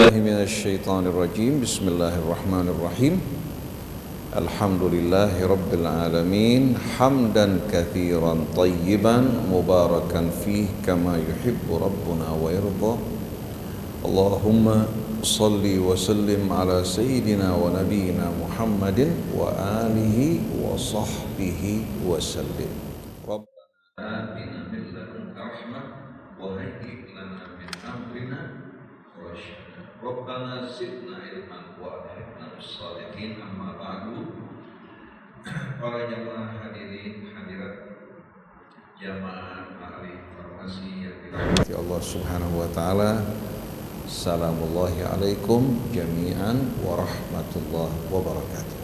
من الشيطان الرجيم بسم الله الرحمن الرحيم الحمد لله رب العالمين حمدا كثيرا طيبا مباركا فيه كما يحب ربنا ويرضى اللهم صل وسلم على سيدنا ونبينا محمد وآله وصحبه وسلم ربنا آتنا من لدنك رحمة وهيئ لنا من أمرنا رشدا ربنا زدنا علما وألحقنا بالصالحين أما بعد. Para jamaah hadirin hadirat jamaah ahli farmasi yang dirahmati Allah Subhanahu wa taala. Assalamullahi alaikum jami'an warahmatullahi wabarakatuh.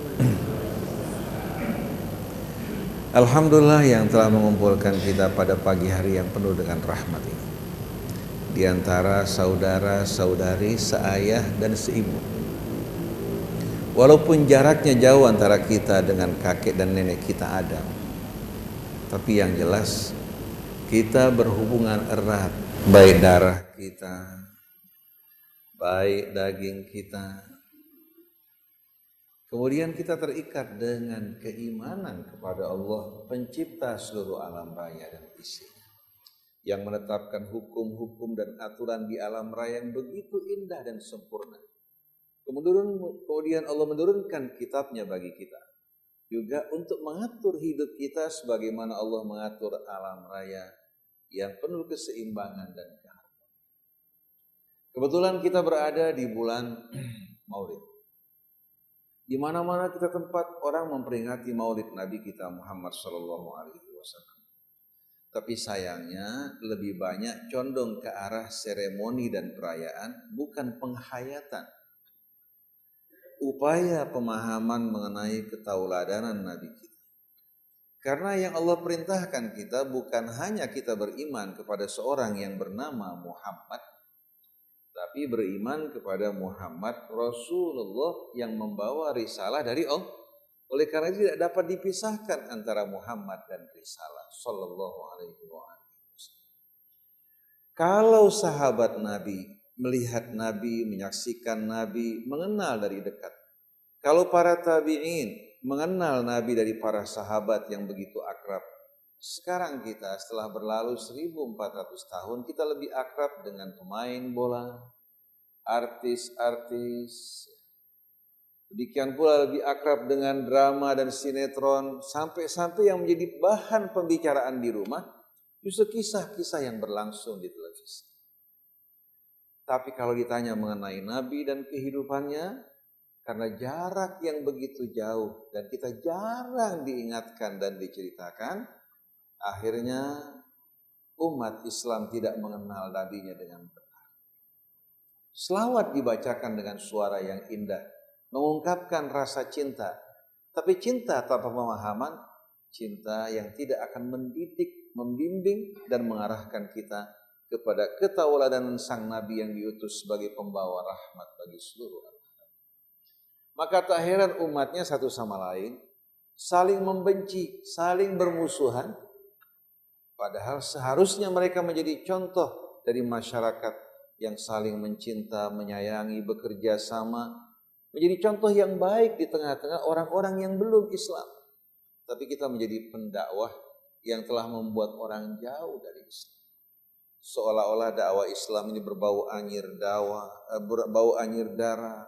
Alhamdulillah yang telah mengumpulkan kita pada pagi hari yang penuh dengan rahmat ini. Di antara saudara-saudari seayah dan seibu. Walaupun jaraknya jauh antara kita dengan kakek dan nenek kita Adam, tapi yang jelas kita berhubungan erat, baik darah kita, baik daging kita. Kemudian kita terikat dengan keimanan kepada Allah, pencipta seluruh alam raya dan isinya, yang menetapkan hukum-hukum dan aturan di alam raya yang begitu indah dan sempurna. Kemudian Allah menurunkan kitabnya bagi kita juga untuk mengatur hidup kita sebagaimana Allah mengatur alam raya yang penuh keseimbangan dan keharmonisan. Kebetulan kita berada di bulan Maulid. Di mana-mana kita tempat orang memperingati Maulid Nabi kita Muhammad sallallahu alaihi wasallam. Tapi sayangnya lebih banyak condong ke arah seremoni dan perayaan, bukan penghayatan. Upaya pemahaman mengenai ketauladanan Nabi kita. Karena yang Allah perintahkan kita bukan hanya kita beriman kepada seorang yang bernama Muhammad, tapi beriman kepada Muhammad Rasulullah yang membawa risalah dari Allah. Oleh karena itu tidak dapat dipisahkan antara Muhammad dan risalah sallallahu alaihi wasallam. Kalau sahabat Nabi melihat Nabi, menyaksikan Nabi, mengenal dari dekat. Kalau para tabi'in mengenal Nabi dari para sahabat yang begitu akrab. Sekarang kita setelah berlalu 1400 tahun, kita lebih akrab dengan pemain bola, artis-artis. Demikian pula lebih akrab dengan drama dan sinetron, sampai yang menjadi bahan pembicaraan di rumah justru kisah-kisah yang berlangsung di televisi. Tapi kalau ditanya mengenai Nabi dan kehidupannya, karena jarak yang begitu jauh dan kita jarang diingatkan dan diceritakan, akhirnya umat Islam tidak mengenal Nabinya dengan benar. Selawat dibacakan dengan suara yang indah, mengungkapkan rasa cinta. Tapi cinta tanpa pemahaman, cinta yang tidak akan mendidik, membimbing, dan mengarahkan kita kepada ketauladanan sang Nabi yang diutus sebagai pembawa rahmat bagi seluruh alam. Maka tak heran umatnya satu sama lain saling membenci, saling bermusuhan. Padahal seharusnya mereka menjadi contoh dari masyarakat yang saling mencinta, menyayangi, bekerja sama. Menjadi contoh yang baik di tengah-tengah orang-orang yang belum Islam. Tapi kita menjadi pendakwah yang telah membuat orang jauh dari Islam. Seolah-olah dakwah Islam ini berbau anyir darah.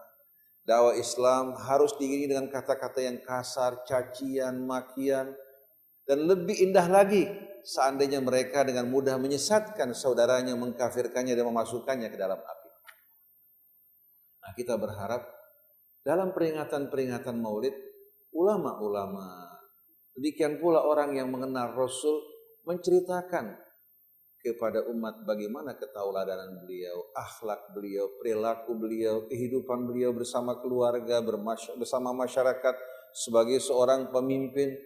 Dakwah Islam harus diiringi dengan kata-kata yang kasar, cacian, makian. Dan lebih indah lagi seandainya mereka dengan mudah menyesatkan saudaranya, mengkafirkannya dan memasukkannya ke dalam api. Nah, kita berharap dalam peringatan-peringatan Maulid, ulama-ulama, demikian pula orang yang mengenal Rasul menceritakan kepada umat bagaimana ketauladanan beliau, akhlak beliau, perilaku beliau, kehidupan beliau bersama keluarga, bersama masyarakat sebagai seorang pemimpin,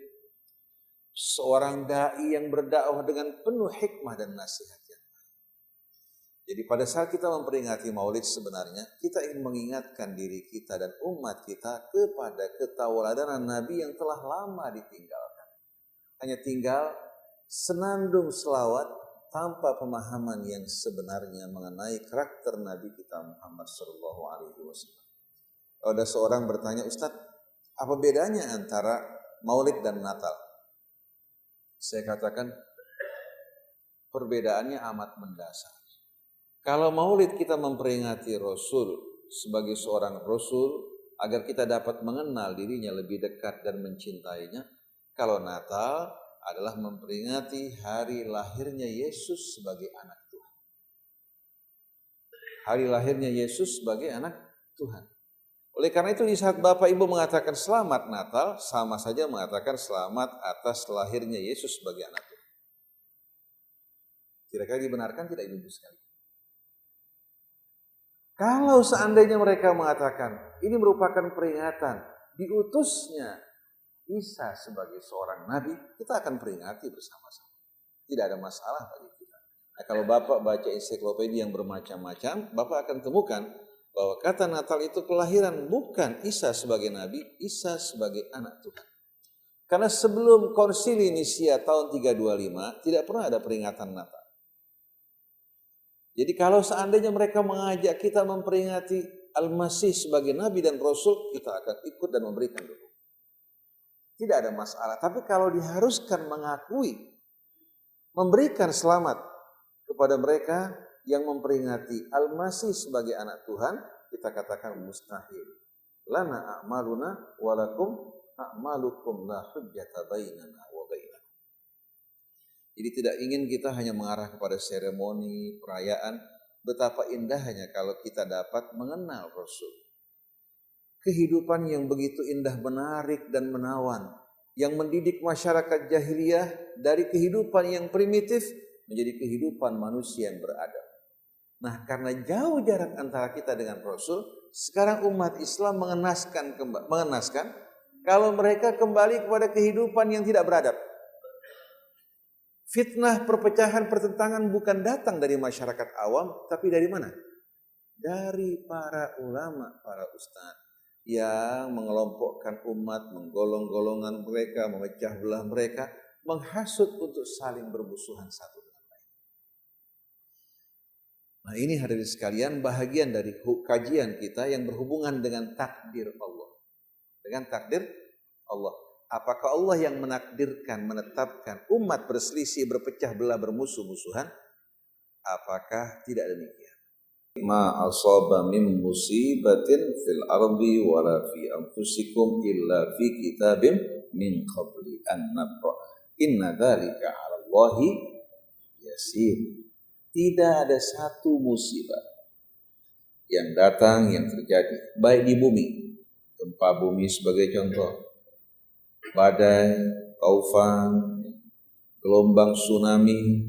seorang dai yang berdakwah dengan penuh hikmah dan nasihat yang baik. Jadi pada saat kita memperingati Maulid sebenarnya kita ingin mengingatkan diri kita dan umat kita kepada ketauladanan Nabi yang telah lama ditinggalkan. Hanya tinggal senandung selawat tanpa pemahaman yang sebenarnya mengenai karakter Nabi kita Muhammad Sallallahu Alaihi Wasallam. Ada seorang bertanya, Ustadz, apa bedanya antara Maulid dan Natal? Saya katakan perbedaannya amat mendasar. Kalau Maulid kita memperingati Rasul sebagai seorang Rasul agar kita dapat mengenal dirinya lebih dekat dan mencintainya. Kalau Natal adalah memperingati hari lahirnya Yesus sebagai anak Tuhan. Hari lahirnya Yesus sebagai anak Tuhan. Oleh karena itu di saat Bapak Ibu mengatakan selamat Natal, sama saja mengatakan selamat atas lahirnya Yesus sebagai anak Tuhan. Kira-kira dibenarkan tidak Ibu sekalian? Kalau seandainya mereka mengatakan ini merupakan peringatan diutusnya Isa sebagai seorang nabi, kita akan peringati bersama-sama. Tidak ada masalah bagi kita. Nah, kalau Bapak baca ensiklopedia yang bermacam-macam, Bapak akan temukan bahwa kata Natal itu kelahiran bukan Isa sebagai nabi, Isa sebagai anak Tuhan. Karena sebelum Konsili Nisia tahun 325 tidak pernah ada peringatan Natal. Jadi kalau seandainya mereka mengajak kita memperingati Al-Masih sebagai nabi dan rasul, kita akan ikut dan memberikan dukungan. Tidak ada masalah. Tapi kalau diharuskan mengakui, memberikan selamat kepada mereka yang memperingati Al-Masih sebagai anak Tuhan, kita katakan mustahil. Lana a'maluna walakum a'malukum la hujjata bainana wa bainakum. Jadi tidak ingin kita hanya mengarah kepada seremoni, perayaan. Betapa indahnya kalau kita dapat mengenal Rasul. Kehidupan yang begitu indah, menarik dan menawan, yang mendidik masyarakat jahiliyah dari kehidupan yang primitif menjadi kehidupan manusia yang beradab. Nah, karena jauh jarak antara kita dengan Rasul, sekarang umat Islam mengenaskan kalau mereka kembali kepada kehidupan yang tidak beradab. Fitnah, perpecahan, pertentangan bukan datang dari masyarakat awam, tapi dari mana? Dari para ulama, para ustaz yang mengelompokkan umat, menggolong-golongan mereka, memecah belah mereka, menghasut untuk saling bermusuhan satu dengan lain. Nah, ini hadirin sekalian bahagian dari kajian kita yang berhubungan dengan takdir Allah. Dengan takdir Allah. Apakah Allah yang menakdirkan, menetapkan umat berselisih, berpecah belah, bermusuh-musuhan? Apakah tidak demikian? Ma asaba min musibatin fil ardi wala fi anfusikum illa fi kitabim min qabli an nabra'ah. Inna dzalika 'ala Allahi yasir. Tidak ada satu musibah yang datang, yang terjadi baik di bumi, gempa bumi sebagai contoh, badai, taufan, gelombang tsunami,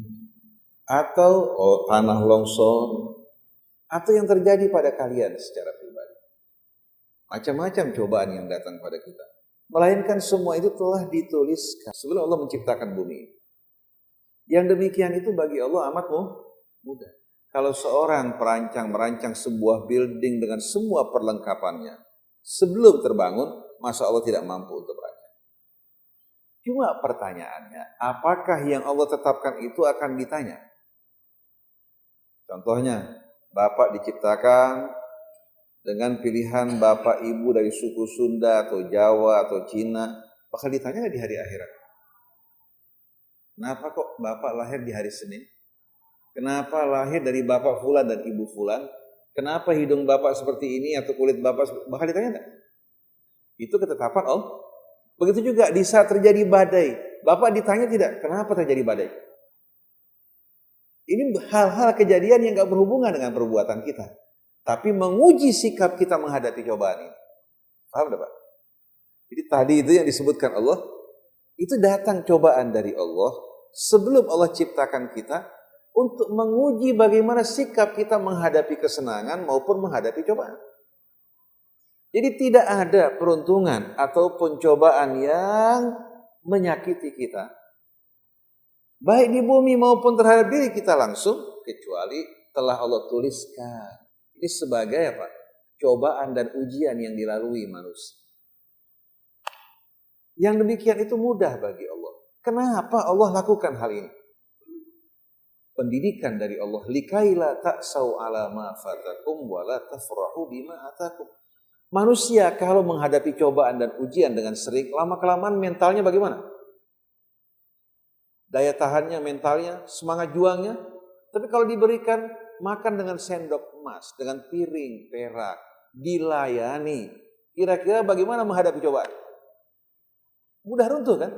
atau tanah longsor, atau yang terjadi pada kalian secara pribadi. Macam-macam cobaan yang datang pada kita. Melainkan semua itu telah dituliskan sebelum Allah menciptakan bumi. Yang demikian itu bagi Allah amat mudah. Kalau seorang merancang sebuah building dengan semua perlengkapannya, sebelum terbangun, masa Allah tidak mampu untuk merancang. Cuma pertanyaannya, apakah yang Allah tetapkan itu akan ditanya? Contohnya, Bapak diciptakan dengan pilihan bapak ibu dari suku Sunda atau Jawa atau Cina, bakal ditanya di hari akhirat. Kenapa kok bapak lahir di hari Senin? Kenapa lahir dari bapak fulan dan ibu fulan? Kenapa hidung bapak seperti ini atau kulit bapak bakal ditanya enggak? Itu ketetapan Allah. Begitu juga di saat terjadi badai, bapak ditanya tidak? Kenapa terjadi badai? Ini hal-hal kejadian yang gak berhubungan dengan perbuatan kita. Tapi menguji sikap kita menghadapi cobaan ini. Paham tidak Pak? Jadi tadi itu yang disebutkan Allah, itu datang cobaan dari Allah sebelum Allah ciptakan kita untuk menguji bagaimana sikap kita menghadapi kesenangan maupun menghadapi cobaan. Jadi tidak ada peruntungan atau pencobaan yang menyakiti kita, baik di bumi maupun terhadap diri kita langsung, kecuali telah Allah tuliskan. Ini sebagai apa? Cobaan dan ujian yang dilalui manusia. Yang demikian itu mudah bagi Allah. Kenapa Allah lakukan hal ini? pendidikan dari Allah. Likaila ta'sau ala ma fatakum wa la tafrahu bima atakum. Manusia kalau menghadapi cobaan dan ujian dengan sering, lama-kelamaan mentalnya bagaimana? Daya tahannya, mentalnya, semangat juangnya. Tapi kalau diberikan makan dengan sendok emas, dengan piring perak, dilayani, kira-kira bagaimana menghadapi cobaan? Mudah runtuh kan?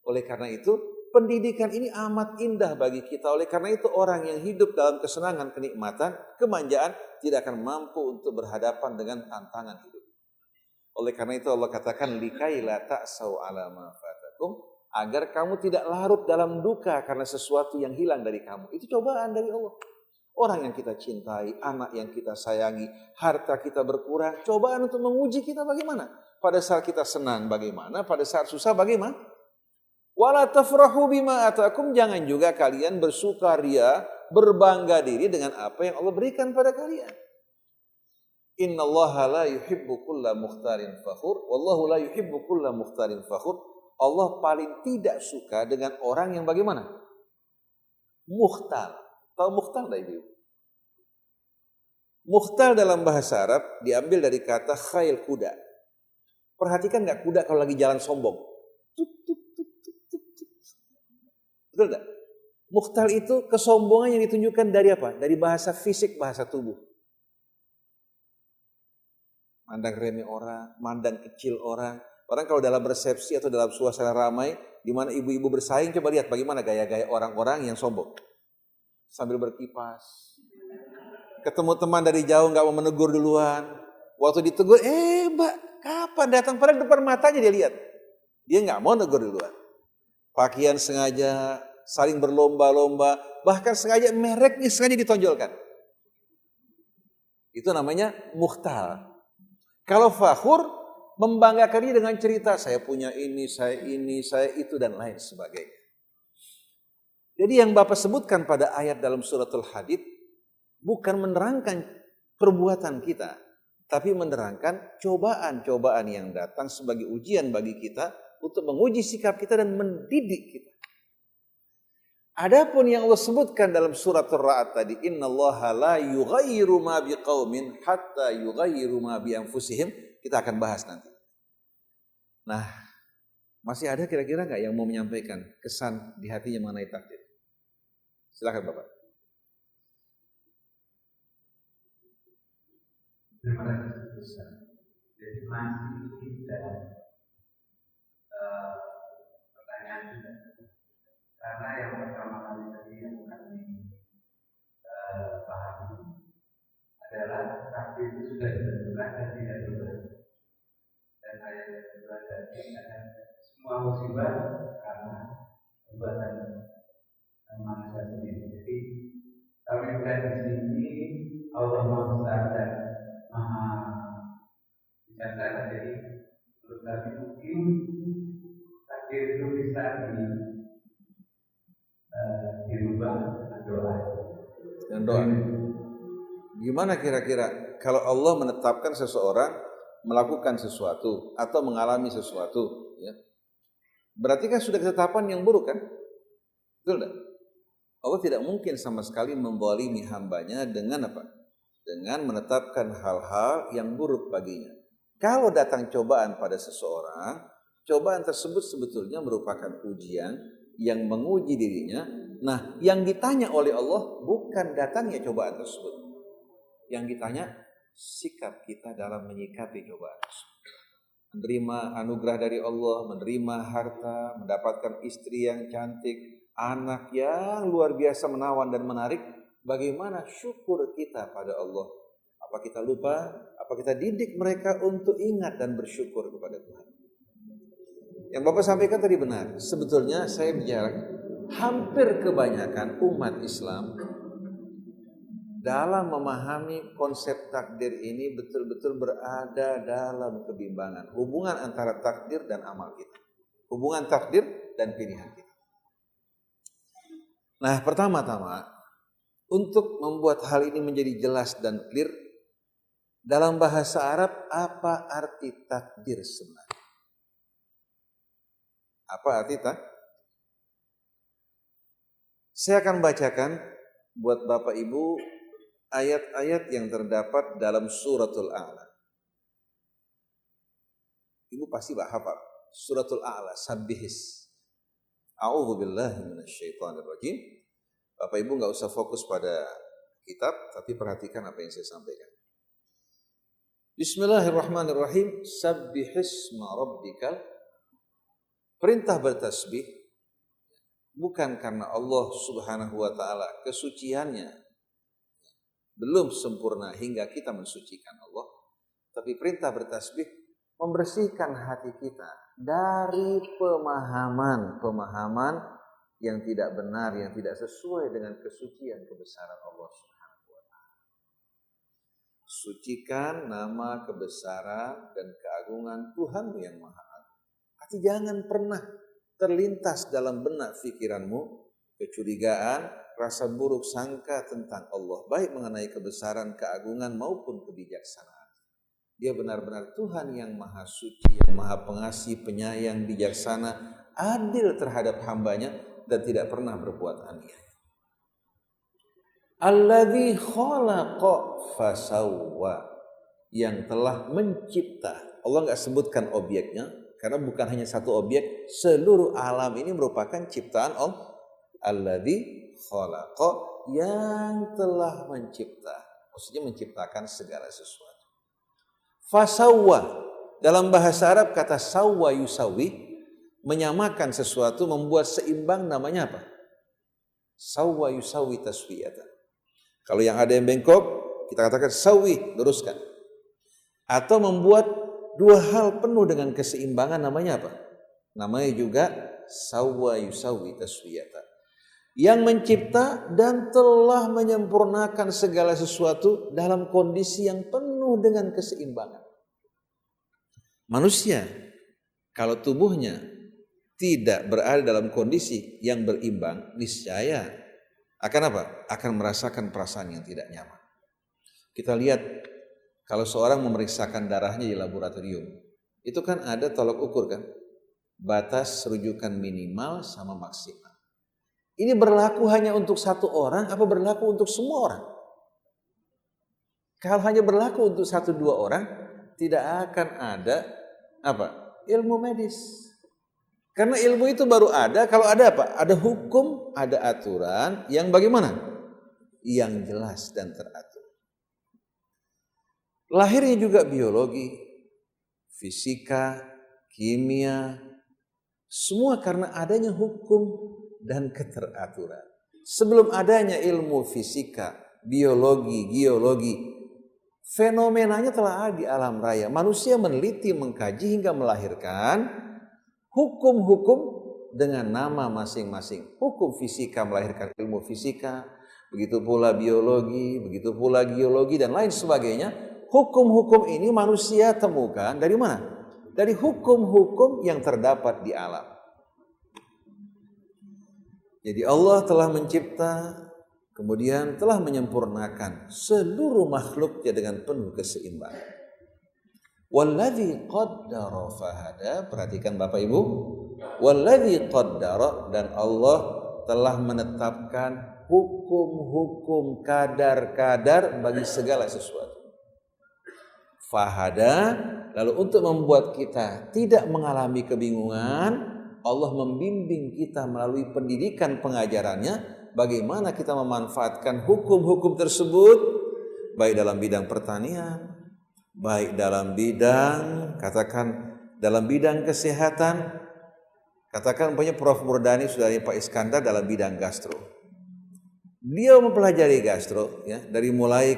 Oleh karena itu, pendidikan ini amat indah bagi kita. Oleh karena itu, orang yang hidup dalam kesenangan, kenikmatan, kemanjaan, tidak akan mampu untuk berhadapan dengan tantangan hidup. Oleh karena itu Allah katakan, likaila ta'sau ala ma fatakum, agar kamu tidak larut dalam duka karena sesuatu yang hilang dari kamu. Itu cobaan dari Allah. Orang yang kita cintai, anak yang kita sayangi, harta kita berkurang, cobaan untuk menguji kita bagaimana? Pada saat kita senang bagaimana? Pada saat susah bagaimana? Wala tafrahu bima atakum, jangan juga kalian bersukaria, berbangga diri dengan apa yang Allah berikan pada kalian. Innallaha la yuhibbu kulla mukhtarin fakhur, wallahu la yuhibbu kulla mukhtarin fakhur. Allah paling tidak suka dengan orang yang bagaimana? Mukhtal. Tahu mukhtal enggak Ibu? Mukhtal dalam bahasa Arab diambil dari kata khail kuda. Perhatikan enggak kuda kalau lagi jalan sombong? Betul enggak? Mukhtal itu kesombongan yang ditunjukkan dari apa? Dari bahasa fisik, bahasa tubuh. Mandang remeh orang, mandang kecil orang. Orang kalau dalam resepsi atau dalam suasana ramai, di mana ibu-ibu bersaing, coba lihat bagaimana gaya-gaya orang-orang yang sombong. Sambil berkipas. Ketemu teman dari jauh nggak mau menegur duluan. Waktu ditegur, Mbak, kapan datang? Padahal depan matanya dia lihat. Dia nggak mau negur duluan. Pakaian sengaja, saling berlomba-lomba, bahkan sengaja mereknya sengaja ditonjolkan. Itu namanya mukhtal. Kalau fakhur, membanggakan diri dengan cerita, saya punya ini, saya itu, dan lain sebagainya. Jadi yang Bapak sebutkan pada ayat dalam suratul Hadid, bukan menerangkan perbuatan kita, tapi menerangkan cobaan-cobaan yang datang sebagai ujian bagi kita, untuk menguji sikap kita dan mendidik kita. Adapun yang Allah sebutkan dalam surat Ar-Ra'd tadi, innallaha la yughayyiru ma biqaumin hatta yughayyiru ma bi anfusihim, kita akan bahas nanti. Nah, masih ada kira-kira enggak yang mau menyampaikan kesan di hatinya mengenai takdir? Silakan Bapak. Terima kasih Ustaz. Jadi masih dalam pertanyaan kita. Karena yang pertama kali tadi yang kami pahami adalah takdir itu sudah ditentukan dan tidak berubah. Dan ayat yang kedua tadi adalah semua musibah karena perbuatan manusia sendiri. Jadi kami melihat di sini Allah Maha Besar dan Maha Bijaksana. Jadi menurut kami mungkin takdir itu bisa dirubah dengan doa. Dan doa. Gimana kira-kira kalau Allah menetapkan seseorang melakukan sesuatu atau mengalami sesuatu, ya, berarti kan sudah ketetapan yang buruk kan? Betul tidak? Allah tidak mungkin sama sekali membolimi hambanya dengan apa? Dengan menetapkan hal-hal yang buruk baginya. Kalau datang cobaan pada seseorang, cobaan tersebut sebetulnya merupakan ujian yang menguji dirinya. Nah, yang ditanya oleh Allah bukan datangnya cobaan tersebut. Yang ditanya sikap kita dalam menyikapi cobaan tersebut. Menerima anugerah dari Allah, menerima harta, mendapatkan istri yang cantik, anak yang luar biasa menawan dan menarik. Bagaimana syukur kita pada Allah? Apa kita lupa? Apa kita didik mereka untuk ingat dan bersyukur kepada Tuhan? Yang Bapak sampaikan tadi benar. Sebetulnya saya bicara, hampir kebanyakan umat Islam dalam memahami konsep takdir ini betul-betul berada dalam kebimbangan. Hubungan antara takdir dan amal kita. Hubungan takdir dan pilihan kita. Nah, pertama-tama, untuk membuat hal ini menjadi jelas dan clear, dalam bahasa Arab, apa arti takdir sebenarnya? Apa arti takdir? Saya akan bacakan buat Bapak Ibu ayat-ayat yang terdapat dalam suratul A'la. Ibu pasti hafal suratul A'la, sabbihis. A'udzu billahi minasyaitonir rajim. Bapak Ibu nggak usah fokus pada kitab, tapi perhatikan apa yang saya sampaikan. Bismillahirrahmanirrahim. Sabbihisma rabbikal. Perintah bertasbih bukan karena Allah Subhanahu wa taala kesuciannya belum sempurna hingga kita mensucikan Allah, tapi perintah bertasbih membersihkan hati kita dari pemahaman yang tidak benar, yang tidak sesuai dengan kesucian kebesaran Allah Subhanahu wa taala. Sucikan nama kebesaran dan keagungan Tuhanmu yang Maha Agung. Hati jangan pernah terlintas dalam benak pikiranmu kecurigaan, rasa buruk sangka tentang Allah, baik mengenai kebesaran, keagungan maupun kebijaksanaan. Dia benar-benar Tuhan yang maha suci, yang maha pengasih, penyayang, bijaksana, adil terhadap hambanya dan tidak pernah berbuat aniaya. Alladzi khalaqa fasawwa, yang telah mencipta. Allah enggak sebutkan objeknya karena bukan hanya satu objek, seluruh alam ini merupakan ciptaan Allah. Alladzi khalaqa, yang telah mencipta, maksudnya menciptakan segala sesuatu. Fasawwa, dalam bahasa Arab kata sawwa yusawi, menyamakan sesuatu, membuat seimbang, namanya apa? Sawwa yusawi taswiyatan. Kalau yang ada yang bengkok, kita katakan sawi, luruskan. Atau membuat dua hal penuh dengan keseimbangan, namanya apa? Namanya juga sawwa yusawi taswiyatan. Yang mencipta dan telah menyempurnakan segala sesuatu dalam kondisi yang penuh dengan keseimbangan. Manusia, kalau tubuhnya tidak berada dalam kondisi yang berimbang, niscaya akan apa? Akan merasakan perasaan yang tidak nyaman. Kita lihat kalau seorang memeriksakan darahnya di laboratorium, itu kan ada tolok ukur kan? Batas rujukan minimal sama maksimal. Ini berlaku hanya untuk satu orang apa berlaku untuk semua orang? Kalau hanya berlaku untuk satu dua orang, tidak akan ada apa? Ilmu medis. Karena ilmu itu baru ada kalau ada apa? Ada hukum, ada aturan yang bagaimana? Yang jelas dan teratur. Lahirnya juga biologi, fisika, kimia, semua karena adanya hukum dan keteraturan. Sebelum adanya ilmu fisika, biologi, geologi, fenomenanya telah ada di alam raya. Manusia meneliti, mengkaji hingga melahirkan hukum-hukum dengan nama masing-masing. Hukum fisika melahirkan ilmu fisika, begitu pula biologi, begitu pula geologi dan lain sebagainya. Hukum-hukum ini manusia temukan dari mana? Dari hukum-hukum yang terdapat di alam. Jadi Allah telah mencipta, kemudian telah menyempurnakan seluruh makhluknya dengan penuh keseimbangan. Walladzi qaddara fahada, perhatikan Bapak Ibu. Walladzi qaddara, dan Allah telah menetapkan hukum-hukum, kadar-kadar bagi segala sesuatu. Fahada, lalu untuk membuat kita tidak mengalami kebingungan, Allah membimbing kita melalui pendidikan pengajarannya bagaimana kita memanfaatkan hukum-hukum tersebut baik dalam bidang pertanian, baik dalam bidang dalam bidang kesehatan. Katakan punya Prof. Murdani, saudaranya Pak Iskandar, dalam bidang gastro. Beliau mempelajari gastro ya, dari mulai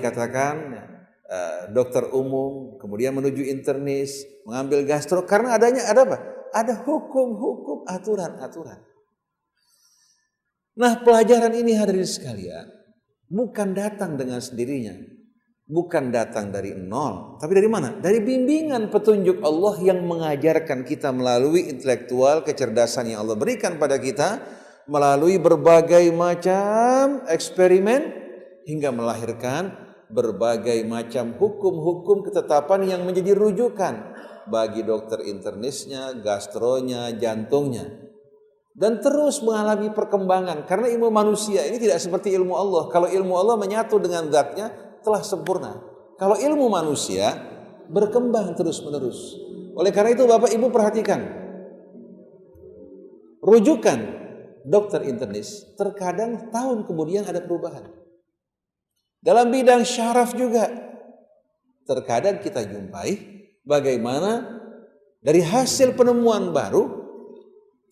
dokter umum, kemudian menuju internis, mengambil gastro karena ada apa? Ada hukum-hukum, aturan-aturan. Nah, pelajaran ini hadirin sekalian bukan datang dengan sendirinya, bukan datang dari nol, tapi dari mana? Dari bimbingan petunjuk Allah yang mengajarkan kita melalui intelektual, kecerdasan yang Allah berikan pada kita, melalui berbagai macam eksperimen hingga melahirkan berbagai macam hukum-hukum ketetapan yang menjadi rujukan bagi dokter internisnya, gastronya, jantungnya. dan terus mengalami perkembangan. Karena ilmu manusia ini tidak seperti ilmu Allah. Kalau ilmu Allah menyatu dengan zatnya telah sempurna. Kalau ilmu manusia berkembang terus menerus. Oleh karena itu Bapak Ibu perhatikan, rujukan dokter internis terkadang tahun kemudian ada perubahan. Dalam bidang syaraf juga terkadang kita jumpai bagaimana dari hasil penemuan baru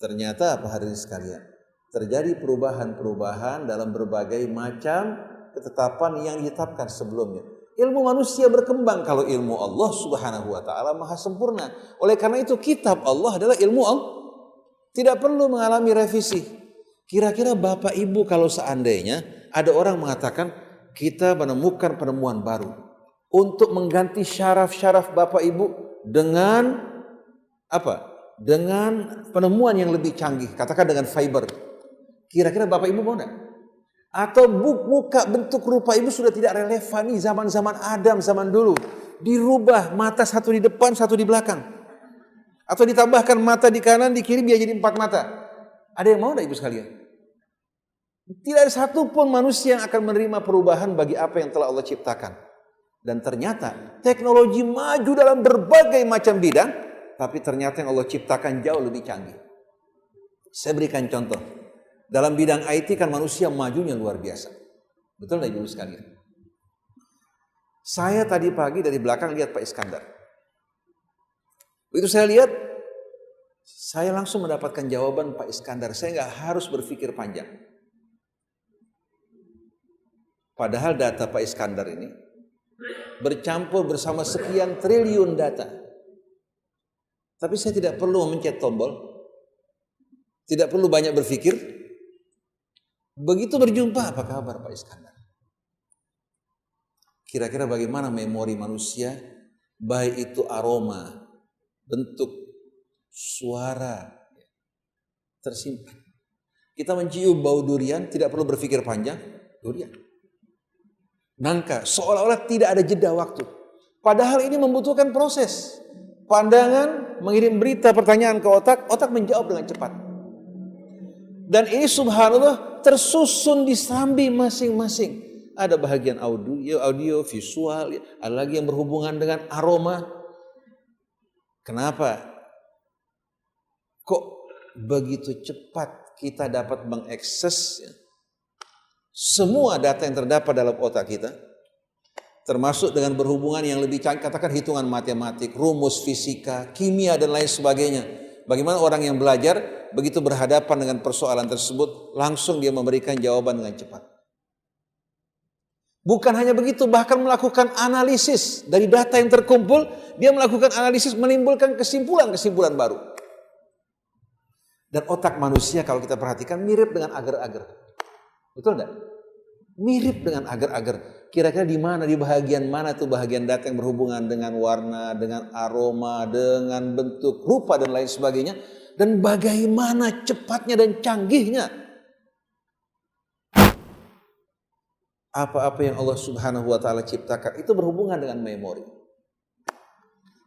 ternyata apa hadirin sekalian, terjadi perubahan-perubahan dalam berbagai macam ketetapan yang ditetapkan sebelumnya. Ilmu manusia berkembang kalau ilmu Allah Subhanahu wa taala maha sempurna. Oleh karena itu kitab Allah adalah ilmu Allah. Tidak perlu mengalami revisi. Kira-kira Bapak Ibu kalau seandainya ada orang mengatakan kita menemukan penemuan baru untuk mengganti syaraf-syaraf Bapak Ibu dengan apa? Dengan penemuan yang lebih canggih, katakan dengan fiber. Kira-kira Bapak Ibu mau enggak? Atau muka bentuk rupa Ibu sudah tidak relevan nih zaman-zaman Adam zaman dulu. Dirubah mata satu di depan, satu di belakang. Atau ditambahkan mata di kanan, di kiri biar jadi 4 mata. Ada yang mau enggak Ibu sekalian? Tidak ada satupun manusia yang akan menerima perubahan bagi apa yang telah Allah ciptakan. Dan ternyata teknologi maju dalam berbagai macam bidang, tapi ternyata yang Allah ciptakan jauh lebih canggih. Saya berikan contoh. Dalam bidang IT kan manusia majunya luar biasa. Betul tidak Ibu sekalian? Saya tadi pagi dari belakang lihat Pak Iskandar. Begitu saya lihat, saya langsung mendapatkan jawaban Pak Iskandar. Saya nggak harus berpikir panjang. Padahal data Pak Iskandar ini bercampur bersama sekian triliun data. Tapi saya tidak perlu memencet tombol, tidak perlu banyak berpikir. Begitu berjumpa, apa kabar Pak Iskandar? Kira-kira bagaimana memori manusia, baik itu aroma, bentuk, suara, tersimpan. Kita mencium bau durian, tidak perlu berpikir panjang, durian. Nangka, seolah-olah tidak ada jeda waktu. Padahal ini membutuhkan proses. Pandangan, mengirim berita, pertanyaan ke otak, otak menjawab dengan cepat. Dan ini subhanallah tersusun di serambi masing-masing. Ada bahagian audio, visual, ada lagi yang berhubungan dengan aroma. Kenapa? Kok begitu cepat kita dapat mengakses semua data yang terdapat dalam otak kita? Termasuk dengan berhubungan yang lebih canggih, katakan hitungan matematik, rumus fisika, kimia dan lain sebagainya. Bagaimana orang yang belajar begitu berhadapan dengan persoalan tersebut, langsung dia memberikan jawaban dengan cepat. Bukan hanya begitu, bahkan melakukan analisis dari data yang terkumpul, dia melakukan analisis menimbulkan kesimpulan-kesimpulan baru. Dan otak manusia kalau kita perhatikan mirip dengan agar-agar. Betul enggak? Mirip dengan agar-agar. Kira-kira di mana, di bahagian mana tuh bahagian data yang berhubungan dengan warna, dengan aroma, dengan bentuk, rupa dan lain sebagainya. Dan bagaimana cepatnya dan canggihnya apa-apa yang Allah Subhanahu wa taala ciptakan itu berhubungan dengan memori.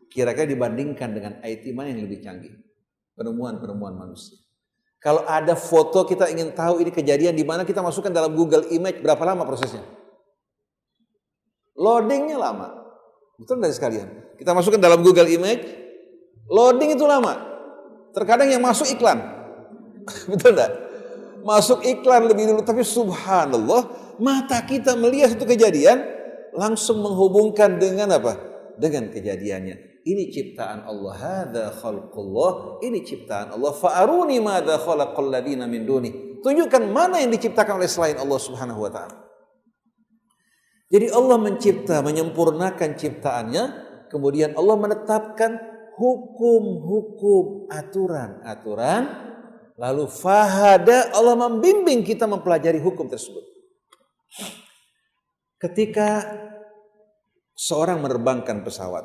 Kira-kira dibandingkan dengan IT mana yang lebih canggih? Penemuan-penemuan manusia. Kalau ada foto kita ingin tahu ini kejadian di mana, kita masukkan dalam Google Image, berapa lama prosesnya? Loadingnya lama. Betul dari sekalian. Kita masukkan dalam Google Image, loading itu lama. Terkadang yang masuk iklan. Betul enggak? Masuk iklan lebih dulu, tapi subhanallah, mata kita melihat itu kejadian langsung menghubungkan dengan apa? Dengan kejadiannya. Ini ciptaan Allah, hadza khalqullah, ini ciptaan Allah. Fa'aruni madza khalaqal ladina min duni. Tunjukkan mana yang diciptakan oleh selain Allah Subhanahu wa taala. Jadi Allah mencipta, menyempurnakan ciptaannya, kemudian Allah menetapkan hukum-hukum, aturan-aturan, lalu fahada, Allah membimbing kita mempelajari hukum tersebut. Ketika seorang menerbangkan pesawat,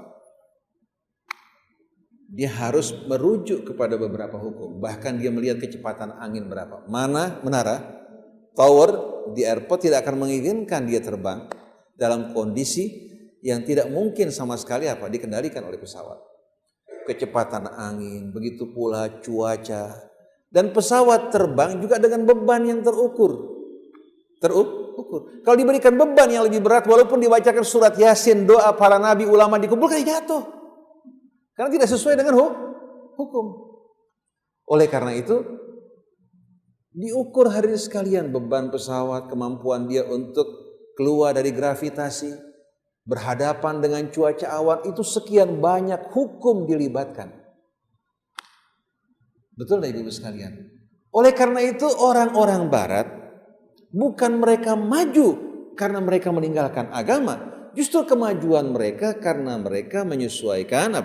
dia harus merujuk kepada beberapa hukum. Bahkan dia melihat kecepatan angin berapa. Mana menara, tower di airport tidak akan mengizinkan dia terbang dalam kondisi yang tidak mungkin sama sekali dikendalikan oleh pesawat. Kecepatan angin, begitu pula cuaca, Dan pesawat terbang juga dengan beban yang terukur. Kalau diberikan beban yang lebih berat, walaupun dibacakan surat Yasin, doa para nabi, ulama dikumpulkan, jatuh. Karena tidak sesuai dengan hukum. Oleh karena itu, diukur hadirin sekalian beban pesawat, kemampuan dia untuk keluar dari gravitasi, berhadapan dengan cuaca awan, itu sekian banyak hukum dilibatkan. Betul tidak ibu sekalian? Oleh karena itu orang-orang barat, bukan mereka maju karena mereka meninggalkan agama, justru kemajuan mereka karena mereka menyesuaikan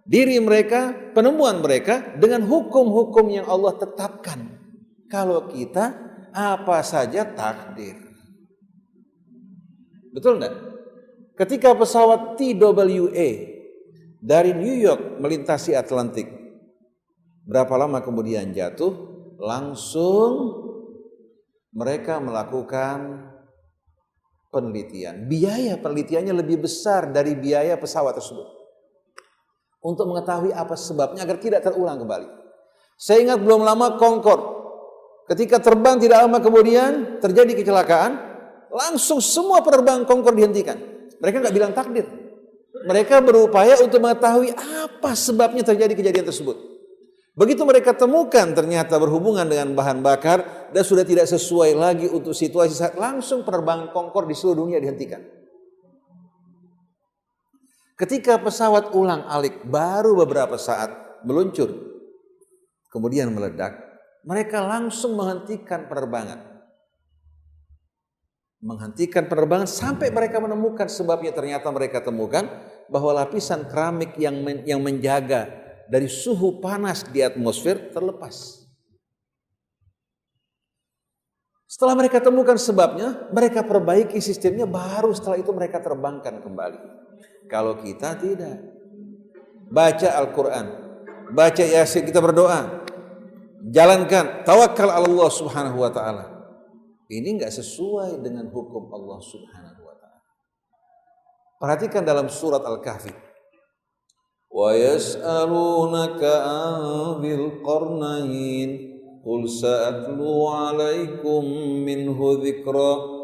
diri mereka, penemuan mereka dengan hukum-hukum yang Allah tetapkan. Kalau kita apa saja takdir. Betul enggak? Ketika pesawat TWA dari New York melintasi Atlantik, berapa lama kemudian jatuh? Langsung mereka melakukan penelitian. Biaya penelitiannya lebih besar dari biaya pesawat tersebut. Untuk mengetahui apa sebabnya agar tidak terulang kembali. Saya ingat belum lama Concorde. Ketika terbang tidak lama kemudian terjadi kecelakaan, langsung semua penerbangan Concorde dihentikan. Mereka nggak bilang takdir. Mereka berupaya untuk mengetahui apa sebabnya terjadi kejadian tersebut. Begitu mereka temukan ternyata berhubungan dengan bahan bakar dan sudah tidak sesuai lagi untuk situasi saat, langsung penerbangan Concorde di seluruh dunia dihentikan. Ketika pesawat ulang-alik baru beberapa saat meluncur, kemudian meledak, mereka langsung menghentikan penerbangan. Menghentikan penerbangan sampai mereka menemukan sebabnya. Ternyata mereka temukan bahwa lapisan keramik yang menjaga dari suhu panas di atmosfer terlepas. Setelah mereka temukan sebabnya, mereka perbaiki sistemnya, baru setelah itu mereka terbangkan kembali. Kalau kita tidak, baca Al-Quran, baca Yasin, kita berdoa, jalankan, tawakal Allah subhanahu wa ta'ala. Ini enggak sesuai dengan hukum Allah subhanahu wa ta'ala. Perhatikan dalam surat Al-Kahfi. Wa yas'alunaka an dzil qarnain qul sa'atlu 'alaikum minhu dzikra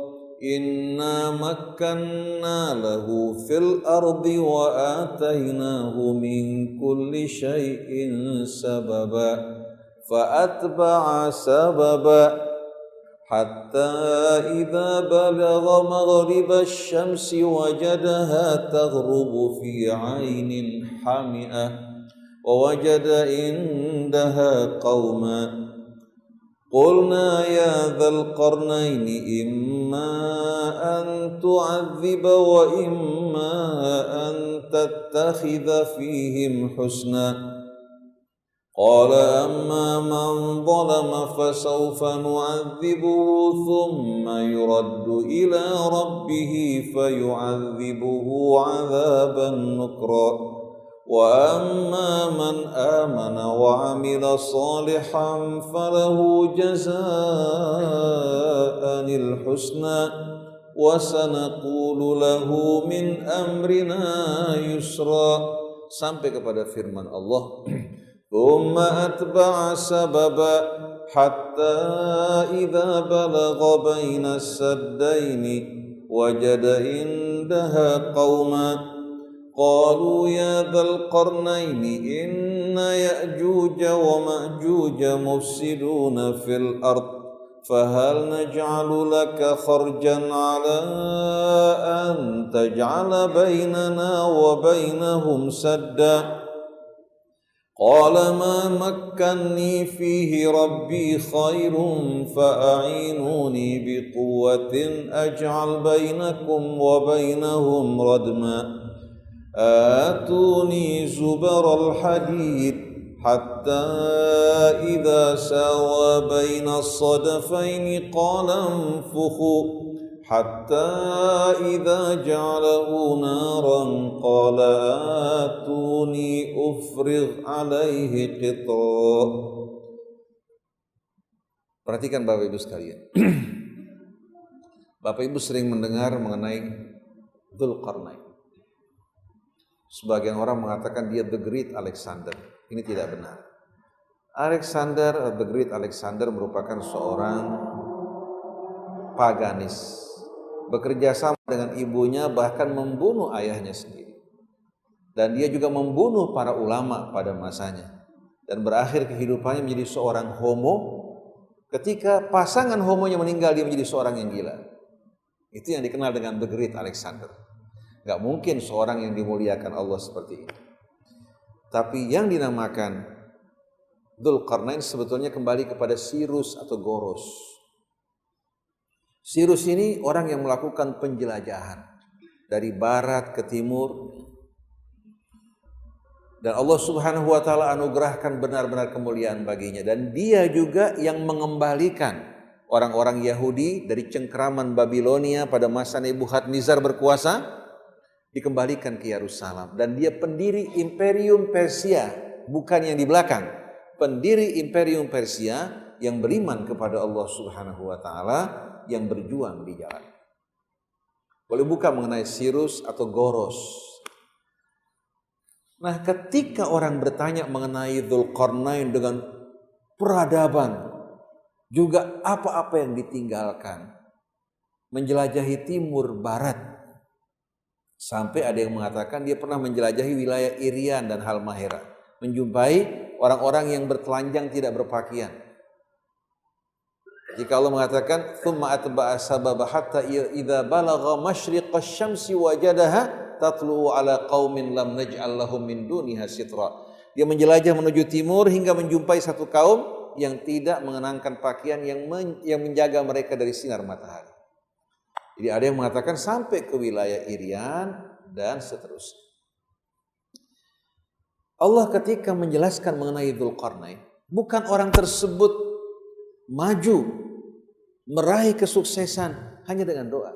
inna makkanna lahu fil ardi wa atainahu min kulli syai'in sababa fa atba'a sababa hatta idza balagha maghribasy syamsi wajadaha taghrubu fi 'ainin hami'ah wa wajada indaha qauman qulna ya dzal qarnaini imma an tu'adziba wa imma an tattakhidha fihim husna qala amma man zalama fasawfa nu'adzibuhu thumma yuraddu ila rabbih fayu'adzibuhu 'adzaban nukra wa amma man amana wa 'amila salihan falahu jazaa'anil husna wa sanaqulu lahu min amrina yusra, sampai kepada firman Allah thumma atba'a sababa hatta idza balagha baina as-saddaini wajada indaha qauman qalu ya dzal qarnaini inna ya'juja wa ma'juja mufsiduna fil ard fahal naj'alu laka kharjan 'ala an taj'ala bainana wa bainahum sadda qala ma makkanni fihi rabbi khairun fa'inuni biquwwatin aj'al bainakum wa bainahum radma آتوني زبر الحديد حتى إذا ساوى بين الصدفين قال انفخوا حتى إذا جعله نارا قال آتوني أفرغ عليه قطرا. Perhatikan Bapak Ibu sekalian. Bapak Ibu sering mendengar mengenai Dzulqarnain. Sebagian orang mengatakan dia the Great Alexander. Ini tidak benar. Alexander the Great Alexander merupakan seorang paganis, bekerja sama dengan ibunya bahkan membunuh ayahnya sendiri. Dan dia juga membunuh para ulama pada masanya. Dan berakhir kehidupannya menjadi seorang homo. Ketika pasangan homonya meninggal, dia menjadi seorang yang gila. Itu yang dikenal dengan the Great Alexander. Gak mungkin seorang yang dimuliakan Allah seperti ini. Tapi yang dinamakan Dzulqarnain sebetulnya kembali kepada Cyrus atau Goros. Cyrus ini orang yang melakukan penjelajahan dari barat ke timur. Dan Allah Subhanahu wa taala anugerahkan benar-benar kemuliaan baginya, dan dia juga yang mengembalikan orang-orang Yahudi dari cengkeraman Babilonia pada masa Nebukadnezar berkuasa, dikembalikan ke Yerusalem, dan dia pendiri Imperium Persia, bukan yang di belakang, pendiri Imperium Persia yang beriman kepada Allah Subhanahu wa taala, yang berjuang di jalan. Boleh buka mengenai Cyrus atau Goros. Nah, ketika orang bertanya mengenai Dzulqarnain dengan peradaban, juga apa-apa yang ditinggalkan, menjelajahi timur barat, sampai ada yang mengatakan dia pernah menjelajahi wilayah Irian dan Halmahera, menjumpai orang-orang yang bertelanjang tidak berpakaian. Jika Allah mengatakan thumma atba'a sababa hatta idza balagha masyriqasy syamsi wajadaha tatlu'u ala qaumin lam naj'al lahum min duniha sitra. Dia menjelajah menuju timur hingga menjumpai satu kaum yang tidak mengenakan pakaian yang menjaga mereka dari sinar matahari. Jadi ada yang mengatakan sampai ke wilayah Irian dan seterusnya. Allah ketika menjelaskan mengenai Dzulqarnain, bukan orang tersebut maju meraih kesuksesan hanya dengan doa.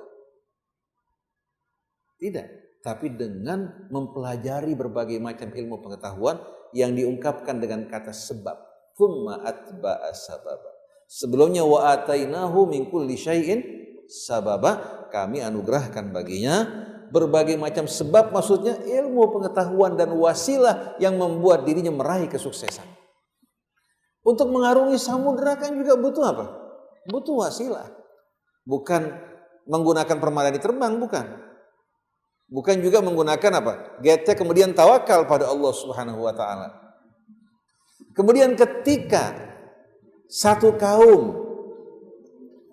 Tidak. Tapi dengan mempelajari berbagai macam ilmu pengetahuan yang diungkapkan dengan kata sebab. Tsumma atba'a sababa. Sebelumnya wa atainahu min kulli syai'in sababa, kami anugerahkan baginya berbagai macam sebab, maksudnya ilmu pengetahuan dan wasilah yang membuat dirinya meraih kesuksesan. Untuk mengarungi samudera kan juga butuh apa? Butuh wasilah. Bukan menggunakan permadani terbang, bukan. Bukan juga menggunakan apa? Getek kemudian tawakal pada Allah Subhanahu wa taala. Kemudian ketika satu kaum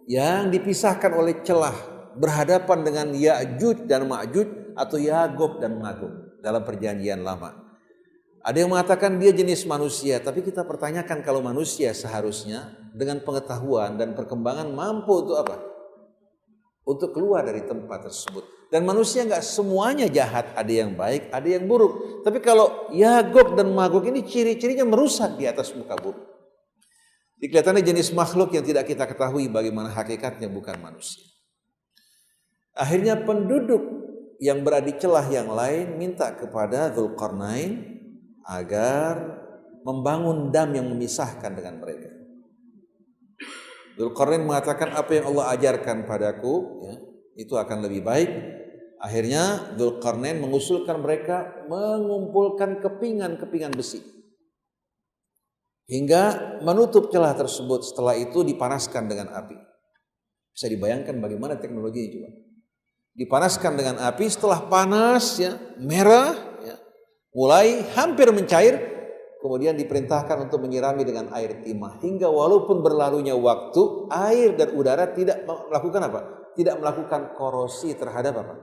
yang dipisahkan oleh celah berhadapan dengan Ya'juj dan Ma'juj atau Yagog dan Magog dalam perjanjian lama. Ada yang mengatakan dia jenis manusia, tapi kita pertanyakan kalau manusia seharusnya dengan pengetahuan dan perkembangan mampu untuk apa? Untuk keluar dari tempat tersebut. Dan manusia nggak semuanya jahat, ada yang baik, ada yang buruk. Tapi kalau Yagog dan Magog ini ciri-cirinya merusak di atas muka bumi. Kelihatannya jenis makhluk yang tidak kita ketahui bagaimana hakikatnya, bukan manusia. Akhirnya penduduk yang berada di celah yang lain minta kepada Dzulqarnain agar membangun dam yang memisahkan dengan mereka. Dzulqarnain mengatakan apa yang Allah ajarkan padaku, ya, itu akan lebih baik. Akhirnya Dzulqarnain mengusulkan mereka mengumpulkan kepingan-kepingan besi hingga menutup celah tersebut. Setelah itu dipanaskan dengan api. Bisa dibayangkan bagaimana teknologi ini juga. Dipanaskan dengan api, setelah panas ya, merah ya, mulai hampir mencair, kemudian diperintahkan untuk menyirami dengan air timah hingga walaupun berlalunya waktu, air dan udara tidak melakukan apa? Tidak melakukan korosi terhadap apa?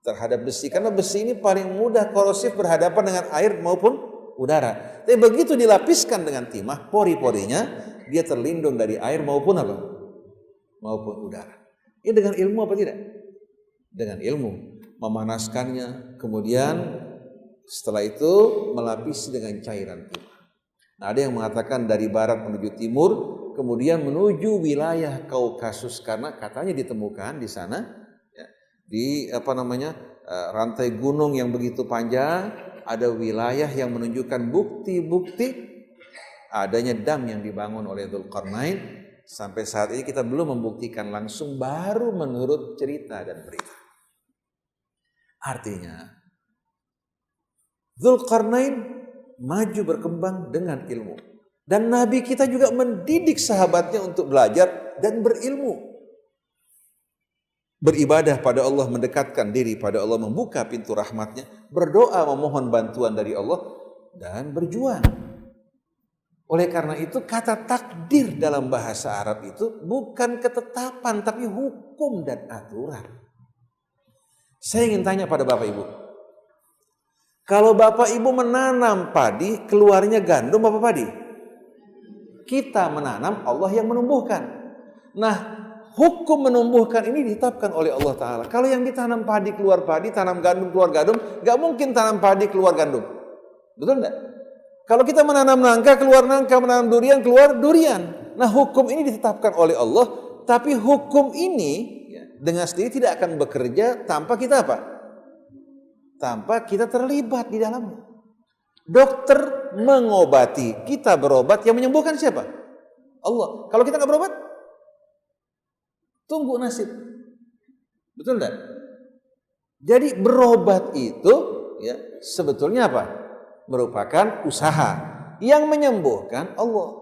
Terhadap besi, karena besi ini paling mudah korosif berhadapan dengan air maupun udara. Tapi begitu dilapiskan dengan timah, pori-porinya dia terlindung dari air maupun apa? Maupun udara. Ini dengan ilmu apa tidak? Dengan ilmu, memanaskannya, kemudian setelah itu melapisi dengan cairan timah. Nah, ada yang mengatakan dari barat menuju timur, kemudian menuju wilayah Kaukasus, karena katanya ditemukan di sana ya, di rantai gunung yang begitu panjang, ada wilayah yang menunjukkan bukti-bukti adanya dam yang dibangun oleh Dzulqarnain. Sampai saat ini kita belum membuktikan langsung, baru menurut cerita dan berita. Artinya Dzulqarnain maju berkembang dengan ilmu. Dan Nabi kita juga mendidik sahabatnya untuk belajar dan berilmu. Beribadah pada Allah, mendekatkan diri pada Allah, membuka pintu rahmatnya, berdoa memohon bantuan dari Allah, dan berjuang. Oleh karena itu kata takdir dalam bahasa Arab itu bukan ketetapan tapi hukum dan aturan. Saya ingin tanya pada Bapak Ibu. Kalau Bapak Ibu menanam padi, keluarnya gandum apa padi? Kita menanam, Allah yang menumbuhkan. Nah, hukum menumbuhkan ini ditetapkan oleh Allah Ta'ala. Kalau yang ditanam padi keluar padi, tanam gandum keluar gandum, gak mungkin tanam padi keluar gandum. Betul enggak? Kalau kita menanam nangka keluar nangka, menanam durian keluar durian. Nah, hukum ini ditetapkan oleh Allah, tapi hukum ini dengan sendiri tidak akan bekerja tanpa kita apa? Tanpa kita terlibat di dalamnya. Dokter mengobati, kita berobat, yang menyembuhkan siapa? Allah. Kalau kita nggak berobat, tunggu nasib. Betul enggak? Jadi berobat itu ya sebetulnya apa? Merupakan usaha. Yang menyembuhkan Allah.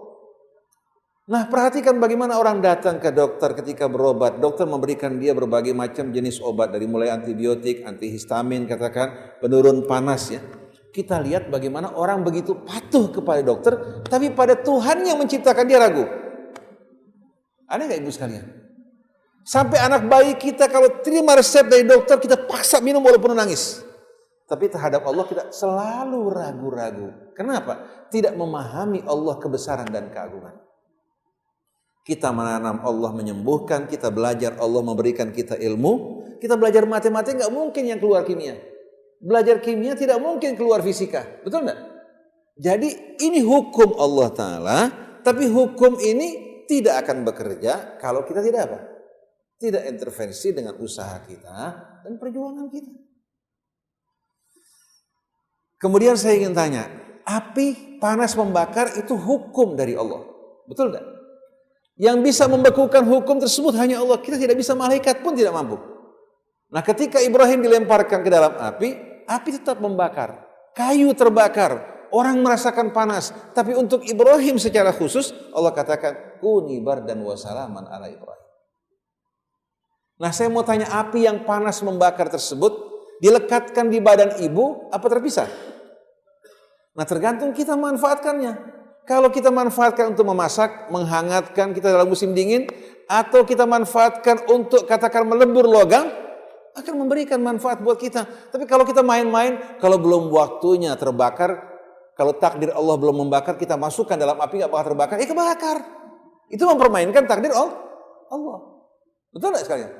Nah, perhatikan bagaimana orang datang ke dokter ketika berobat. Dokter memberikan dia berbagai macam jenis obat, dari mulai antibiotik, antihistamin, katakan penurun panas ya. Kita lihat bagaimana orang begitu patuh kepada dokter, tapi pada Tuhan yang menciptakan dia ragu. Ada nggak ibu sekalian? Sampai anak bayi kita kalau terima resep dari dokter, kita paksa minum walaupun nangis. Tapi terhadap Allah kita selalu ragu-ragu. Kenapa? Tidak memahami Allah kebesaran dan keagungan. Kita menanam, Allah menyembuhkan. Kita belajar, Allah memberikan kita ilmu. Kita belajar matematika, nggak mungkin yang keluar kimia. Belajar kimia tidak mungkin keluar fisika. Betul nggak? Jadi ini hukum Allah Ta'ala. Tapi hukum ini tidak akan bekerja kalau kita tidak apa? Tidak intervensi dengan usaha kita dan perjuangan kita. Kemudian saya ingin tanya, api panas membakar itu hukum dari Allah. Betul tidak? Yang bisa membekukan hukum tersebut hanya Allah. Kita tidak bisa, malaikat pun tidak mampu. Nah, ketika Ibrahim dilemparkan ke dalam api tetap membakar. Kayu terbakar, orang merasakan panas. Tapi untuk Ibrahim secara khusus, Allah katakan, kuni bardan wa salaman ala Ibrahim. Nah, saya mau tanya, api yang panas membakar tersebut dilekatkan di badan ibu apa terpisah? Nah, tergantung kita manfaatkannya. Kalau kita manfaatkan untuk memasak, menghangatkan kita dalam musim dingin, atau kita manfaatkan untuk katakan melebur logam, akan memberikan manfaat buat kita. Tapi kalau kita main-main, kalau belum waktunya terbakar, kalau takdir Allah belum membakar, kita masukkan dalam api gak bakal terbakar, kebakar. Itu mempermainkan takdir Allah. Betul gak sekalian?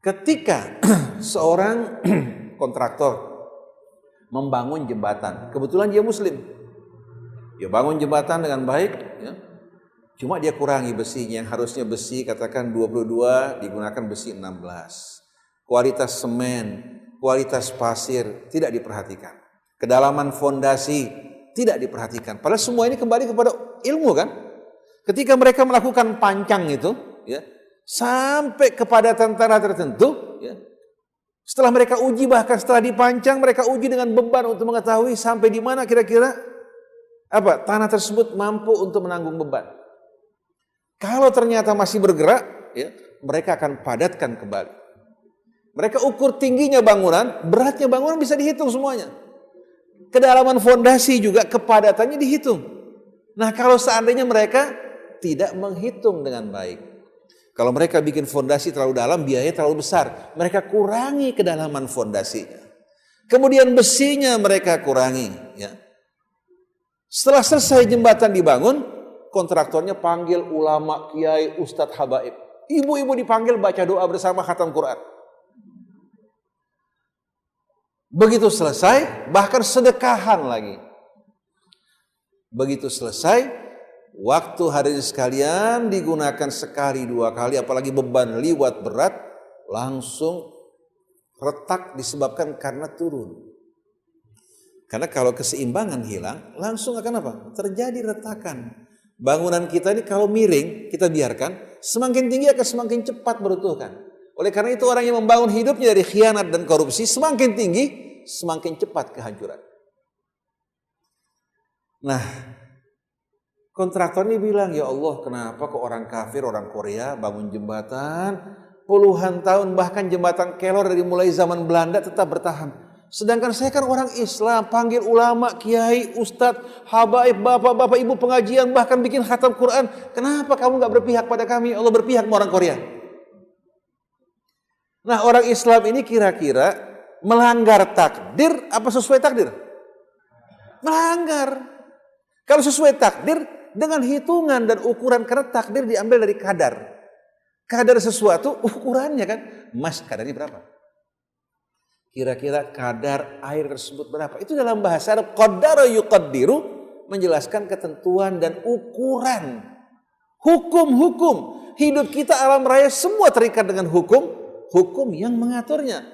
Ketika seorang kontraktor membangun jembatan, kebetulan dia muslim, dia bangun jembatan dengan baik ya. Cuma dia kurangi besinya, yang harusnya besi katakan 22 digunakan besi 16. Kualitas semen, kualitas pasir tidak diperhatikan. Kedalaman fondasi tidak diperhatikan. Padahal semua ini kembali kepada ilmu kan. Ketika mereka melakukan pancang itu ya, sampai kepadatan tanah tertentu ya. Setelah mereka uji, bahkan setelah dipancang, mereka uji dengan beban untuk mengetahui sampai di mana kira-kira tanah tersebut mampu untuk menanggung beban. Kalau ternyata masih bergerak, ya, mereka akan padatkan kembali. Mereka ukur tingginya bangunan, beratnya bangunan bisa dihitung semuanya. Kedalaman fondasi juga kepadatannya dihitung. Nah, kalau seandainya mereka tidak menghitung dengan baik, kalau mereka bikin fondasi terlalu dalam, biaya terlalu besar. Mereka kurangi kedalaman fondasinya. Kemudian besinya mereka kurangi. Ya. Setelah selesai jembatan dibangun, kontraktornya panggil ulama, kiai, ustadz, habaib. Ibu-ibu dipanggil baca doa bersama khatam Quran. Begitu selesai, bahkan sedekahan lagi. Begitu selesai, waktu hadirin sekalian digunakan sekali dua kali, apalagi beban liwat berat, langsung retak disebabkan karena turun. Karena kalau keseimbangan hilang, langsung akan apa? Terjadi retakan. Bangunan kita ini kalau miring, kita biarkan, semakin tinggi akan semakin cepat meruntuhkan. Oleh karena itu orang yang membangun hidupnya dari khianat dan korupsi, semakin tinggi, semakin cepat kehancuran. Nah, kontraktor ini bilang, ya Allah, kenapa kok orang kafir, orang Korea bangun jembatan puluhan tahun, bahkan jembatan Kelor dari mulai zaman Belanda tetap bertahan. Sedangkan saya kan orang Islam, panggil ulama, kiai, ustadz, habaib, bapak-bapak, ibu pengajian, bahkan bikin khatam Quran. Kenapa kamu gak berpihak pada kami? Allah berpihak sama orang Korea. Nah, orang Islam ini kira-kira melanggar takdir apa sesuai takdir? Melanggar. Kalau sesuai takdir, dengan hitungan dan ukuran, karena takdir diambil dari kadar. Kadar sesuatu ukurannya kan, mas kadarnya berapa? Kira-kira kadar air tersebut berapa? Itu dalam bahasa Arab qaddara yuqaddiru, menjelaskan ketentuan dan ukuran. Hukum-hukum hidup kita alam raya semua terikat dengan hukum yang mengaturnya.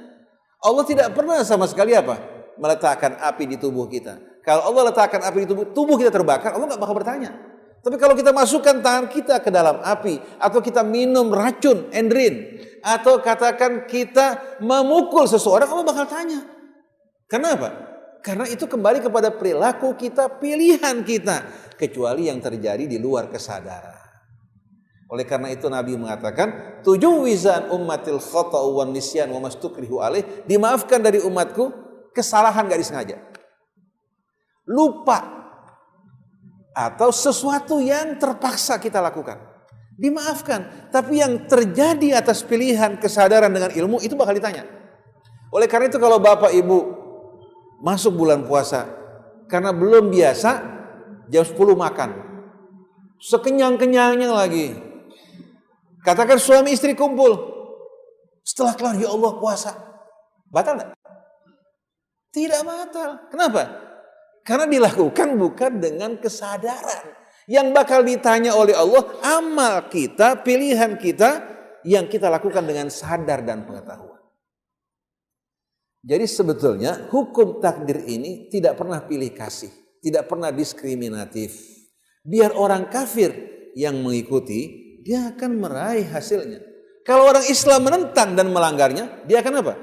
Allah tidak pernah sama sekali apa? Meletakkan api di tubuh kita. Kalau Allah letakkan api di tubuh kita terbakar, Allah nggak bakal bertanya. Tapi kalau kita masukkan tangan kita ke dalam api, atau kita minum racun, endrin, atau katakan kita memukul seseorang, Allah bakal tanya. Kenapa? Karena itu kembali kepada perilaku kita, pilihan kita, kecuali yang terjadi di luar kesadaran. Oleh karena itu Nabi mengatakan, tujawizan ummatil khata'u wan nisyan wa mastukrihu alaih, dimaafkan dari umatku kesalahan gak disengaja, lupa, atau sesuatu yang terpaksa kita lakukan, dimaafkan. Tapi yang terjadi atas pilihan, kesadaran dengan ilmu, itu bakal ditanya. Oleh karena itu kalau bapak ibu masuk bulan puasa, karena belum biasa, jam 10 makan, sekenyang-kenyangnya lagi, katakan suami istri kumpul, setelah kelar, ya Allah puasa, batal gak? Tidak batal. Kenapa? Karena dilakukan bukan dengan kesadaran. Yang bakal ditanya oleh Allah, amal kita, pilihan kita, yang kita lakukan dengan sadar dan pengetahuan. Jadi sebetulnya hukum takdir ini tidak pernah pilih kasih, tidak pernah diskriminatif. Biar orang kafir yang mengikuti, dia akan meraih hasilnya. Kalau orang Islam menentang dan melanggarnya, dia akan apa?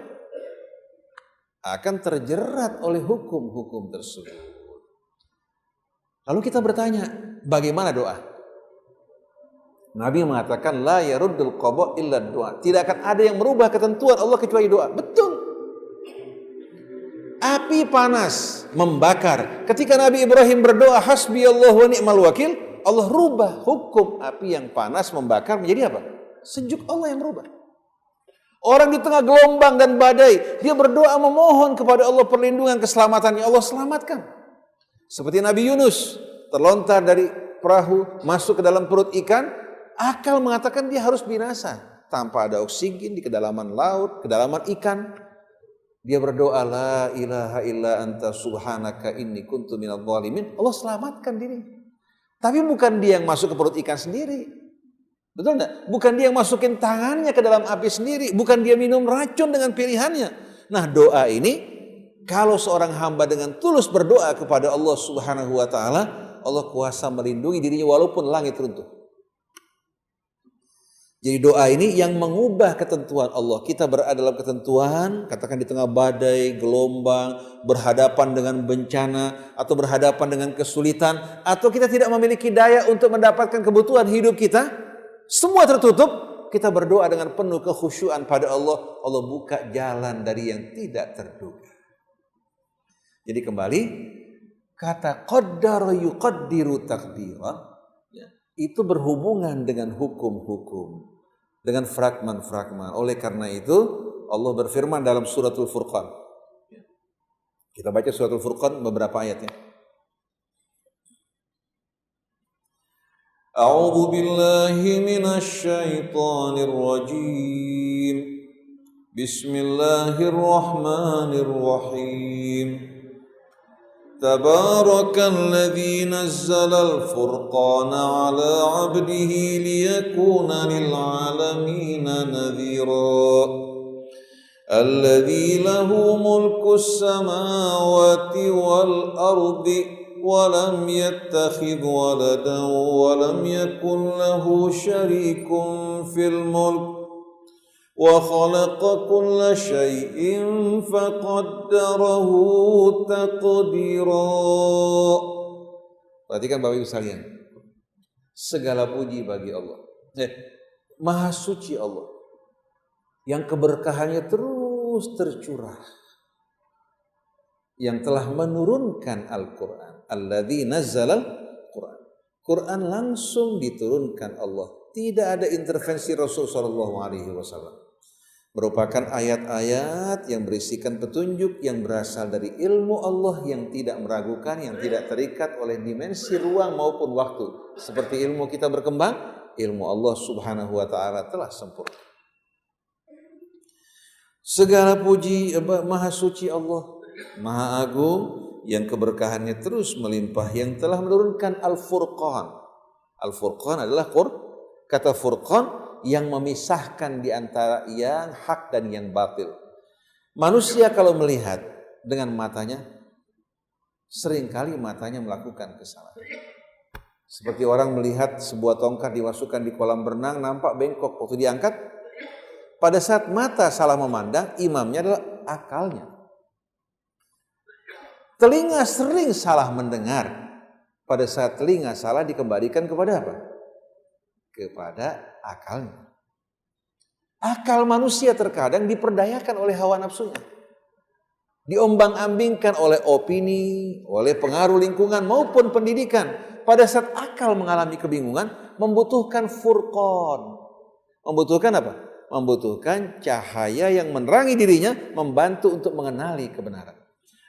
Akan terjerat oleh hukum-hukum tersebut. Lalu kita bertanya, bagaimana doa? Nabi mengatakan, la yaruddul qada illa doa. Tidak akan ada yang merubah ketentuan Allah kecuali doa. Betul. Api panas membakar. Ketika Nabi Ibrahim berdoa, hasbiyallahu wa ni'mal wakil, Allah rubah hukum api yang panas membakar menjadi apa? Sejuk. Allah yang merubah. Orang di tengah gelombang dan badai, dia berdoa memohon kepada Allah perlindungan, keselamatannya, Allah selamatkan. Seperti Nabi Yunus terlontar dari perahu masuk ke dalam perut ikan, akal mengatakan dia harus binasa tanpa ada oksigen di kedalaman laut, kedalaman ikan. Dia berdoa, la ilaha illa anta subhanaka inni kuntu minadh dhalimin. Allah selamatkan diri. Tapi bukan dia yang masuk ke perut ikan sendiri. Betul enggak? Bukan dia yang masukin tangannya ke dalam api sendiri, bukan dia minum racun dengan pilihannya. Nah, doa ini kalau seorang hamba dengan tulus berdoa kepada Allah Subhanahu wa taala, Allah kuasa melindungi dirinya walaupun langit runtuh. Jadi doa ini yang mengubah ketentuan Allah. Kita berada dalam ketentuan, katakan di tengah badai, gelombang, berhadapan dengan bencana, atau berhadapan dengan kesulitan, atau kita tidak memiliki daya untuk mendapatkan kebutuhan hidup kita, semua tertutup, kita berdoa dengan penuh kekhusyuan pada Allah. Allah buka jalan dari yang tidak terduga. Jadi kembali, kata qaddara yuqaddiru taqdira, itu berhubungan dengan hukum-hukum, dengan fragman-fragman. Oleh karena itu Allah berfirman dalam suratul Furqan. Kita baca suratul Furqan beberapa ayatnya. A'udzu billahi minasy syaithanir rajim. Bismillahirrahmanirrahim. تبارك الذي نزل الفرقان على عبده ليكون للعالمين نذيرا الذي له ملك السماوات والأرض ولم يتخذ ولدا ولم يكن له شريك في الملك وخلق كل شيء فقدره تقديرا Perhatikan Bapak Ibu sekalian. Segala puji bagi Allah. Maha suci Allah. Yang keberkahannya terus tercurah. Yang telah menurunkan Al-Quran. Alladzi nazzalal Quran. Quran langsung diturunkan Allah. Tidak ada intervensi Rasul SAW. Merupakan ayat-ayat yang berisikan petunjuk yang berasal dari ilmu Allah yang tidak meragukan, yang tidak terikat oleh dimensi ruang maupun waktu. Seperti ilmu kita berkembang, ilmu Allah Subhanahu wa ta'ala telah sempurna. Segala puji maha suci Allah, maha agung, yang keberkahannya terus melimpah, yang telah menurunkan Al-Furqan. Al-Furqan adalah kata Furqan yang memisahkan di antara yang hak dan yang batil. Manusia kalau melihat dengan matanya, seringkali matanya melakukan kesalahan. Seperti orang melihat sebuah tongkat dimasukkan di kolam berenang, nampak bengkok waktu diangkat. Pada saat mata salah memandang, imamnya adalah akalnya. Telinga sering salah mendengar. Pada saat telinga salah dikembalikan kepada apa? Kepada akalnya. Akal manusia terkadang diperdayakan oleh hawa nafsunya. Diombang-ambingkan oleh opini, oleh pengaruh lingkungan maupun pendidikan. Pada saat akal mengalami kebingungan, membutuhkan furqan. Membutuhkan apa? Membutuhkan cahaya yang menerangi dirinya, membantu untuk mengenali kebenaran.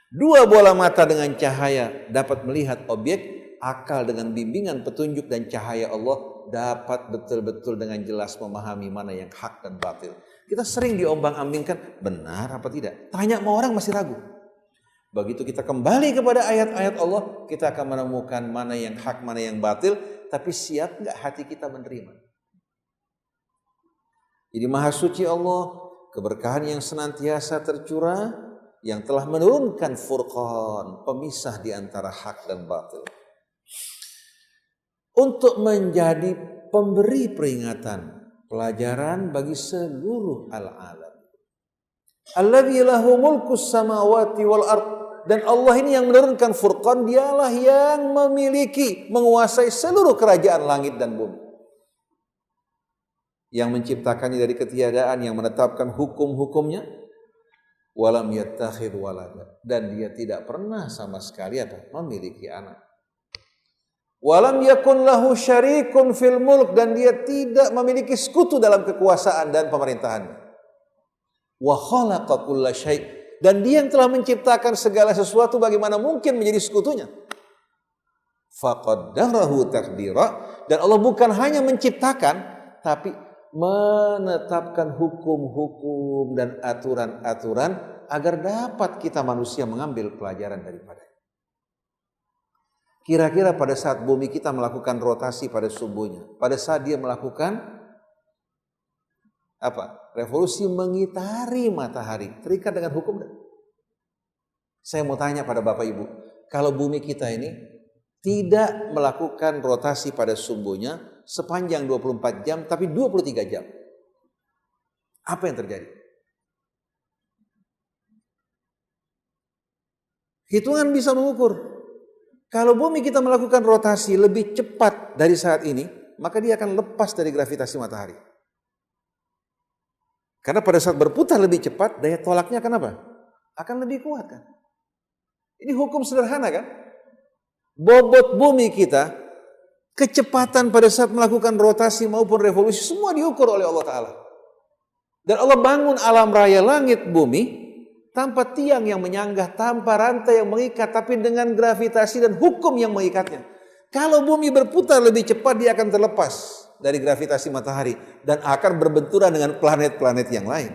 Dua bola mata dengan cahaya dapat melihat objek, akal dengan bimbingan petunjuk dan cahaya Allah dapat betul-betul dengan jelas memahami mana yang hak dan batil. Kita sering diombang-ambingkan, benar apa tidak? Tanya sama orang masih ragu. Begitu kita kembali kepada ayat-ayat Allah, kita akan menemukan mana yang hak, mana yang batil. Tapi siap gak hati kita menerima? Jadi maha suci Allah, keberkahan yang senantiasa tercurah, yang telah menurunkan Furqan, pemisah di antara hak dan batil. Untuk menjadi pemberi peringatan, pelajaran bagi seluruh al-alam. Alladzi lahu mulkus samawati wal ard. Dan Allah ini yang menurunkan Furqan, dialah yang memiliki, menguasai seluruh kerajaan langit dan bumi. Yang menciptakannya dari ketiadaan, yang menetapkan hukum-hukumnya. Walam yattakhidh walada. Dan dia tidak pernah sama sekali memiliki anak. Walam yakun lahu syarikun fil mulk, dan dia tidak memiliki sekutu dalam kekuasaan dan pemerintahannya. Wa khalaqa kulla syai', dan dia yang telah menciptakan segala sesuatu, bagaimana mungkin menjadi sekutunya? Faqaddarahu taqdira, dan Allah bukan hanya menciptakan, tapi menetapkan hukum-hukum dan aturan-aturan agar dapat kita manusia mengambil pelajaran daripadanya. Kira-kira pada saat bumi kita melakukan rotasi pada subuhnya, pada saat dia melakukan revolusi mengitari matahari, terikat dengan hukum. Saya mau tanya pada Bapak Ibu, kalau bumi kita ini tidak melakukan rotasi pada subuhnya sepanjang 24 jam, tapi 23 jam, apa yang terjadi? Hitungan bisa mengukur. Kalau bumi kita melakukan rotasi lebih cepat dari saat ini, maka dia akan lepas dari gravitasi matahari. Karena pada saat berputar lebih cepat, daya tolaknya akan apa? Akan lebih kuat kan? Ini hukum sederhana kan? Bobot bumi kita, kecepatan pada saat melakukan rotasi maupun revolusi, semua diukur oleh Allah Ta'ala. Dan Allah bangun alam raya langit bumi, tanpa tiang yang menyanggah, tanpa rantai yang mengikat, tapi dengan gravitasi dan hukum yang mengikatnya. Kalau bumi berputar lebih cepat, dia akan terlepas dari gravitasi matahari dan akan berbenturan dengan planet-planet yang lain.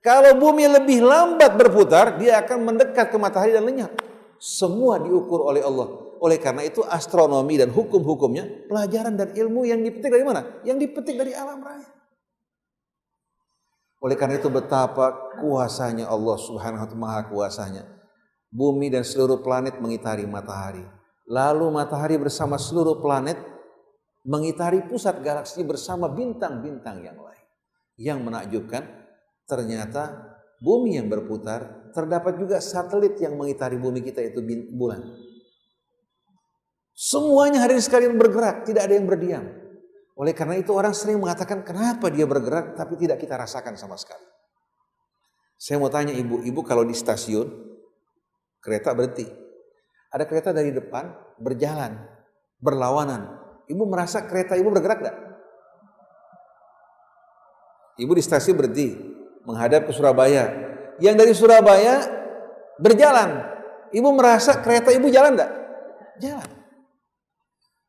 Kalau bumi lebih lambat berputar, dia akan mendekat ke matahari dan lenyap. Semua diukur oleh Allah. Oleh karena itu astronomi dan hukum-hukumnya, pelajaran dan ilmu yang dipetik dari mana? Yang dipetik dari alam raya. Oleh karena itu betapa kuasanya Allah Subhanahu wa ta'ala, maha kuasanya. Bumi dan seluruh planet mengitari matahari. Lalu matahari bersama seluruh planet mengitari pusat galaksi bersama bintang-bintang yang lain. Yang menakjubkan, ternyata bumi yang berputar, terdapat juga satelit yang mengitari bumi kita, itu bulan. Semuanya hadirin sekalian bergerak, tidak ada yang berdiam. Oleh karena itu orang sering mengatakan kenapa dia bergerak tapi tidak kita rasakan sama sekali. Saya mau tanya ibu kalau di stasiun kereta berhenti. Ada kereta dari depan berjalan, berlawanan. Ibu merasa kereta ibu bergerak enggak? Ibu di stasiun berhenti menghadap ke Surabaya. Yang dari Surabaya berjalan. Ibu merasa kereta ibu jalan enggak? Jalan.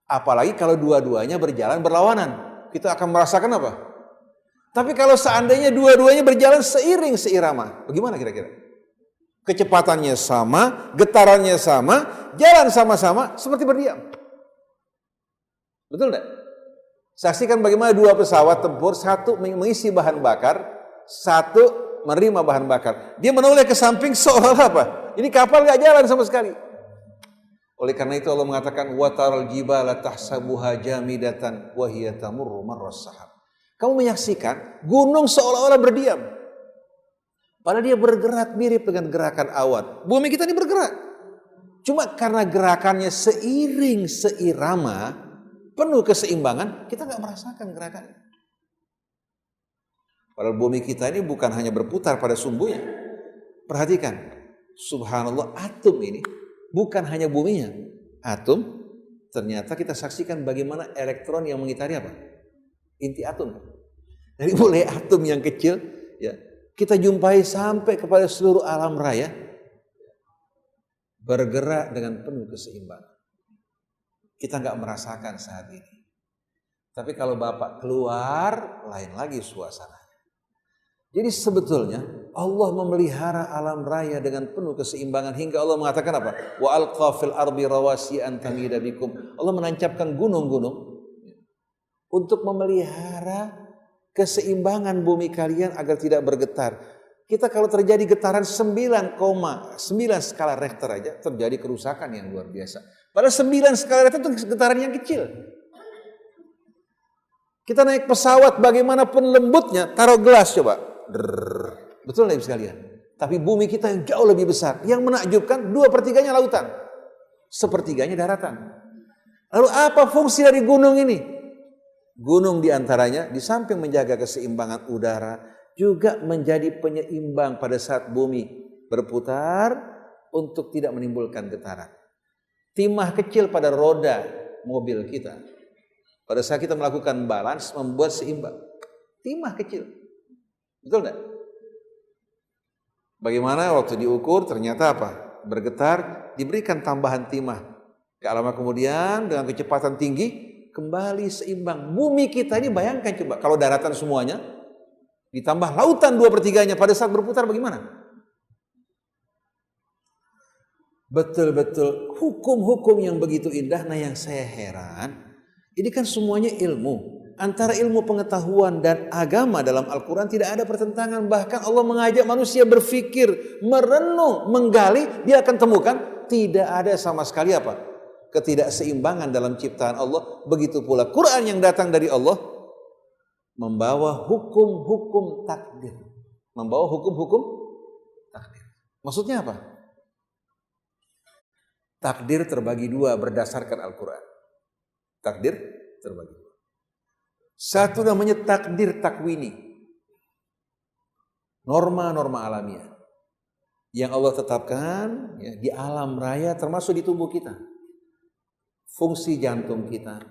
Apalagi kalau dua-duanya berjalan berlawanan. Kita akan merasakan apa? Tapi kalau seandainya dua-duanya berjalan seiring seirama. Bagaimana kira-kira? Kecepatannya sama, getarannya sama, jalan sama-sama seperti berdiam. Betul enggak? Saksikan bagaimana dua pesawat tempur, satu mengisi bahan bakar, satu menerima bahan bakar. Dia menoleh ke samping seolah-olah apa? Ini kapal enggak jalan sama sekali. Oleh karena itu Allah mengatakan wa taral jibala tahsabuha jamidatan wa hiya tamurru marras sahab. Kamu menyaksikan gunung seolah-olah berdiam. Padahal dia bergerak mirip dengan gerakan awan. Bumi kita ini bergerak. Cuma karena gerakannya seiring seirama, penuh keseimbangan, kita enggak merasakan gerakannya. Padahal bumi kita ini bukan hanya berputar pada sumbunya. Perhatikan, subhanallah, atom ini bukan hanya buminya, atom. Ternyata kita saksikan bagaimana elektron yang mengitari apa? Inti atom. Dari mulai atom yang kecil, ya, kita jumpai sampai kepada seluruh alam raya bergerak dengan penuh keseimbangan. Kita nggak merasakan saat ini. Tapi kalau Bapak keluar, lain lagi suasana. Jadi sebetulnya Allah memelihara alam raya dengan penuh keseimbangan hingga Allah mengatakan apa? Wa alqa fil ardi rawasi an tamida bikum. Allah menancapkan gunung-gunung untuk memelihara keseimbangan bumi kalian agar tidak bergetar. Kita kalau terjadi getaran 9,9 skala Richter aja terjadi kerusakan yang luar biasa. Padahal 9 skala Richter itu getaran yang kecil. Kita naik pesawat bagaimanapun lembutnya, taruh gelas coba. Betul nggak sekalian? Tapi bumi kita yang jauh lebih besar. Yang menakjubkan 2/3 lautan, 1/3 daratan. Lalu apa fungsi dari gunung ini? Gunung diantaranya di samping menjaga keseimbangan udara, juga menjadi penyeimbang pada saat bumi berputar untuk tidak menimbulkan getaran. Timah kecil pada roda mobil kita, pada saat kita melakukan balance membuat seimbang. Timah kecil. Betul enggak? Bagaimana waktu diukur ternyata apa? Bergetar, diberikan tambahan timah. Gak lama kemudian dengan kecepatan tinggi kembali seimbang. Bumi kita ini bayangkan coba kalau daratan semuanya ditambah lautan 2/3 pada saat berputar bagaimana? Betul-betul hukum-hukum yang begitu indah. Nah yang saya heran, ini kan semuanya ilmu. Antara ilmu pengetahuan dan agama dalam Al-Quran tidak ada pertentangan. Bahkan Allah mengajak manusia berpikir, merenung, menggali. Dia akan temukan tidak ada sama sekali apa? Ketidakseimbangan dalam ciptaan Allah. Begitu pula Quran yang datang dari Allah membawa hukum-hukum takdir. Membawa hukum-hukum takdir. Maksudnya apa? Takdir terbagi dua berdasarkan Al-Quran. Takdir terbagi dua. Satu namanya takdir takwini. Norma-norma alamiah. Yang Allah tetapkan ya, di alam raya termasuk di tubuh kita. Fungsi jantung kita.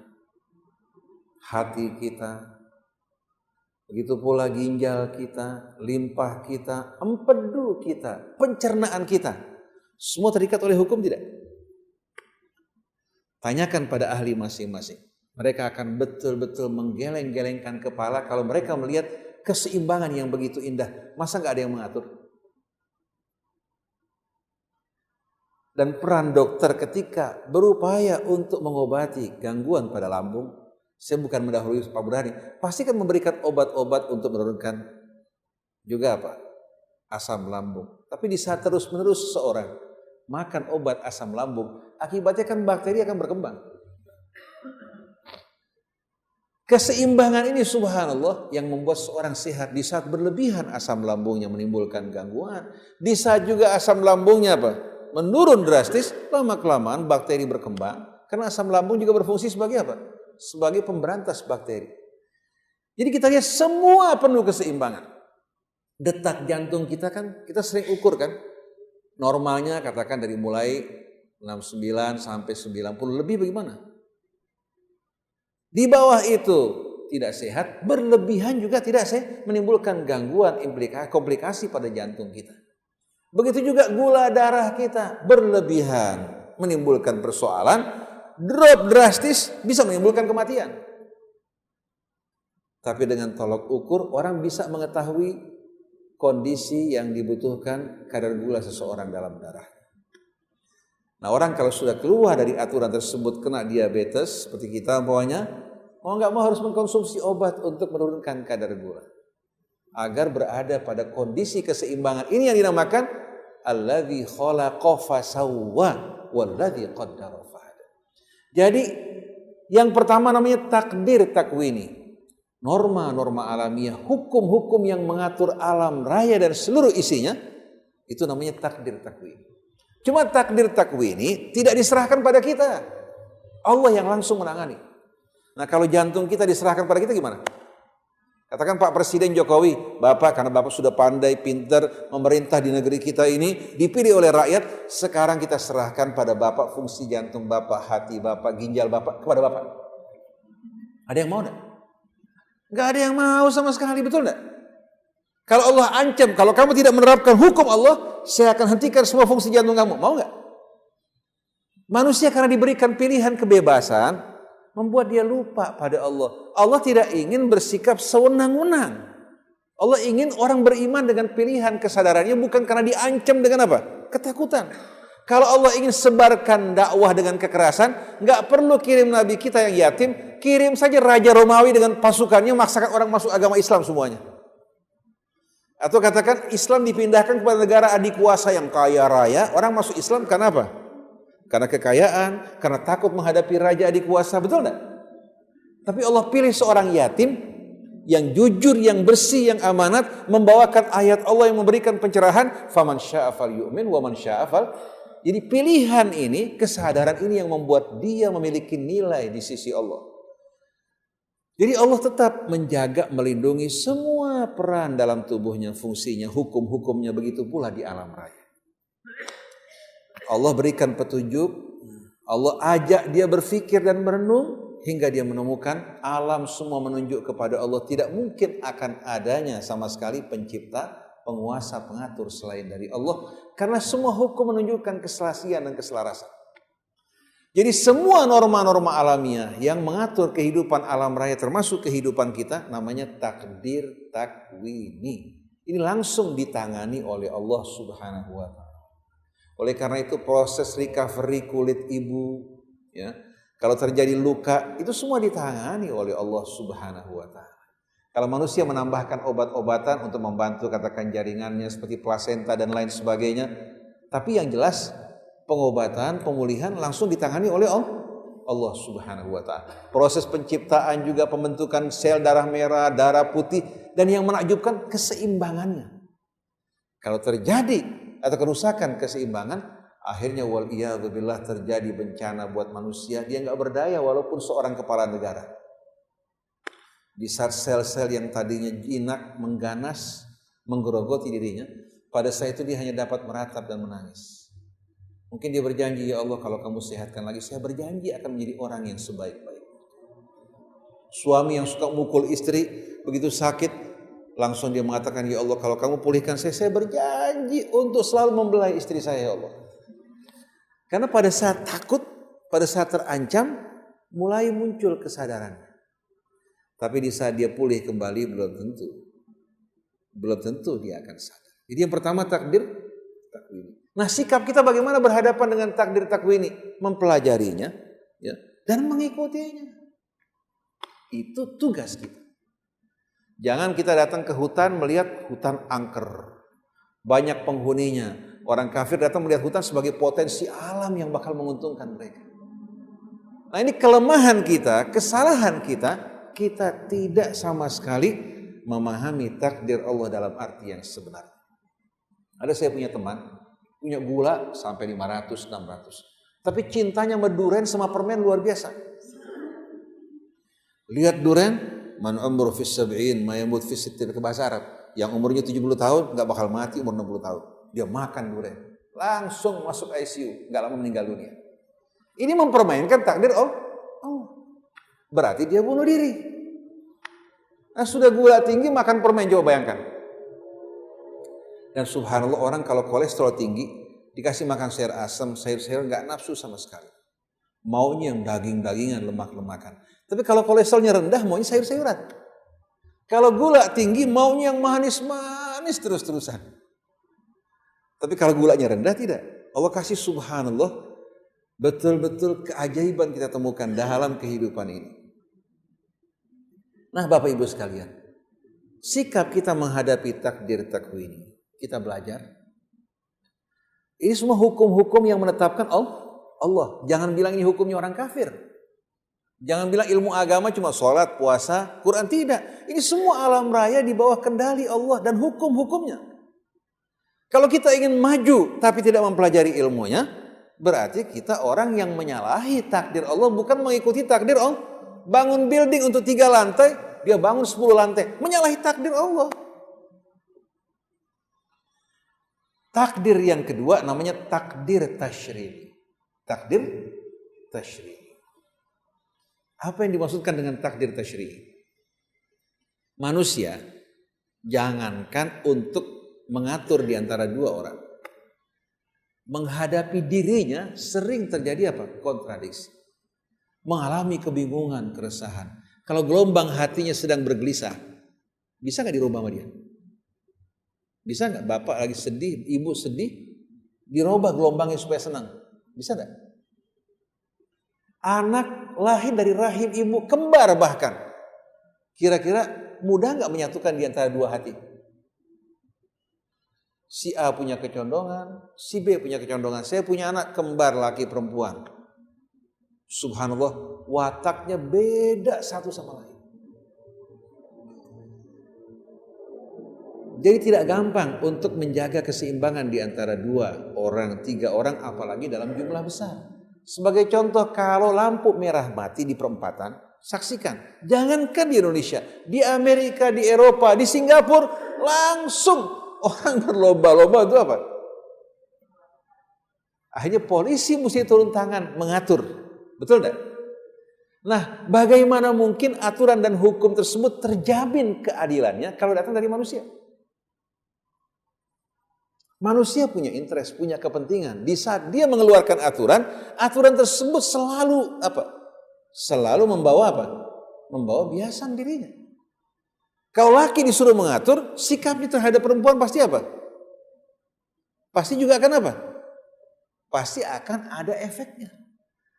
Hati kita. Begitu pula ginjal kita. Limpah kita. Empedu kita. Pencernaan kita. Semua terikat oleh hukum tidak? Tanyakan pada ahli masing-masing. Mereka akan betul-betul menggeleng-gelengkan kepala kalau mereka melihat keseimbangan yang begitu indah. Masa nggak ada yang mengatur? Dan peran dokter ketika berupaya untuk mengobati gangguan pada lambung, saya bukan mendahului Pak Burhani, pasti kan memberikan obat-obat untuk menurunkan juga apa? Asam lambung. Tapi di saat terus-menerus seseorang makan obat asam lambung, akibatnya kan bakteri akan berkembang. Keseimbangan ini subhanallah yang membuat seorang sehat. Di saat berlebihan asam lambungnya menimbulkan gangguan. Di saat juga asam lambungnya apa? Menurun drastis, lama-kelamaan bakteri berkembang. Karena asam lambung juga berfungsi sebagai apa? Sebagai pemberantas bakteri. Jadi kita lihat semua penuh keseimbangan. Detak jantung kita kan, kita sering ukur kan. Normalnya katakan dari mulai 69 sampai 90 lebih bagaimana? Di bawah itu tidak sehat, berlebihan juga tidak sehat, menimbulkan gangguan, komplikasi pada jantung kita. Begitu juga gula darah kita berlebihan, menimbulkan persoalan, drop drastis bisa menimbulkan kematian. Tapi dengan tolok ukur orang bisa mengetahui kondisi yang dibutuhkan kadar gula seseorang dalam darah. Nah, orang kalau sudah keluar dari aturan tersebut kena diabetes seperti kita umpamanya, mau nggak mau harus mengkonsumsi obat untuk menurunkan kadar gula agar berada pada kondisi keseimbangan. Ini yang dinamakan alladzi khalaqa fasawwa walladzi qaddara fahada. Jadi yang pertama namanya takdir takwini. Norma-norma alamiah, hukum-hukum yang mengatur alam raya dan seluruh isinya, itu namanya takdir takwini. Cuma takdir takwini tidak diserahkan pada kita. Allah yang langsung menangani. Nah, kalau jantung kita diserahkan pada kita gimana? Katakan Pak Presiden Jokowi, Bapak karena Bapak sudah pandai, pintar, memerintah di negeri kita ini, dipilih oleh rakyat, sekarang kita serahkan pada Bapak fungsi jantung Bapak, hati Bapak, ginjal Bapak, kepada Bapak. Ada yang mau enggak? Enggak ada yang mau sama sekali, betul enggak? Kalau Allah ancam, kalau kamu tidak menerapkan hukum Allah, saya akan hentikan semua fungsi jantung kamu. Mau enggak? Manusia karena diberikan pilihan kebebasan, membuat dia lupa pada Allah. Allah tidak ingin bersikap sewenang-wenang. Allah ingin orang beriman dengan pilihan kesadarannya, bukan karena diancam dengan apa? Ketakutan. Kalau Allah ingin sebarkan dakwah dengan kekerasan, nggak perlu kirim Nabi kita yang yatim, kirim saja Raja Romawi dengan pasukannya, maksakan orang masuk agama Islam semuanya. Atau katakan Islam dipindahkan kepada negara adikuasa yang kaya raya, orang masuk Islam karena apa? Karena kekayaan, karena takut menghadapi raja adikuasa, betul enggak? Tapi Allah pilih seorang yatim yang jujur, yang bersih, yang amanat, membawakan ayat Allah yang memberikan pencerahan, faman syaa'a falyu'min wa man syaa'a fal. Jadi pilihan ini, kesadaran ini yang membuat dia memiliki nilai di sisi Allah. Jadi Allah tetap menjaga, melindungi semua peran dalam tubuhnya, fungsinya, hukum-hukumnya, begitu pula di alam raya. Allah berikan petunjuk, Allah ajak dia berfikir dan merenung, hingga dia menemukan alam semua menunjuk kepada Allah. Tidak mungkin akan adanya sama sekali pencipta, penguasa, pengatur selain dari Allah. Karena semua hukum menunjukkan keselasian dan keselarasan. Jadi semua norma-norma alamiah yang mengatur kehidupan alam raya termasuk kehidupan kita namanya takdir takwini. Ini langsung ditangani oleh Allah Subhanahu wa taala. Oleh karena itu proses recovery kulit ibu, ya, kalau terjadi luka itu semua ditangani oleh Allah Subhanahu wa taala. Kalau manusia menambahkan obat-obatan untuk membantu katakan jaringannya seperti plasenta dan lain sebagainya, tapi yang jelas pengobatan, pemulihan langsung ditangani oleh Allah Subhanahu wa taala. Proses penciptaan juga pembentukan sel darah merah, darah putih, dan yang menakjubkan keseimbangannya. Kalau terjadi atau kerusakan keseimbangan, akhirnya waliyadzubillah terjadi bencana buat manusia, dia nggak berdaya walaupun seorang kepala negara. Di saat sel-sel yang tadinya jinak, mengganas, menggerogoti dirinya, pada saat itu dia hanya dapat meratap dan menangis. Mungkin dia berjanji, ya Allah kalau kamu sehatkan lagi, saya berjanji akan menjadi orang yang sebaik-baik. Suami yang suka mukul istri, begitu sakit, langsung dia mengatakan, ya Allah kalau kamu pulihkan saya berjanji untuk selalu membelai istri saya, ya Allah. Karena pada saat takut, pada saat terancam, mulai muncul kesadaran. Tapi di saat dia pulih kembali belum tentu dia akan sadar. Jadi yang pertama takdir takwini. Nah sikap kita bagaimana berhadapan dengan takdir takwini? Mempelajarinya, ya, dan mengikutinya. Itu tugas kita. Jangan kita datang ke hutan melihat hutan angker, banyak penghuninya. Orang kafir datang melihat hutan sebagai potensi alam yang bakal menguntungkan mereka. Nah ini kelemahan kita, kesalahan kita. Kita tidak sama sekali memahami takdir Allah dalam arti yang sebenarnya. Ada saya punya teman, punya gula sampai 500, 600. Tapi cintanya sama durian sama permen luar biasa. Lihat durian, man umru fis sab'in ma yamut fis sittin, ke bahasa Arab. Yang umurnya 70 tahun nggak bakal mati umur 60 tahun. Dia makan durian, langsung masuk ICU, nggak lama meninggal dunia. Ini mempermainkan takdir Allah. Berarti dia bunuh diri. Nah, sudah gula tinggi makan permen, coba bayangkan. Dan subhanallah, orang kalau kolesterol tinggi dikasih makan sayur asam, sayur-sayur nggak nafsu sama sekali. Maunya yang daging-dagingan, lemak-lemakan. Tapi kalau kolesterolnya rendah, maunya sayur-sayuran. Kalau gula tinggi, maunya yang manis-manis terus-terusan. Tapi kalau gulanya rendah, tidak. Allah kasih subhanallah, betul-betul keajaiban kita temukan dalam kehidupan ini. Nah, Bapak Ibu sekalian, sikap kita menghadapi takdir takwini, kita belajar. Ini semua hukum-hukum yang menetapkan Allah. Jangan bilang ini hukumnya orang kafir. Jangan bilang ilmu agama cuma sholat, puasa, Quran, tidak. Ini semua alam raya di bawah kendali Allah dan hukum-hukumnya. Kalau kita ingin maju tapi tidak mempelajari ilmunya, berarti kita orang yang menyalahi takdir Allah, bukan mengikuti takdir Allah. Bangun building untuk 3 lantai, dia bangun 10 lantai, menyalahi takdir Allah. Takdir yang kedua namanya takdir tasyri'i. Takdir tasyri'i. Apa yang dimaksudkan dengan takdir tasyri'i? Manusia jangankan untuk mengatur di antara 2 orang, menghadapi dirinya sering terjadi apa? Kontradiksi. Mengalami kebingungan, keresahan. Kalau gelombang hatinya sedang bergelisah, bisa nggak dirubah sama dia? Bisa nggak? Bapak lagi sedih, ibu sedih, dirubah gelombangnya supaya senang? Bisa nggak? Anak lahir dari rahim ibu, kembar bahkan, kira-kira mudah nggak menyatukan di antara 2 hati? Si A punya kecondongan, si B punya kecondongan. Saya punya anak kembar laki perempuan. Subhanallah, wataknya beda satu sama lain. Jadi tidak gampang untuk menjaga keseimbangan di antara 2 orang, 3 orang, apalagi dalam jumlah besar. Sebagai contoh, kalau lampu merah mati di perempatan, saksikan. Jangankan di Indonesia, di Amerika, di Eropa, di Singapura, langsung orang berlomba-lomba itu apa? Akhirnya polisi mesti turun tangan mengatur. Betul tidak? Nah, bagaimana mungkin aturan dan hukum tersebut terjamin keadilannya kalau datang dari manusia? Manusia punya interest, punya kepentingan. Di saat dia mengeluarkan aturan, aturan tersebut selalu apa? Selalu membawa apa? Membawa biasan dirinya. Kalau laki disuruh mengatur, sikapnya terhadap perempuan pasti apa? Pasti juga akan apa? Pasti akan ada efeknya.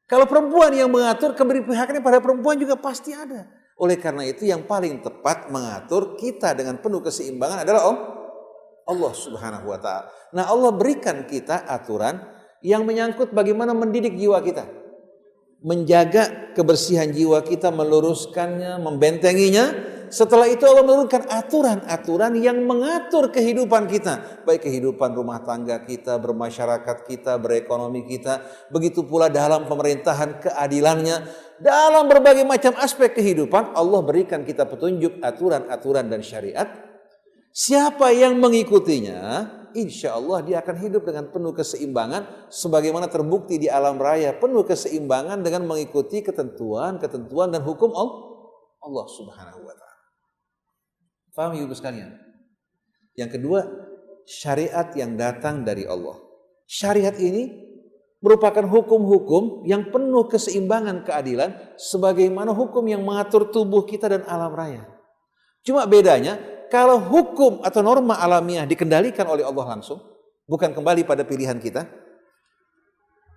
Kalau perempuan yang mengatur, keberpihakannya pada perempuan juga pasti ada. Oleh karena itu yang paling tepat mengatur kita dengan penuh keseimbangan adalah Allah subhanahu wa ta'ala. Nah, Allah berikan kita aturan yang menyangkut bagaimana mendidik jiwa kita. Menjaga kebersihan jiwa kita, meluruskannya, membentenginya. Setelah itu Allah menurunkan aturan-aturan yang mengatur kehidupan kita. Baik kehidupan rumah tangga kita, bermasyarakat kita, berekonomi kita. Begitu pula dalam pemerintahan, keadilannya. Dalam berbagai macam aspek kehidupan, Allah berikan kita petunjuk, aturan-aturan dan syariat. Siapa yang mengikutinya, insya Allah dia akan hidup dengan penuh keseimbangan. Sebagaimana terbukti di alam raya, penuh keseimbangan dengan mengikuti ketentuan dan hukum Allah subhanahu wa ta'ala. Paham ibu sekalian? Yang kedua, syariat yang datang dari Allah. Syariat ini merupakan hukum-hukum yang penuh keseimbangan keadilan, sebagaimana hukum yang mengatur tubuh kita dan alam raya. Cuma bedanya, kalau hukum atau norma alamiah dikendalikan oleh Allah langsung, bukan kembali pada pilihan kita.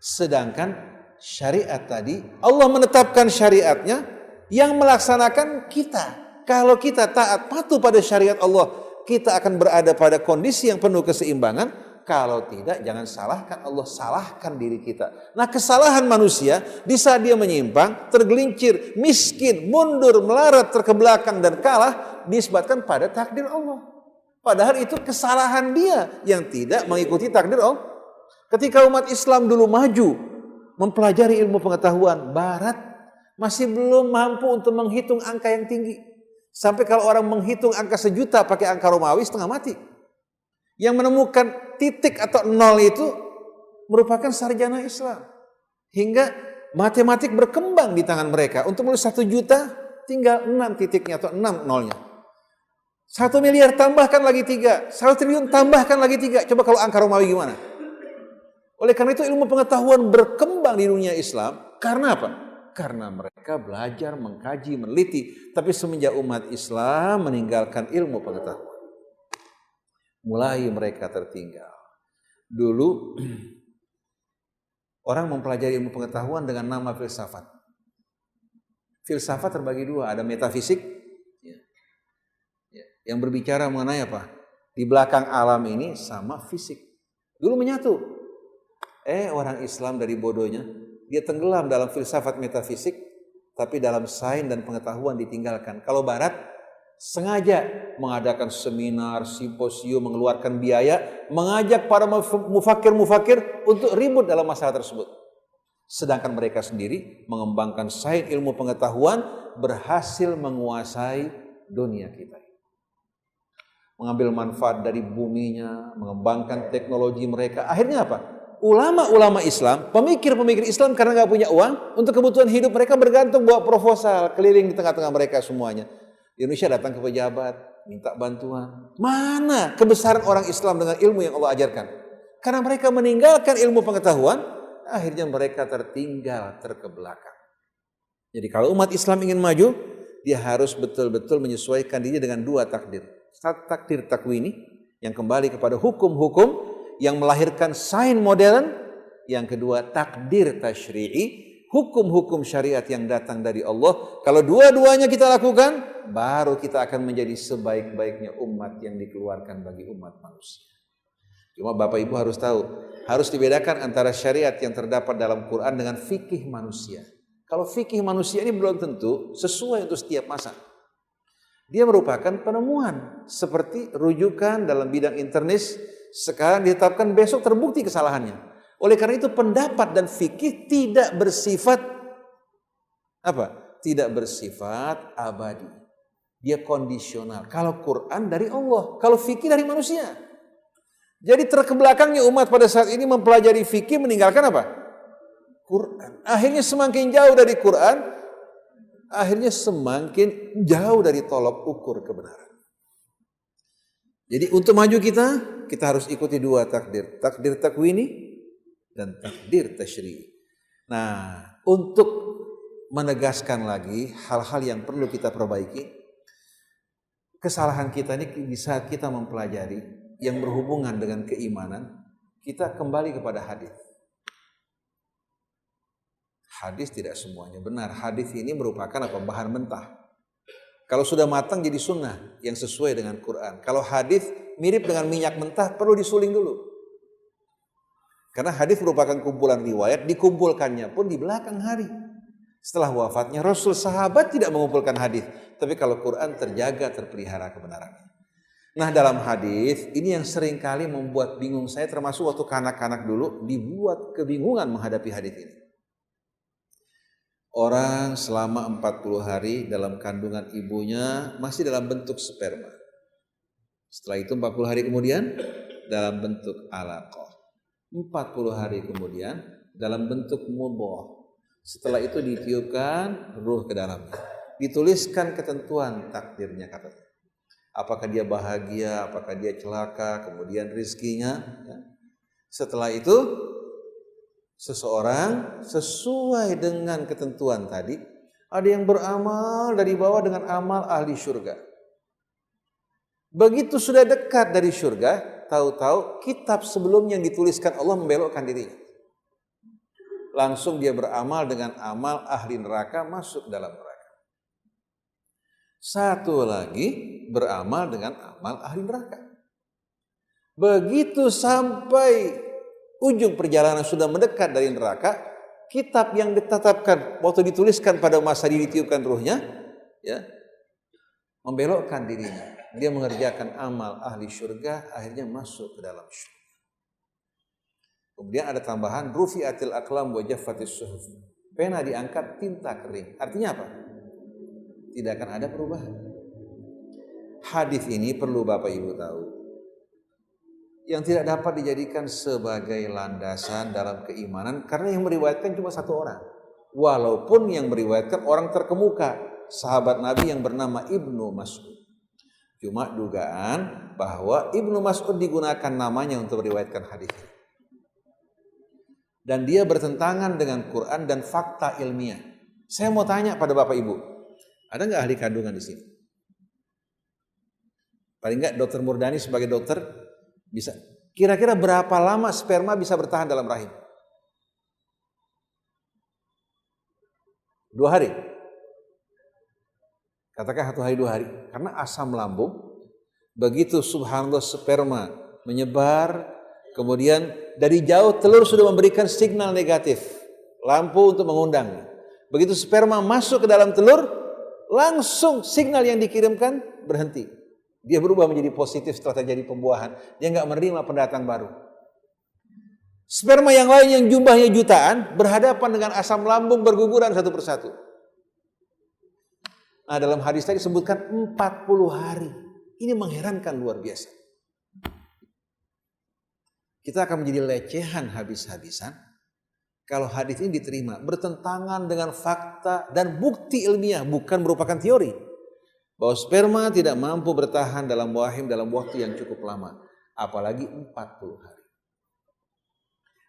Sedangkan syariat tadi, Allah menetapkan syariatnya, yang melaksanakan kita. Kalau kita taat patuh pada syariat Allah, kita akan berada pada kondisi yang penuh keseimbangan. Kalau tidak, jangan salahkan Allah, salahkan diri kita. Nah, kesalahan manusia di saat dia menyimpang, tergelincir, miskin, mundur, melarat, terkebelakang dan kalah, disebabkan pada takdir Allah. Padahal itu kesalahan dia yang tidak mengikuti takdir Allah. Ketika umat Islam dulu maju, mempelajari ilmu pengetahuan. Barat masih belum mampu untuk menghitung angka yang tinggi. Sampai kalau orang menghitung angka 1.000.000 pakai angka Romawi setengah mati. Yang menemukan titik atau nol itu merupakan sarjana Islam. Hingga matematik berkembang di tangan mereka. Untuk menulis 1.000.000 tinggal 6 titiknya atau 6 nolnya. 1 miliar tambahkan lagi 3. 1 triliun tambahkan lagi 3. Coba kalau angka Romawi gimana? Oleh karena itu ilmu pengetahuan berkembang di dunia Islam. Karena apa? Karena mereka belajar, mengkaji, meneliti. Tapi semenjak umat Islam meninggalkan ilmu pengetahuan, mulai mereka tertinggal. Dulu orang mempelajari ilmu pengetahuan dengan nama filsafat. Filsafat terbagi dua, ada metafisik yang berbicara mengenai apa? Di belakang alam ini sama fisik. Dulu menyatu. Orang Islam dari bodohnya, dia tenggelam dalam filsafat metafisik, tapi dalam sains dan pengetahuan ditinggalkan. Kalau Barat sengaja mengadakan seminar, simposium, mengeluarkan biaya, mengajak para mufakir-mufakir untuk ribut dalam masalah tersebut. Sedangkan mereka sendiri mengembangkan sains ilmu pengetahuan, berhasil menguasai dunia kita. Mengambil manfaat dari buminya, mengembangkan teknologi mereka. Akhirnya apa? Ulama-ulama Islam, pemikir-pemikir Islam karena nggak punya uang, untuk kebutuhan hidup mereka bergantung bawa proposal keliling di tengah-tengah mereka semuanya. Di Indonesia datang ke pejabat, minta bantuan. Mana kebesaran orang Islam dengan ilmu yang Allah ajarkan? Karena mereka meninggalkan ilmu pengetahuan, akhirnya mereka tertinggal, terkebelakang. Jadi kalau umat Islam ingin maju, dia harus betul-betul menyesuaikan diri dengan dua takdir. Satu takdir takwini, yang kembali kepada hukum-hukum yang melahirkan sains modern. Yang kedua takdir tasyri'i, hukum-hukum syariat yang datang dari Allah. Kalau dua-duanya kita lakukan, baru kita akan menjadi sebaik-baiknya umat yang dikeluarkan bagi umat manusia. Cuma Bapak Ibu harus tahu, harus dibedakan antara syariat yang terdapat dalam Quran dengan fikih manusia. Kalau fikih manusia ini belum tentu sesuai untuk setiap masa. Dia merupakan penemuan, seperti rujukan dalam bidang internis, sekarang ditetapkan, besok terbukti kesalahannya. Oleh karena itu pendapat dan fikih tidak bersifat apa? Tidak bersifat abadi. Dia kondisional. Kalau Quran dari Allah, kalau fikih dari manusia. Jadi terkebelakangnya umat pada saat ini mempelajari fikih, meninggalkan apa? Quran. Akhirnya semakin jauh dari Quran, akhirnya semakin jauh dari tolok ukur kebenaran. Jadi untuk maju kita harus ikuti dua takdir. Takdir takwini dan takdir tasyri'i. Nah, untuk menegaskan lagi hal-hal yang perlu kita perbaiki, kesalahan kita ini di saat kita mempelajari yang berhubungan dengan keimanan, kita kembali kepada hadis. Hadis tidak semuanya benar. Hadis ini merupakan apa? Bahan mentah. Kalau sudah matang jadi sunnah yang sesuai dengan Quran. Kalau hadis mirip dengan minyak mentah, perlu disuling dulu. Karena hadis merupakan kumpulan riwayat, dikumpulkannya pun di belakang hari. Setelah wafatnya Rasul, sahabat tidak mengumpulkan hadis, tapi kalau Quran terjaga, terpelihara kebenarannya. Nah, dalam hadis ini yang seringkali membuat bingung saya, termasuk waktu kanak-kanak dulu dibuat kebingungan menghadapi hadis ini. Orang selama 40 hari dalam kandungan ibunya masih dalam bentuk sperma. Setelah itu 40 hari kemudian dalam bentuk alaqah. 40 hari kemudian dalam bentuk mudghah. Setelah itu ditiupkan ruh ke dalamnya. Dituliskan ketentuan takdirnya katanya. Apakah dia bahagia, apakah dia celaka, kemudian rizkinya. Setelah itu seseorang sesuai dengan ketentuan tadi, ada yang beramal dari bawah dengan amal ahli syurga. Begitu sudah dekat dari syurga, tahu-tahu kitab sebelumnya yang dituliskan Allah membelokkan dirinya. Langsung dia beramal dengan amal ahli neraka, masuk dalam neraka. Satu lagi beramal dengan amal ahli neraka. Begitu sampai ujung perjalanan sudah mendekat dari neraka, kitab yang ditetapkan waktu dituliskan pada masa ditiupkan ruhnya, ya, membelokkan dirinya. Dia mengerjakan amal ahli syurga, akhirnya masuk ke dalam syurga. Kemudian ada tambahan rufi'atil aqlam wa jaffatis suhuf. Pena diangkat, tinta kering. Artinya apa? Tidak akan ada perubahan. Hadis ini perlu Bapak Ibu tahu, yang tidak dapat dijadikan sebagai landasan dalam keimanan karena yang meriwayatkan cuma satu orang. Walaupun yang meriwayatkan orang terkemuka, sahabat Nabi yang bernama Ibnu Mas'ud. Cuma dugaan bahwa Ibnu Mas'ud digunakan namanya untuk meriwayatkan hadis ini. Dan dia bertentangan dengan Quran dan fakta ilmiah. Saya mau tanya pada Bapak Ibu, ada nggak ahli kandungan di sini? Paling nggak Dokter Murdani sebagai dokter bisa. Kira-kira berapa lama sperma bisa bertahan dalam rahim? 2 hari. Katakan 1 hari 2 hari. Karena asam lambung, begitu subhanallah sperma menyebar, kemudian dari jauh telur sudah memberikan signal negatif, lampu untuk mengundang. Begitu sperma masuk ke dalam telur, langsung signal yang dikirimkan berhenti. Dia berubah menjadi positif setelah terjadi pembuahan. Dia nggak menerima pendatang baru. Sperma yang lain yang jumlahnya jutaan berhadapan dengan asam lambung berguguran satu persatu. Nah, dalam hadis tadi disebutkan 40 hari. Ini mengherankan luar biasa. Kita akan menjadi lecehan habis-habisan kalau hadis ini diterima bertentangan dengan fakta dan bukti ilmiah, bukan merupakan teori. Bahwa sperma tidak mampu bertahan dalam rahim dalam waktu yang cukup lama, apalagi 40 hari.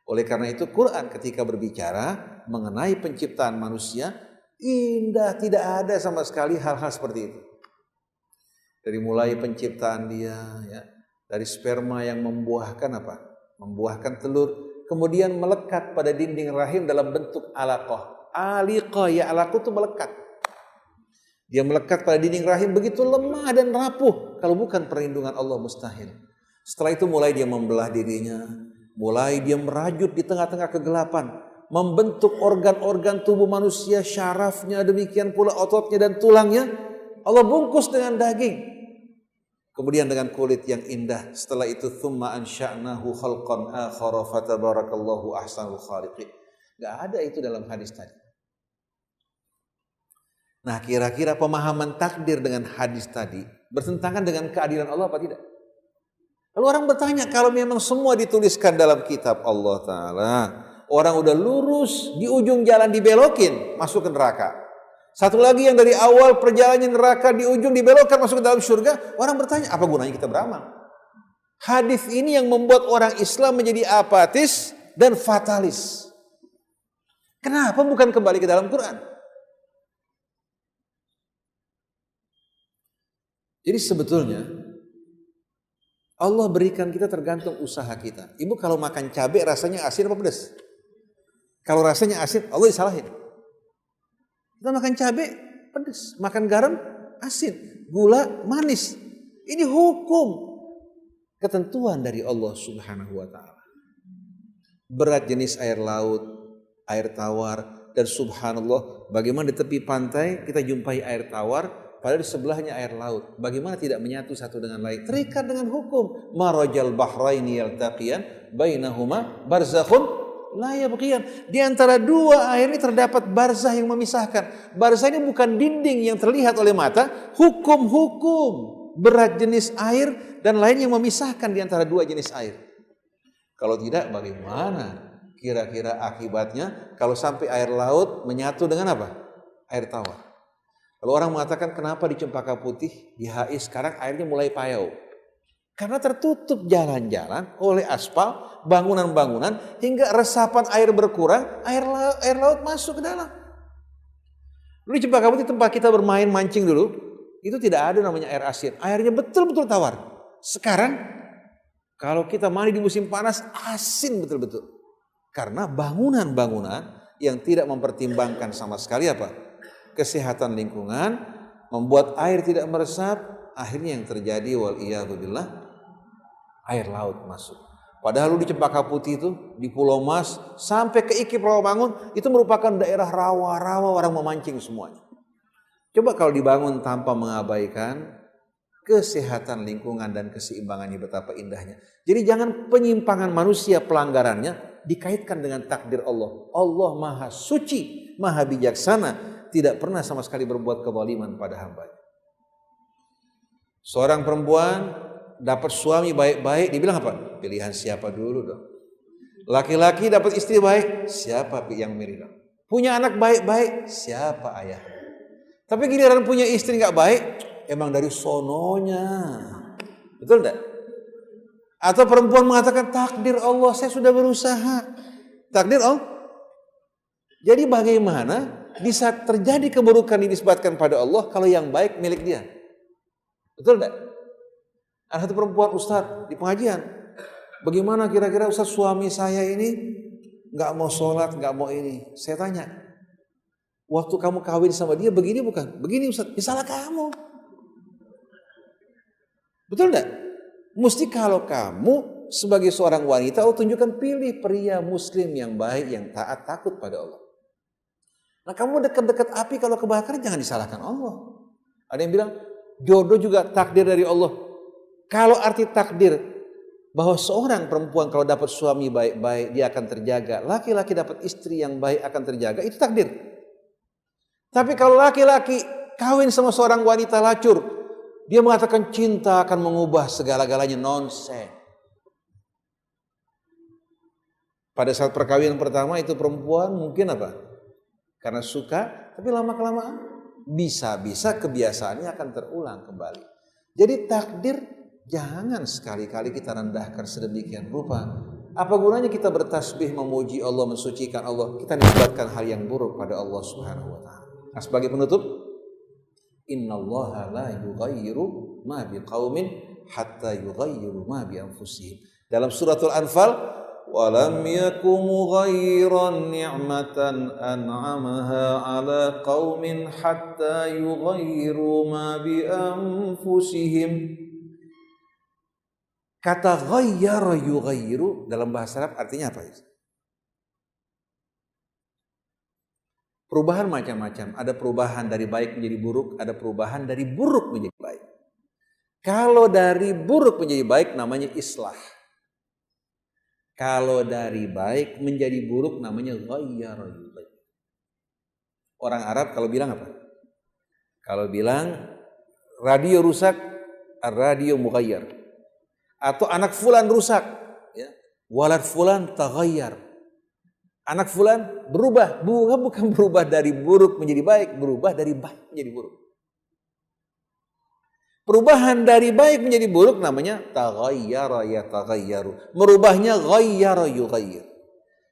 Oleh karena itu Quran ketika berbicara mengenai penciptaan manusia, indah, tidak ada sama sekali hal-hal seperti itu. Dari mulai penciptaan dia, ya, dari sperma yang membuahkan apa? Membuahkan telur, kemudian melekat pada dinding rahim dalam bentuk alaqah. Aliqah, ya alaqah itu melekat. Dia melekat pada dinding rahim begitu lemah dan rapuh. Kalau bukan perlindungan Allah mustahil. Setelah itu mulai dia membelah dirinya. Mulai dia merajut di tengah-tengah kegelapan. Membentuk organ-organ tubuh manusia, syarafnya, demikian pula ototnya dan tulangnya. Allah bungkus dengan daging. Kemudian dengan kulit yang indah. Setelah itu thumma ansha'nahu khalqan akhara fatabarakallahu ahsanul khaliqin. Gak ada itu dalam hadis tadi. Nah, kira-kira pemahaman takdir dengan hadis tadi bertentangan dengan keadilan Allah apa tidak? Lalu orang bertanya, kalau memang semua dituliskan dalam kitab Allah Ta'ala, orang udah lurus, di ujung jalan dibelokin, masuk ke neraka. Satu lagi yang dari awal perjalanan neraka, di ujung dibelokkan masuk ke dalam surga, orang bertanya, apa gunanya kita beramal? Hadis ini yang membuat orang Islam menjadi apatis dan fatalis. Kenapa bukan kembali ke dalam Quran? Jadi sebetulnya Allah berikan kita tergantung usaha kita. Ibu kalau makan cabai rasanya asin apa pedas? Kalau rasanya asin, Allah disalahin. Kita makan cabai pedas, makan garam asin, gula manis. Ini hukum, ketentuan dari Allah Subhanahu wa taala. Berat jenis air laut, air tawar, dan subhanallah, bagaimana di tepi pantai kita jumpai air tawar, padahal di sebelahnya air laut. Bagaimana tidak menyatu satu dengan lain? Terikat dengan hukum. Marajal bahraini yaltaqiyan bainahuma barzakhun la yabghiyan. Di antara dua air ini terdapat barzah yang memisahkan. Barzah ini bukan dinding yang terlihat oleh mata, hukum-hukum berat jenis air dan lain yang memisahkan di antara dua jenis air. Kalau tidak, bagaimana kira-kira akibatnya kalau sampai air laut menyatu dengan apa? Air tawar. Kalau orang mengatakan kenapa di Cempaka Putih, di HI sekarang airnya mulai payau. Karena tertutup jalan-jalan oleh aspal, bangunan-bangunan, hingga resapan air berkurang, air laut masuk ke dalam. Dulu di Cempaka Putih tempat kita bermain mancing dulu, itu tidak ada namanya air asin. Airnya betul-betul tawar. Sekarang, kalau kita mandi di musim panas, asin betul-betul. Karena bangunan-bangunan yang tidak mempertimbangkan sama sekali apa? Kesehatan lingkungan, membuat air tidak meresap, akhirnya yang terjadi wal'iyadzubillah, air laut masuk. Padahal di Cempaka Putih itu, di Pulau Mas, sampai ke Iki Rawamangun, itu merupakan daerah rawa-rawa orang memancing semuanya. Coba kalau dibangun tanpa mengabaikan kesehatan lingkungan dan keseimbangannya, betapa indahnya. Jadi jangan penyimpangan manusia pelanggarannya dikaitkan dengan takdir Allah. Allah maha suci, maha bijaksana, tidak pernah sama sekali berbuat kezaliman pada hambanya. Seorang perempuan dapat suami baik-baik, dibilang apa? Pilihan siapa dulu dong. Laki-laki dapat istri baik, siapa yang milih dong? Punya anak baik-baik, siapa ayah? Tapi giliran punya istri nggak baik, emang dari sononya. Betul enggak? Atau perempuan mengatakan takdir Allah, saya sudah berusaha. Takdir Allah. Jadi bagaimana bisa terjadi keburukan dinisbatkan pada Allah kalau yang baik milik dia? Betul enggak? Ada satu perempuan ustaz di pengajian. Bagaimana kira-kira ustaz suami saya ini nggak mau sholat, nggak mau ini. Saya tanya, waktu kamu kawin sama dia begini bukan? Begini ustaz, salah kamu. Betul enggak? Mesti kalau kamu sebagai seorang wanita, Allah tunjukkan pilih pria muslim yang baik, yang taat, takut pada Allah. Nah kamu dekat-dekat api kalau kebakaran jangan disalahkan Allah. Ada yang bilang jodoh juga takdir dari Allah. Kalau arti takdir bahwa seorang perempuan kalau dapat suami baik-baik dia akan terjaga, laki-laki dapat istri yang baik akan terjaga, itu takdir. Tapi kalau laki-laki kawin sama seorang wanita lacur, dia mengatakan cinta akan mengubah segala-galanya, nonsen. Pada saat perkawinan pertama itu perempuan mungkin apa? Karena suka, tapi lama-kelamaan bisa-bisa kebiasaannya akan terulang kembali. Jadi takdir jangan sekali-kali kita rendahkan sedemikian rupa. Apa gunanya kita bertasbih memuji Allah, mensucikan Allah, kita nisbatkan hal yang buruk pada Allah Subhanahu wa taala. Nah, sebagai penutup, innallaha la yughayyiru ma biqaumin hatta yughayyiru ma bi anfusihim. Dalam suratul Anfal, walam yakum mughayyiran ni'matan an'amaha 'ala qaumin hatta yughayyiru ma bi anfusihim. Kata ghayyara yughayyiru dalam bahasa Arab artinya apa? Perubahan macam-macam. Ada perubahan dari baik menjadi buruk, ada perubahan dari buruk menjadi baik. Kalau dari buruk menjadi baik namanya islah. Kalau dari baik menjadi buruk namanya ghayyara yughayyiru. Orang Arab kalau bilang apa? Kalau bilang radio rusak, radio mughayyar. Atau anak fulan rusak, ya. Walad fulan taghayyar. Anak fulan berubah, bukan berubah dari buruk menjadi baik, berubah dari baik menjadi buruk. Perubahan dari baik menjadi buruk namanya taghayyara yataghayyaru. Merubahnya ghayyara yughayyir.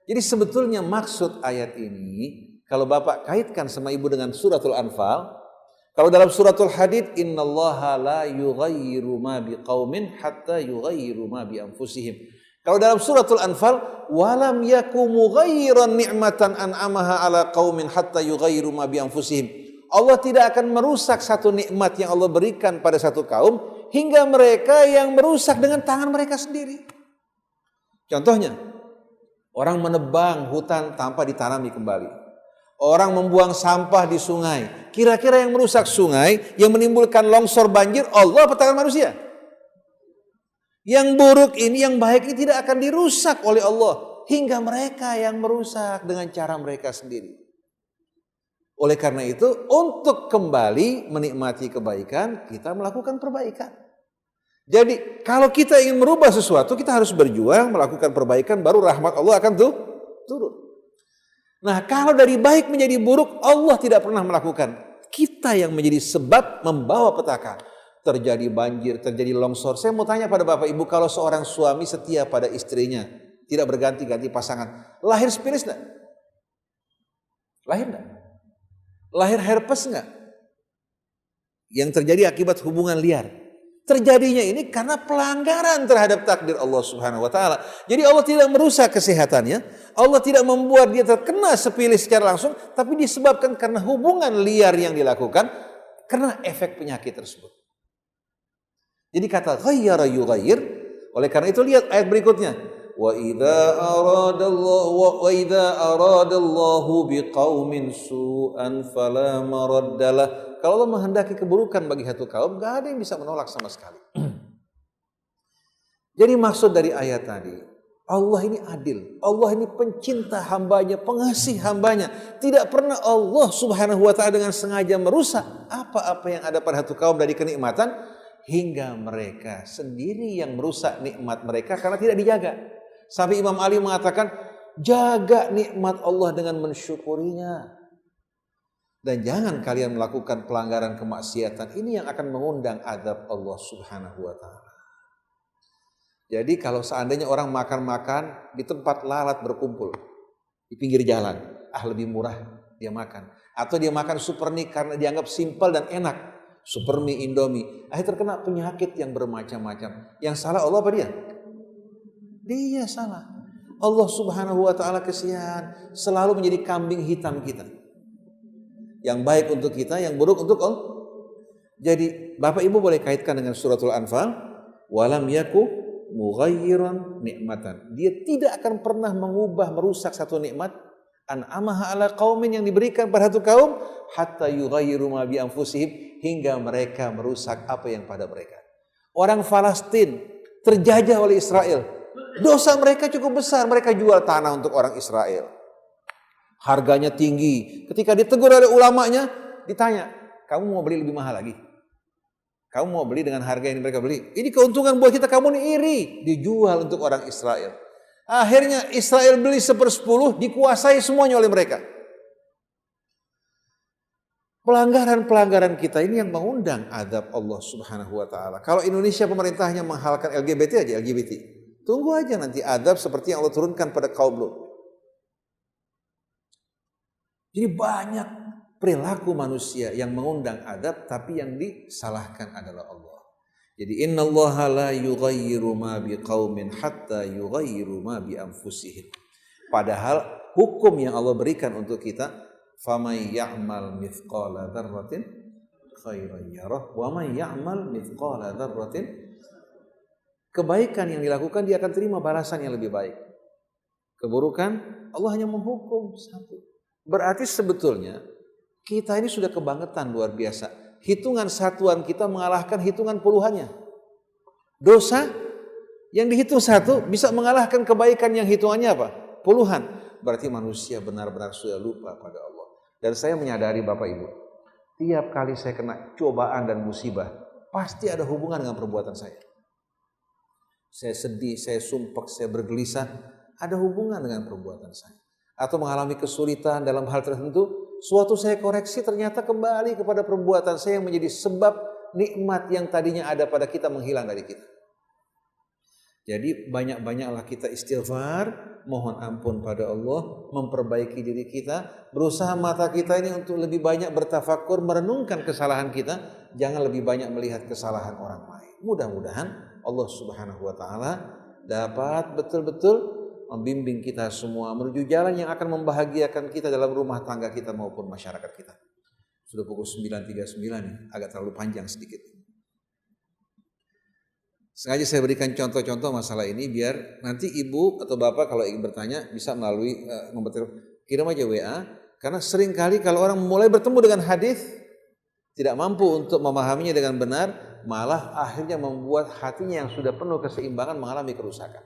Jadi sebetulnya maksud ayat ini, kalau Bapak kaitkan sama Ibu dengan suratul Anfal, kalau dalam suratul Hadid, innallaha la yughayyiru ma biqaumin hatta yughayyiru ma bi anfusihim. Kalau dalam suratul Anfal, walam yakum mughayyiran ni'matan an'amaha 'ala qaumin hatta yughayyiru ma bi anfusihim. Allah tidak akan merusak satu nikmat yang Allah berikan pada satu kaum hingga mereka yang merusak dengan tangan mereka sendiri. Contohnya, orang menebang hutan tanpa ditanami kembali. Orang membuang sampah di sungai. Kira-kira yang merusak sungai, yang menimbulkan longsor banjir, Allah apa tangan manusia? Yang buruk ini, yang baik ini tidak akan dirusak oleh Allah. Hingga mereka yang merusak dengan cara mereka sendiri. Oleh karena itu, untuk kembali menikmati kebaikan, kita melakukan perbaikan. Jadi, kalau kita ingin merubah sesuatu, kita harus berjuang, melakukan perbaikan, baru rahmat Allah akan turun. Nah, kalau dari baik menjadi buruk, Allah tidak pernah melakukan. Kita yang menjadi sebab membawa petaka. Terjadi banjir, terjadi longsor. Saya mau tanya pada Bapak Ibu, kalau seorang suami setia pada istrinya, tidak berganti-ganti pasangan, lahir spilis enggak? Lahir enggak? Lahir herpes enggak? Yang terjadi akibat hubungan liar. Terjadinya ini karena pelanggaran terhadap takdir Allah Subhanahu wa taala. Jadi Allah tidak merusak kesehatannya, Allah tidak membuat dia terkena spilis secara langsung, tapi disebabkan karena hubungan liar yang dilakukan karena efek penyakit tersebut. Jadi kata ghayyara yughayyir, oleh karena itu lihat ayat berikutnya. Wa idza aradallahu biqaumin su'an fala maraddalah. Kalau Allah menghendaki keburukan bagi satu kaum, enggak ada yang bisa menolak sama sekali. Jadi maksud dari ayat tadi, Allah ini adil. Allah ini pencinta hambanya, pengasih hambanya. Tidak pernah Allah subhanahu wa ta'ala dengan sengaja merusak apa-apa yang ada pada satu kaum dari kenikmatan. Hingga mereka sendiri yang merusak nikmat mereka karena tidak dijaga. Sampai Imam Ali mengatakan, jaga nikmat Allah dengan mensyukurinya. Dan jangan kalian melakukan pelanggaran kemaksiatan. Ini yang akan mengundang azab Allah subhanahu wa ta'ala. Jadi kalau seandainya orang makan-makan di tempat lalat berkumpul, di pinggir jalan, lebih murah dia makan. Atau dia makan super mie karena dianggap simpel dan enak. Super mie, Indomie. Akhirnya terkena penyakit yang bermacam-macam. Yang salah Allah apa dia? Dia salah. Allah subhanahu wa ta'ala kesian. Selalu menjadi kambing hitam kita. Yang baik untuk kita, yang buruk untuk Allah. Jadi Bapak Ibu boleh kaitkan dengan suratul Anfal. Walam yaku mughayyiran nikmatan. Dia tidak akan pernah mengubah, merusak satu nikmat an'amaha ala qaumin yang diberikan pada satu kaum hatta yughayyiru ma bi anfusihim, hingga mereka merusak apa yang pada mereka. Orang Palestina terjajah oleh Israel. Dosa mereka cukup besar, mereka jual tanah untuk orang Israel. Harganya tinggi. Ketika ditegur oleh ulamanya, ditanya, "Kamu mau beli lebih mahal lagi? Kamu mau beli dengan harga yang mereka beli? Ini keuntungan buat kita, kamu ini iri." Dijual untuk orang Israel. Akhirnya Israel beli 1/10, dikuasai semuanya oleh mereka. Pelanggaran-pelanggaran kita ini yang mengundang azab Allah subhanahu wa ta'ala. Kalau Indonesia pemerintahnya menghalalkan LGBT aja, LGBT. Tunggu aja nanti azab seperti yang Allah turunkan pada kaum Lut. Jadi banyak perilaku manusia yang mengundang azab, tapi yang disalahkan adalah Allah. Jadi innallaha la yughayyiru ma biqaumin hatta yughayyiru ma bi anfusihim. Padahal hukum yang Allah berikan untuk kita, faman ya'mal mithqala dzarratin khairan yarah wa man ya'mal mithqala dzarratin, kebaikan yang dilakukan dia akan terima balasan yang lebih baik. Keburukan Allah hanya menghukum satu. Berarti sebetulnya kita ini sudah kebangetan luar biasa. Hitungan satuan kita mengalahkan hitungan puluhannya. Dosa yang dihitung satu bisa mengalahkan kebaikan yang hitungannya apa? Puluhan. Berarti manusia benar-benar sudah lupa pada Allah. Dan saya menyadari Bapak Ibu, tiap kali saya kena cobaan dan musibah, pasti ada hubungan dengan perbuatan saya. Saya sedih, saya sumpek, saya bergelisah, ada hubungan dengan perbuatan saya. Atau mengalami kesulitan dalam hal tertentu, suatu saya koreksi ternyata kembali kepada perbuatan saya yang menjadi sebab nikmat yang tadinya ada pada kita menghilang dari kita. Jadi banyak-banyaklah kita istighfar, mohon ampun pada Allah, memperbaiki diri kita, berusaha mata kita ini untuk lebih banyak bertafakur, merenungkan kesalahan kita, jangan lebih banyak melihat kesalahan orang lain. Mudah-mudahan Allah subhanahu wa ta'ala dapat betul-betul membimbing kita semua menuju jalan yang akan membahagiakan kita dalam rumah tangga kita maupun masyarakat kita. Sudah pukul 9.39 nih, agak terlalu panjang sedikit. Sengaja saya berikan contoh-contoh masalah ini biar nanti ibu atau bapak kalau ingin bertanya bisa melalui nomor telepon, kirim aja WA. Karena seringkali kalau orang mulai bertemu dengan hadis tidak mampu untuk memahaminya dengan benar, malah akhirnya membuat hatinya yang sudah penuh keseimbangan mengalami kerusakan.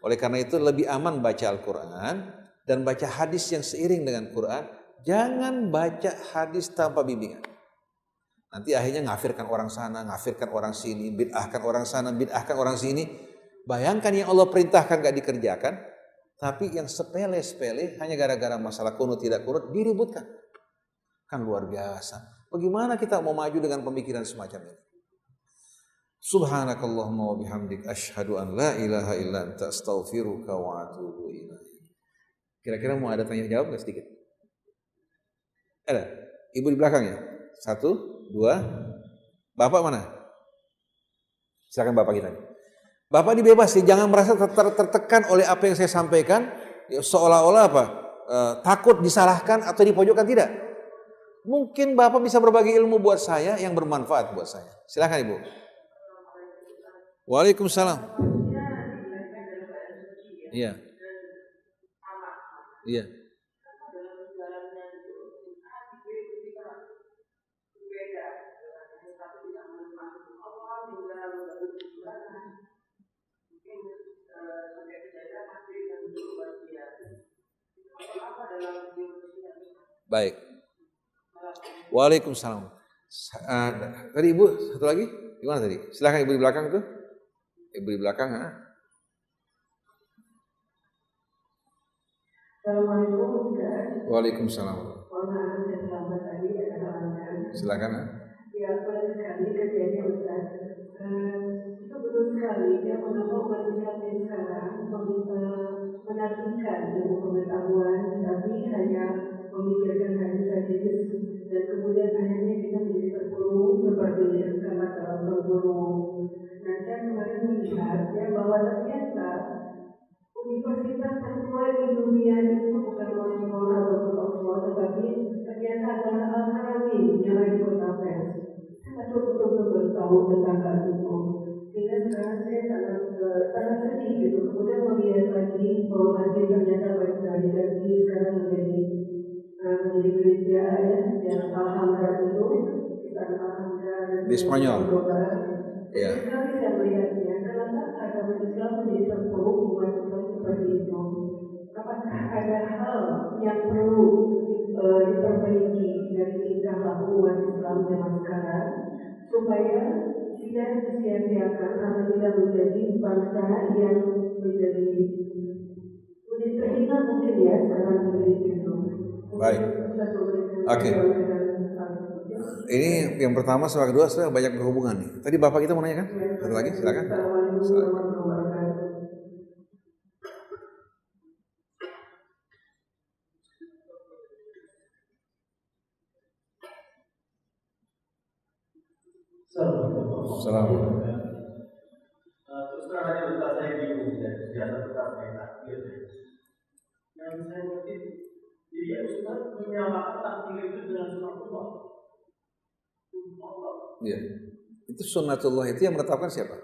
Oleh karena itu lebih aman baca Al-Quran dan baca hadis yang seiring dengan Quran. Jangan baca hadis tanpa bimbingan. Nanti akhirnya ngafirkan orang sana, ngafirkan orang sini, bid'ahkan orang sana, bid'ahkan orang sini. Bayangkan yang Allah perintahkan gak dikerjakan, tapi yang sepele-sepele hanya gara-gara masalah kunut tidak kunut diributkan. Kan luar biasa. Bagaimana kita mau maju dengan pemikiran semacam ini? Subhanakallahumma wa bihamdik asyhadu an la ilaha illa anta astaghfiruka wa atubu ilaik. Kira-kira mau ada tanya jawab enggak sedikit? Ada? Ibu di belakang ya? 1, 2. Bapak mana? Silakan Bapak kita. Bapak dibebas sih, jangan merasa tertekan oleh apa yang saya sampaikan, seolah-olah apa? Takut disalahkan atau dipojokkan, tidak. Mungkin Bapak bisa berbagi ilmu buat saya yang bermanfaat buat saya. Silakan Ibu. Waalaikumsalam. Iya. Iya. Baik. Waalaikumsalam. Tadi Ibu satu lagi gimana tadi? Silakan Ibu di belakang tuh. Ibu di belakang. Assalamualaikum Ustaz. Waalaikumsalam. Mohon maaf saya terlambat tadi ada halangan. Silakan. Ya, benar sekali kejadian Ustaz. Itu betul sekali ya, mengapa umat Islam ini sekarang menafikan ilmu pengetahuan, tapi hanya memikirkan hadis-hadis dan kemudian akhirnya kita menjadi terpuruk seperti kata orang guru. Nah, saya kemarin melihat ya bahwa ternyata universitas tertua di dunia itu bukan Oxford atau Oxford, tetapi ternyata adalah Al-Karawin yang ada di kota Fes. Saya betul-betul bertahu tentang hal itu. Sehingga sekarang saya sangat sedih gitu. Kemudian melihat lagi bahwa masjid ternyata berganti sekarang menjadi gereja ya, yang Alhamdulillah itu kita Alhamdulillah di Spanyol. Ya. Sekali saya melihatnya, kenapa agama Islam menjadi terpuruk umat Islam seperti itu? Apakah ada hal yang perlu diperbaiki dari tingkah laku umat Islam zaman sekarang supaya tidak disia-siakan atau tidak menjadi bangsa yang menjadi terhina mungkin ya sekarang menjadi itu. Baik. Oke. Ini yang pertama sama kedua sudah banyak berhubungan nih. Tadi Bapak kita mau nanya kan? Satu lagi silakan. Assalamualaikum. Terus terang aja Ustaz, saya bingung dan biasa tetap takdir. Yang saya ngerti, jadi Ustaz menyamakan takdir itu dengan sunatullah. Iya. Itu sunatullah itu yang menetapkan siapa?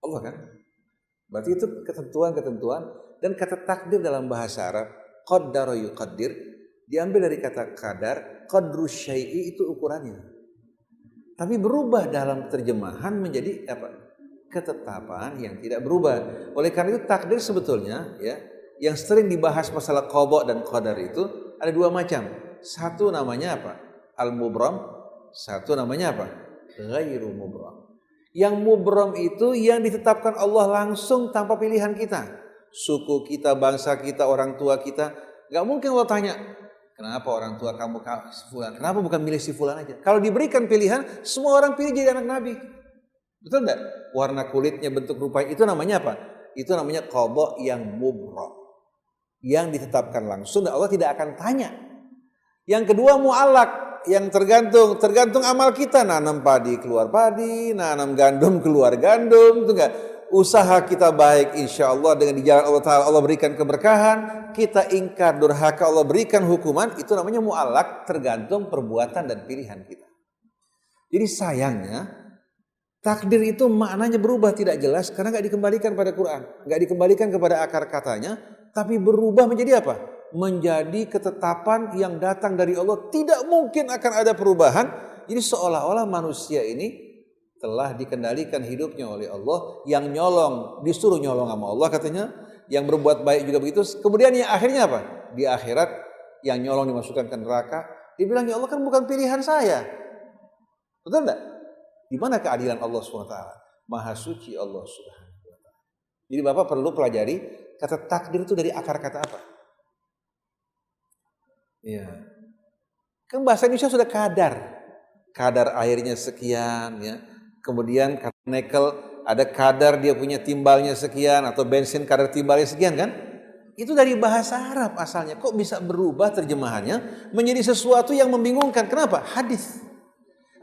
Allah kan? Berarti itu ketentuan-ketentuan dan kata takdir dalam bahasa Arab qaddara yuqaddir diambil dari kata qadar, qadru syai'i itu ukurannya. Tapi berubah dalam terjemahan menjadi apa? Ketetapan yang tidak berubah. Oleh karena itu takdir sebetulnya ya, yang sering dibahas masalah qada dan qadar itu ada dua macam. Satu namanya apa? Al-mubram, satu namanya apa? Ghairu mubram. Yang mubram itu yang ditetapkan Allah langsung tanpa pilihan kita. Suku kita, bangsa kita, orang tua kita. Gak mungkin Allah tanya, kenapa orang tua kamu fulan? Kenapa bukan milih si fulan aja? Kalau diberikan pilihan, semua orang pilih jadi anak Nabi. Betul enggak? Warna kulitnya, bentuk rupanya, itu namanya apa? Itu namanya qada yang mubram. Yang ditetapkan langsung dan Allah tidak akan tanya. Yang kedua mu'allak, yang tergantung amal kita. Nanam padi keluar padi, nanam gandum keluar gandum, itu enggak? Usaha kita baik insya Allah dengan di jalan Allah Ta'ala Allah berikan keberkahan. Kita ingkar durhaka Allah berikan hukuman. Itu namanya mu'allak, tergantung perbuatan dan pilihan kita. Jadi sayangnya takdir itu maknanya berubah tidak jelas karena gak dikembalikan pada Quran, gak dikembalikan kepada akar katanya, tapi berubah menjadi apa? Menjadi ketetapan yang datang dari Allah. Tidak mungkin akan ada perubahan. Jadi seolah-olah manusia ini telah dikendalikan hidupnya oleh Allah, yang nyolong disuruh nyolong sama Allah katanya, yang berbuat baik juga begitu. Kemudian yang akhirnya apa? Di akhirat yang nyolong dimasukkan ke neraka. Dibilang ya Allah kan bukan pilihan saya. Betul enggak? Di mana keadilan Allah SWT? Maha suci Allah SWT. Jadi Bapak perlu pelajari kata takdir itu dari akar kata apa? Iya. Kan bahasa Indonesia sudah kadar. Kadar airnya sekian ya. Kemudian kata nikel ada kadar dia punya timbalnya sekian, atau bensin kadar timbalnya sekian kan? Itu dari bahasa Arab asalnya. Kok bisa berubah terjemahannya menjadi sesuatu yang membingungkan? Kenapa? Hadis.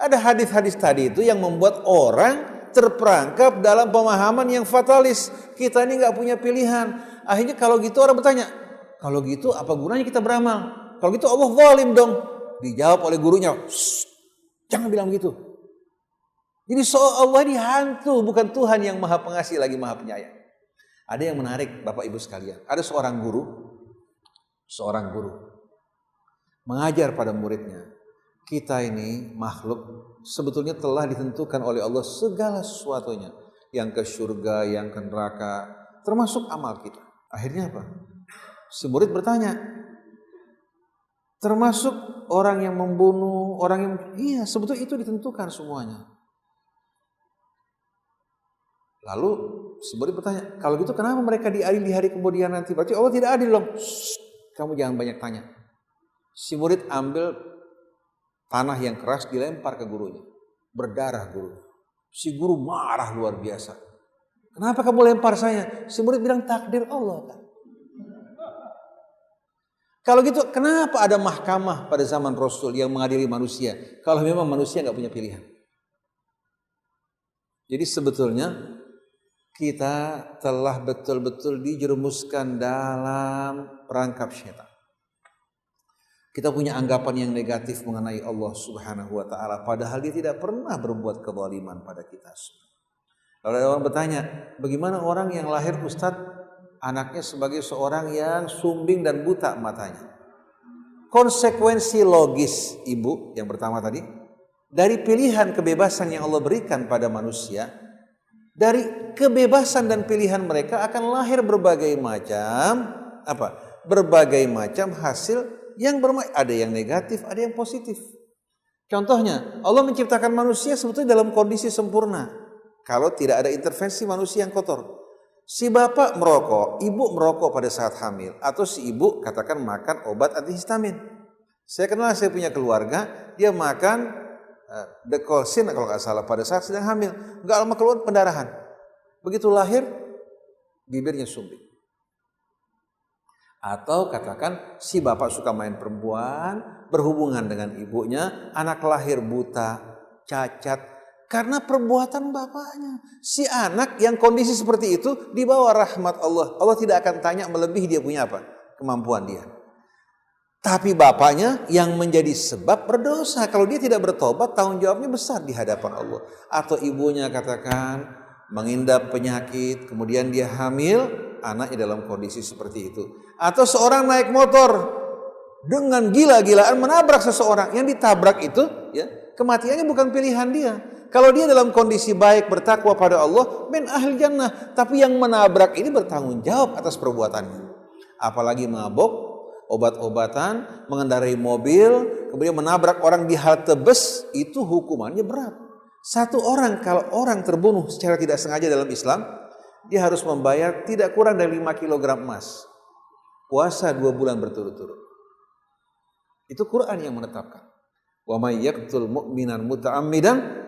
Ada hadis-hadis tadi itu yang membuat orang terperangkap dalam pemahaman yang fatalis. Kita ini nggak punya pilihan. Akhirnya kalau gitu orang bertanya, kalau gitu apa gunanya kita beramal? Kalau gitu Allah zalim dong. Dijawab oleh gurunya, jangan bilang begitu. Jadi Allah ini hantu, bukan Tuhan yang maha pengasih lagi maha penyayang. Ada yang menarik Bapak Ibu sekalian. Ada seorang guru mengajar pada muridnya. Kita ini makhluk sebetulnya telah ditentukan oleh Allah segala sesuatunya. Yang ke surga, yang ke neraka, termasuk amal kita. Akhirnya apa? Si murid bertanya, termasuk orang yang membunuh, orang yang sebetulnya itu ditentukan semuanya. Lalu si murid bertanya, kalau gitu kenapa mereka diadili di hari kemudian nanti? Berarti Allah tidak adil dong. Kamu jangan banyak tanya. Si murid ambil tanah yang keras dilempar ke gurunya. Berdarah guru. Si guru marah luar biasa. Kenapa kamu lempar saya? Si murid bilang takdir Allah kan. Kalau gitu kenapa ada mahkamah pada zaman Rasul yang mengadili manusia? Kalau memang manusia nggak punya pilihan. Jadi sebetulnya kita telah betul-betul dijerumuskan dalam perangkap syaitan. Kita punya anggapan yang negatif mengenai Allah Subhanahu wa taala, padahal dia tidak pernah berbuat kezaliman pada kita. Lalu ada orang bertanya, bagaimana orang yang lahir Ustadz anaknya sebagai seorang yang sumbing dan buta matanya? Konsekuensi logis ibu yang pertama tadi, dari pilihan kebebasan yang Allah berikan pada manusia, dari kebebasan dan pilihan mereka akan lahir berbagai macam hasil yang ada yang negatif, ada yang positif. Contohnya, Allah menciptakan manusia sebetulnya dalam kondisi sempurna. Kalau tidak ada intervensi manusia yang kotor. Si bapak merokok, ibu merokok pada saat hamil, atau si ibu katakan makan obat antihistamin. Saya punya keluarga, dia makan dekolsin kalau nggak salah pada saat sedang hamil, nggak lama keluar pendarahan. Begitu lahir, bibirnya sumbing. Atau katakan si bapak suka main perempuan, berhubungan dengan ibunya, anak lahir buta, cacat, karena perbuatan bapaknya. Si anak yang kondisi seperti itu di bawah rahmat Allah. Allah tidak akan tanya melebihi dia punya apa? Kemampuan dia. Tapi bapaknya yang menjadi sebab berdosa. Kalau dia tidak bertobat, tanggung jawabnya besar di hadapan Allah. Atau ibunya katakan mengidap penyakit, kemudian dia hamil, anaknya dalam kondisi seperti itu. Atau seorang naik motor dengan gila-gilaan menabrak seseorang. Yang ditabrak itu kematiannya bukan pilihan dia. Kalau dia dalam kondisi baik, bertakwa pada Allah, min ahli jannah. Tapi yang menabrak ini bertanggung jawab atas perbuatannya. Apalagi mabok, obat-obatan, mengendarai mobil, kemudian menabrak orang di halte bus, itu hukumannya berat. Satu orang, kalau orang terbunuh secara tidak sengaja dalam Islam, dia harus membayar tidak kurang dari 5 kg emas. Puasa 2 bulan berturut-turut. Itu Quran yang menetapkan. Wa may yaqtul mu'minan muta'ammidan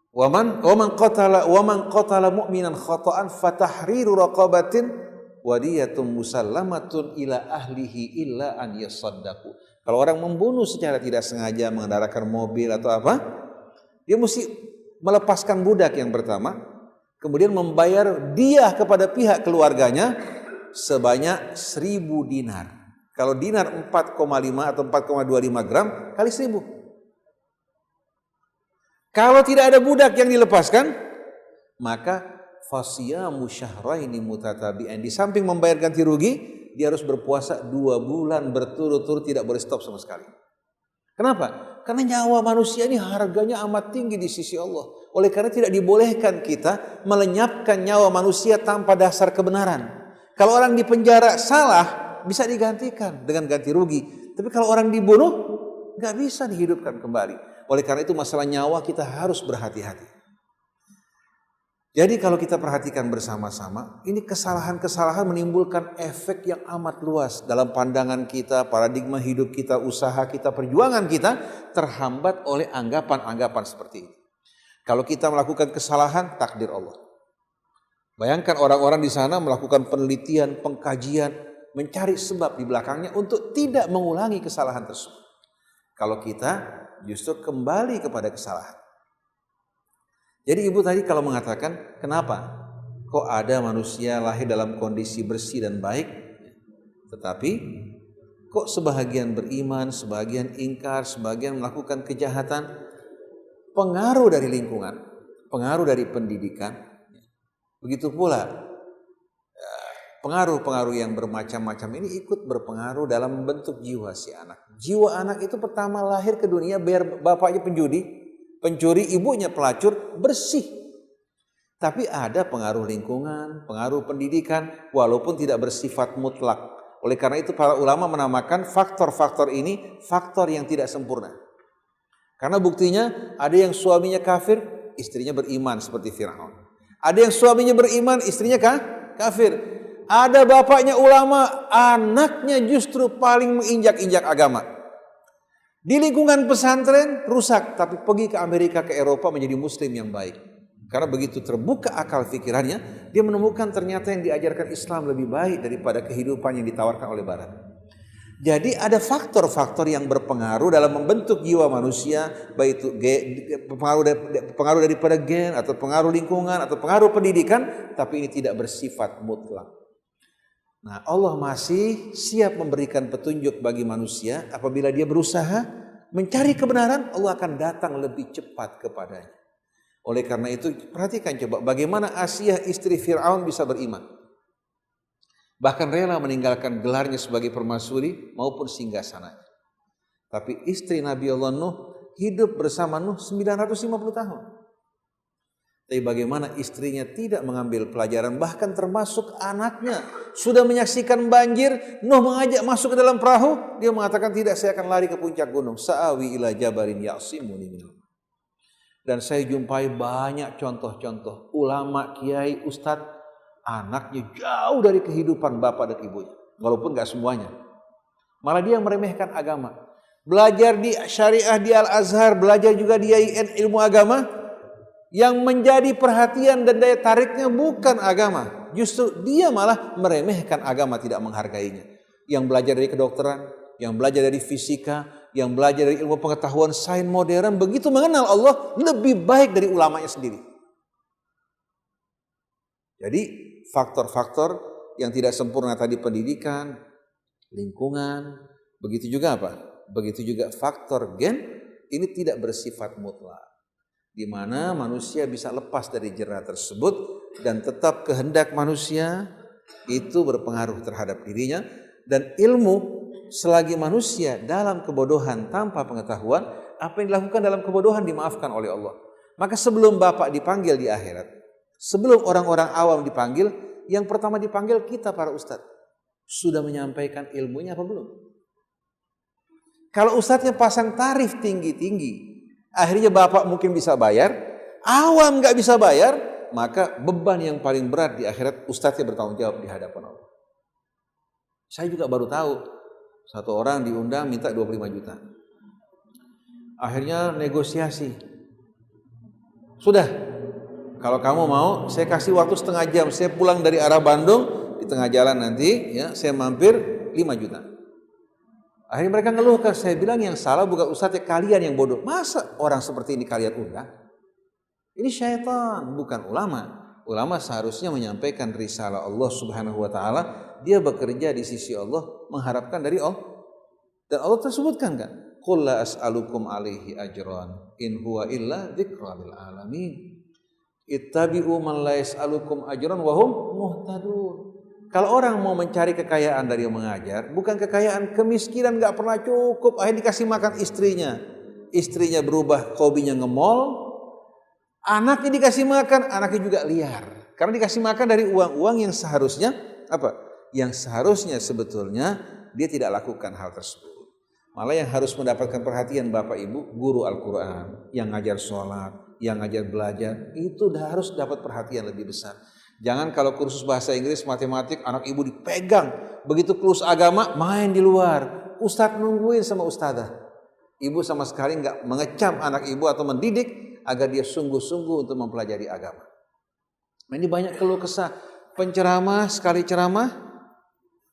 wa man qatala mu'minan khata'an fatahriru raqabatin wadiyatun musallamatun ila ahlihi illa an yasaddaqu. Kalau orang membunuh secara tidak sengaja mengendarakan mobil atau apa, dia mesti melepaskan budak yang pertama, kemudian membayar diah kepada pihak keluarganya sebanyak 1.000 dinar. Kalau dinar 4,5 atau 4,25 gram kali 1.000. Kalau tidak ada budak yang dilepaskan, maka fasiyamu syahraini mutatabi'ain. Di samping membayar ganti rugi, dia harus berpuasa 2 bulan berturut-turut, tidak boleh stop sama sekali. Kenapa? Karena nyawa manusia ini harganya amat tinggi di sisi Allah. Oleh karena tidak dibolehkan kita melenyapkan nyawa manusia tanpa dasar kebenaran. Kalau orang di penjara salah, bisa digantikan dengan ganti rugi. Tapi kalau orang dibunuh, nggak bisa dihidupkan kembali. Oleh karena itu masalah nyawa kita harus berhati-hati. Jadi kalau kita perhatikan bersama-sama, ini kesalahan-kesalahan menimbulkan efek yang amat luas dalam pandangan kita, paradigma hidup kita, usaha kita, perjuangan kita terhambat oleh anggapan-anggapan seperti ini. Kalau kita melakukan kesalahan, takdir Allah. Bayangkan orang-orang di sana melakukan penelitian, pengkajian, mencari sebab di belakangnya untuk tidak mengulangi kesalahan tersebut. Kalau kita justru kembali kepada kesalahan. Jadi ibu tadi kalau mengatakan, kenapa kok ada manusia lahir dalam kondisi bersih dan baik, tetapi kok sebahagian beriman, sebahagian ingkar, sebahagian melakukan kejahatan? Pengaruh dari lingkungan, pengaruh dari pendidikan, begitu pula pengaruh-pengaruh yang bermacam-macam ini ikut berpengaruh dalam membentuk jiwa si anak. Jiwa anak itu pertama lahir ke dunia biar bapaknya pencuri, ibunya pelacur, bersih. Tapi ada pengaruh lingkungan, pengaruh pendidikan, walaupun tidak bersifat mutlak. Oleh karena itu para ulama menamakan faktor-faktor ini faktor yang tidak sempurna. Karena buktinya ada yang suaminya kafir, istrinya beriman seperti Fir'aun. Ada yang suaminya beriman, istrinya kafir. Ada bapaknya ulama, anaknya justru paling menginjak-injak agama. Di lingkungan pesantren rusak, tapi pergi ke Amerika, ke Eropa menjadi muslim yang baik. Karena begitu terbuka akal pikirannya, dia menemukan ternyata yang diajarkan Islam lebih baik daripada kehidupan yang ditawarkan oleh Barat. Jadi ada faktor-faktor yang berpengaruh dalam membentuk jiwa manusia, baik itu pengaruh daripada gen, atau pengaruh lingkungan, atau pengaruh pendidikan, tapi ini tidak bersifat mutlak. Nah, Allah masih siap memberikan petunjuk bagi manusia apabila dia berusaha mencari kebenaran, Allah akan datang lebih cepat kepadanya. Oleh karena itu, perhatikan coba bagaimana Asiyah istri Fir'aun bisa beriman. Bahkan rela meninggalkan gelarnya sebagai permaisuri maupun singgasananya. Tapi istri Nabi Allah Nuh hidup bersama Nuh 950 tahun. Tapi bagaimana istrinya tidak mengambil pelajaran, bahkan termasuk anaknya sudah menyaksikan banjir, Nuh mengajak masuk ke dalam perahu, dia mengatakan tidak, saya akan lari ke puncak gunung, sa'awi ila jabarin ya'simuni minal. Dan saya jumpai banyak contoh-contoh ulama, kiai, ustadz, anaknya jauh dari kehidupan bapak dan ibunya, walaupun gak semuanya. Malah dia meremehkan agama. Belajar di syariah di Al-Azhar, belajar juga di IAIN ilmu agama, yang menjadi perhatian dan daya tariknya bukan agama. Justru dia malah meremehkan agama, tidak menghargainya. Yang belajar dari kedokteran, yang belajar dari fisika, yang belajar dari ilmu pengetahuan sains modern, begitu mengenal Allah lebih baik dari ulamanya sendiri. Jadi faktor-faktor yang tidak sempurna tadi, pendidikan, lingkungan, begitu juga apa? Begitu juga faktor gen, ini tidak bersifat mutlak, di mana manusia bisa lepas dari jera tersebut dan tetap kehendak manusia itu berpengaruh terhadap dirinya. Dan ilmu, selagi manusia dalam kebodohan tanpa pengetahuan, apa yang dilakukan dalam kebodohan dimaafkan oleh Allah. Maka sebelum Bapak dipanggil di akhirat, sebelum orang-orang awam dipanggil, yang pertama dipanggil kita para ustadz. Sudah menyampaikan ilmunya apa belum? Kalau ustadznya pasang tarif tinggi-tinggi, akhirnya Bapak mungkin bisa bayar, awam gak bisa bayar, maka beban yang paling berat di akhirat ustadznya bertanggung jawab di hadapan Allah. Saya juga baru tahu, satu orang diundang minta 25 juta. Akhirnya negosiasi. Sudah, kalau kamu mau, saya kasih waktu setengah jam. Saya pulang dari arah Bandung, di tengah jalan nanti, ya, saya mampir 5 juta. Akhirnya mereka ngeluhkan, saya bilang yang salah bukan ustadznya, kalian yang bodoh. Masa orang seperti ini kalian undang? Ini syaitan, bukan ulama. Ulama seharusnya menyampaikan risalah Allah Subhanahu wa taala, dia bekerja di sisi Allah, mengharapkan dari Allah. Dan Allah tersebutkan kan, qul la as'alukum alaihi ajran in huwa illa dzikra lil alamin. Ittabi'u man la yas'alukum ajran wa hum muhtadun. Kalau orang mau mencari kekayaan dari yang mengajar, bukan kekayaan, kemiskinan gak pernah cukup, akhirnya dikasih makan istrinya. Istrinya berubah hobinya nge-mall, anaknya dikasih makan, anaknya juga liar. Karena dikasih makan dari uang-uang yang seharusnya apa? Yang seharusnya sebetulnya dia tidak lakukan hal tersebut. Malah yang harus mendapatkan perhatian Bapak Ibu, guru Al-Quran, yang ngajar sholat, yang ngajar belajar, itu harus dapat perhatian lebih besar. Jangan kalau kursus bahasa Inggris, matematik, anak ibu dipegang. Begitu kursus agama, main di luar. Ustadz nungguin sama ustadzah. Ibu sama sekali nggak mengecam anak ibu atau mendidik agar dia sungguh-sungguh untuk mempelajari agama. Nah, ini banyak keluh kesah. Penceramah sekali ceramah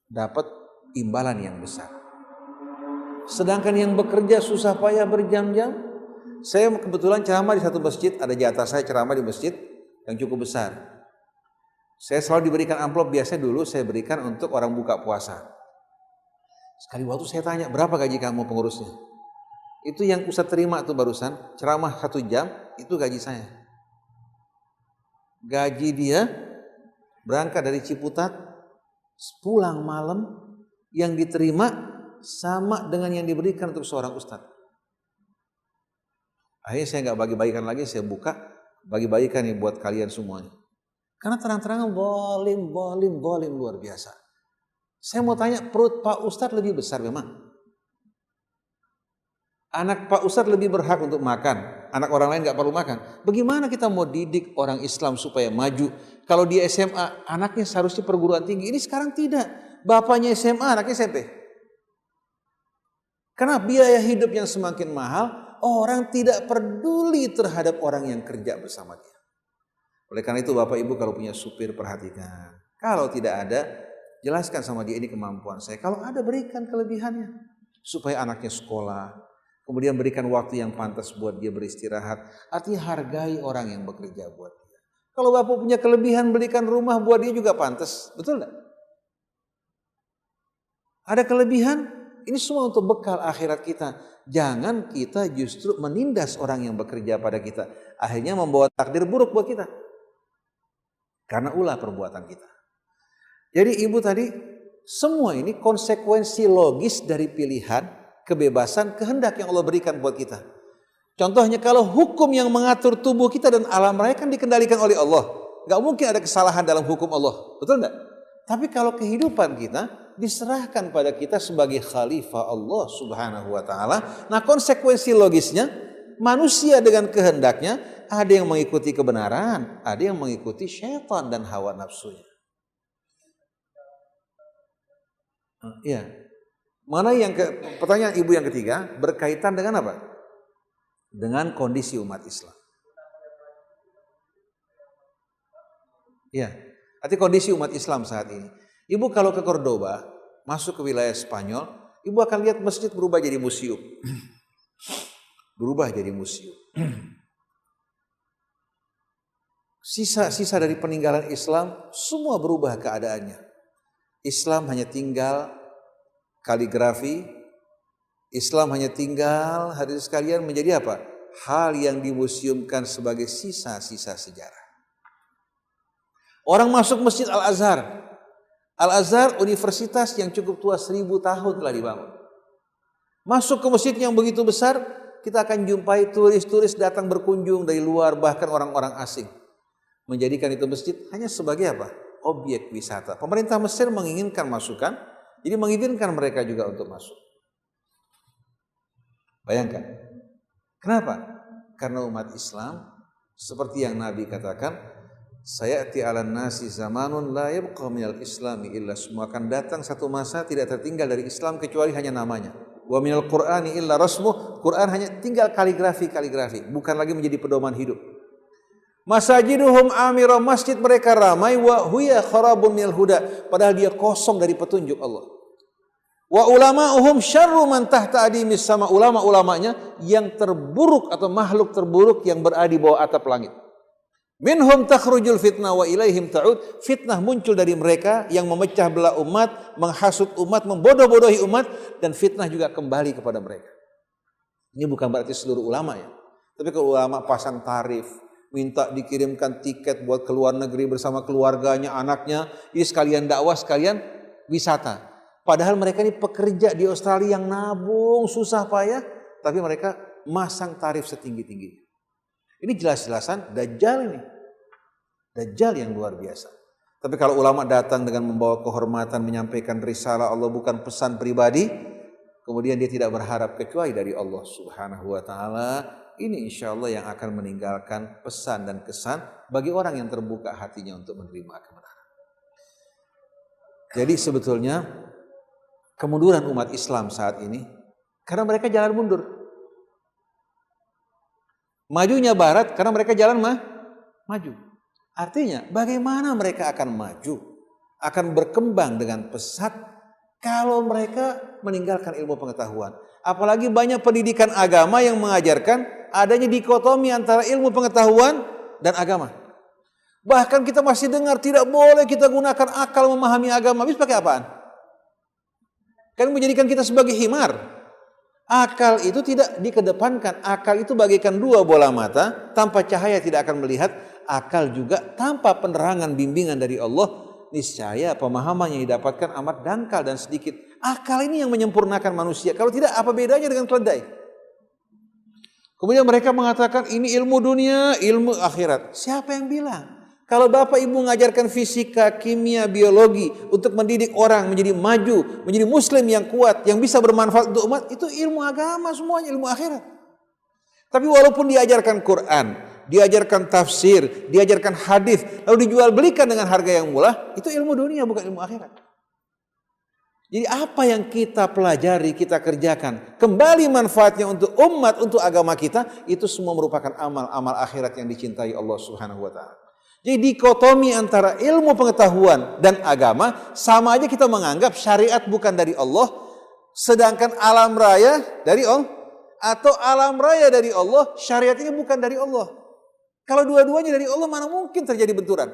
dapat imbalan yang besar. Sedangkan yang bekerja susah payah berjam-jam. Saya kebetulan ceramah di satu masjid, ada jatah saya ceramah di masjid yang cukup besar. Saya selalu diberikan amplop, biasanya dulu saya berikan untuk orang buka puasa. Sekali waktu saya tanya, berapa gaji kamu pengurusnya? Itu yang Ustadz terima tuh barusan, ceramah 1 jam, itu gaji saya. Gaji dia berangkat dari Ciputat, pulang malam, yang diterima sama dengan yang diberikan untuk seorang ustadz. Akhirnya saya nggak bagi-bagikan lagi, saya buka, bagi-bagikan nih buat kalian semuanya. Karena terang-terangan bolim luar biasa. Saya mau tanya, perut Pak Ustadz lebih besar memang? Anak Pak Ustadz lebih berhak untuk makan, anak orang lain gak perlu makan. Bagaimana kita mau didik orang Islam supaya maju? Kalau di SMA, anaknya seharusnya perguruan tinggi. Ini sekarang tidak. Bapaknya SMA, anaknya SMP. Karena biaya hidup yang semakin mahal, orang tidak peduli terhadap orang yang kerja bersama dia. Oleh karena itu Bapak Ibu kalau punya supir perhatikan. Kalau tidak ada, jelaskan sama dia, ini kemampuan saya. Kalau ada, berikan kelebihannya. Supaya anaknya sekolah. Kemudian berikan waktu yang pantas buat dia beristirahat. Artinya hargai orang yang bekerja buat dia. Kalau Bapak punya kelebihan, berikan rumah buat dia juga pantas. Betul enggak? Ada kelebihan, ini semua untuk bekal akhirat kita. Jangan kita justru menindas orang yang bekerja pada kita. Akhirnya membawa takdir buruk buat kita. Karena ulah perbuatan kita. Jadi ibu tadi, semua ini konsekuensi logis dari pilihan, kebebasan, kehendak yang Allah berikan buat kita. Contohnya kalau hukum yang mengatur tubuh kita dan alam raya kan dikendalikan oleh Allah. Gak mungkin ada kesalahan dalam hukum Allah. Betul enggak? Tapi kalau kehidupan kita diserahkan pada kita sebagai khalifah Allah subhanahu wa ta'ala. Nah konsekuensi logisnya, manusia dengan kehendaknya ada yang mengikuti kebenaran, ada yang mengikuti syaitan dan hawa nafsunya. Iya. Mana pertanyaan ibu yang ketiga berkaitan dengan apa? Dengan kondisi umat Islam. Iya. Arti kondisi umat Islam saat ini. Ibu kalau ke Cordoba, masuk ke wilayah Spanyol, ibu akan lihat masjid berubah jadi museum. Berubah jadi museum. Sisa-sisa dari peninggalan Islam semua berubah keadaannya. Islam hanya tinggal kaligrafi, Islam hanya tinggal hadirin sekalian menjadi apa? Hal yang dimuseumkan sebagai sisa-sisa sejarah. Orang masuk Masjid Al-Azhar. Al-Azhar universitas yang cukup tua, 1000 tahun telah dibangun. Masuk ke masjid yang begitu besar, kita akan jumpai turis-turis datang berkunjung dari luar, bahkan orang-orang asing. Menjadikan itu masjid hanya sebagai apa? Objek wisata. Pemerintah Mesir menginginkan masukan, jadi mengizinkan mereka juga untuk masuk. Bayangkan. Kenapa? Karena umat Islam seperti yang Nabi katakan, sayati 'alan nasi zamanun la yabqa minal islami illa, semua akan datang satu masa tidak tertinggal dari Islam kecuali hanya namanya. Wa minal qur'ani illa rasmuh, Quran hanya tinggal kaligrafi, bukan lagi menjadi pedoman hidup. Masajiduhum amira, masjid mereka ramai, wa huya kharabun minal huda, padahal dia kosong dari petunjuk Allah. Wa ulama'uhum syarru man tahta adimis sama, ulama-ulamanya yang terburuk atau makhluk terburuk yang berada di bawah atap langit. Minhum takhrujul fitnah wa ilaihim ta'ud, fitnah muncul dari mereka yang memecah belah umat, menghasut umat, membodoh-bodohi umat, dan fitnah juga kembali kepada mereka. Ini bukan berarti seluruh ulama ya. Tapi kalau ulama pasang tarif, minta dikirimkan tiket buat ke luar negeri bersama keluarganya, anaknya, ini sekalian dakwah, sekalian wisata. Padahal mereka ini pekerja di Australia yang nabung susah payah, tapi mereka masang tarif setinggi-tingginya. Ini jelas-jelasan Dajjal ini. Dajjal yang luar biasa. Tapi kalau ulama datang dengan membawa kehormatan, menyampaikan risalah Allah, bukan pesan pribadi, kemudian dia tidak berharap kecuali dari Allah subhanahu wa ta'ala, ini insya Allah yang akan meninggalkan pesan dan kesan bagi orang yang terbuka hatinya untuk menerima kebenaran. Jadi sebetulnya kemunduran umat Islam saat ini karena mereka jalan mundur. Majunya barat karena mereka jalan maju. Artinya bagaimana mereka akan maju, akan berkembang dengan pesat kalau mereka meninggalkan ilmu pengetahuan. Apalagi banyak pendidikan agama yang mengajarkan adanya dikotomi antara ilmu pengetahuan dan agama. Bahkan kita masih dengar tidak boleh kita gunakan akal memahami agama. Habis pakai apaan? Kan menjadikan kita sebagai himar. Akal itu tidak dikedepankan. Akal itu bagaikan dua bola mata, tanpa cahaya tidak akan melihat. Akal juga tanpa penerangan bimbingan dari Allah, niscaya pemahaman yang didapatkan amat dangkal dan sedikit. Akal ini yang menyempurnakan manusia. Kalau tidak, apa bedanya dengan keledai? Kemudian mereka mengatakan ini ilmu dunia, ilmu akhirat. Siapa yang bilang? Kalau bapak ibu mengajarkan fisika, kimia, biologi untuk mendidik orang menjadi maju, menjadi muslim yang kuat, yang bisa bermanfaat untuk umat, itu ilmu agama semuanya, ilmu akhirat. Tapi walaupun diajarkan Quran, diajarkan tafsir, diajarkan hadis, lalu dijual belikan dengan harga yang murah, itu ilmu dunia bukan ilmu akhirat. Jadi apa yang kita pelajari, kita kerjakan, kembali manfaatnya untuk umat, untuk agama kita, itu semua merupakan amal-amal akhirat yang dicintai Allah Subhanahu wa taala. Jadi dikotomi antara ilmu pengetahuan dan agama, sama aja kita menganggap syariat bukan dari Allah, sedangkan alam raya dari Allah, atau alam raya dari Allah, syariat ini bukan dari Allah. Kalau dua-duanya dari Allah, mana mungkin terjadi benturan?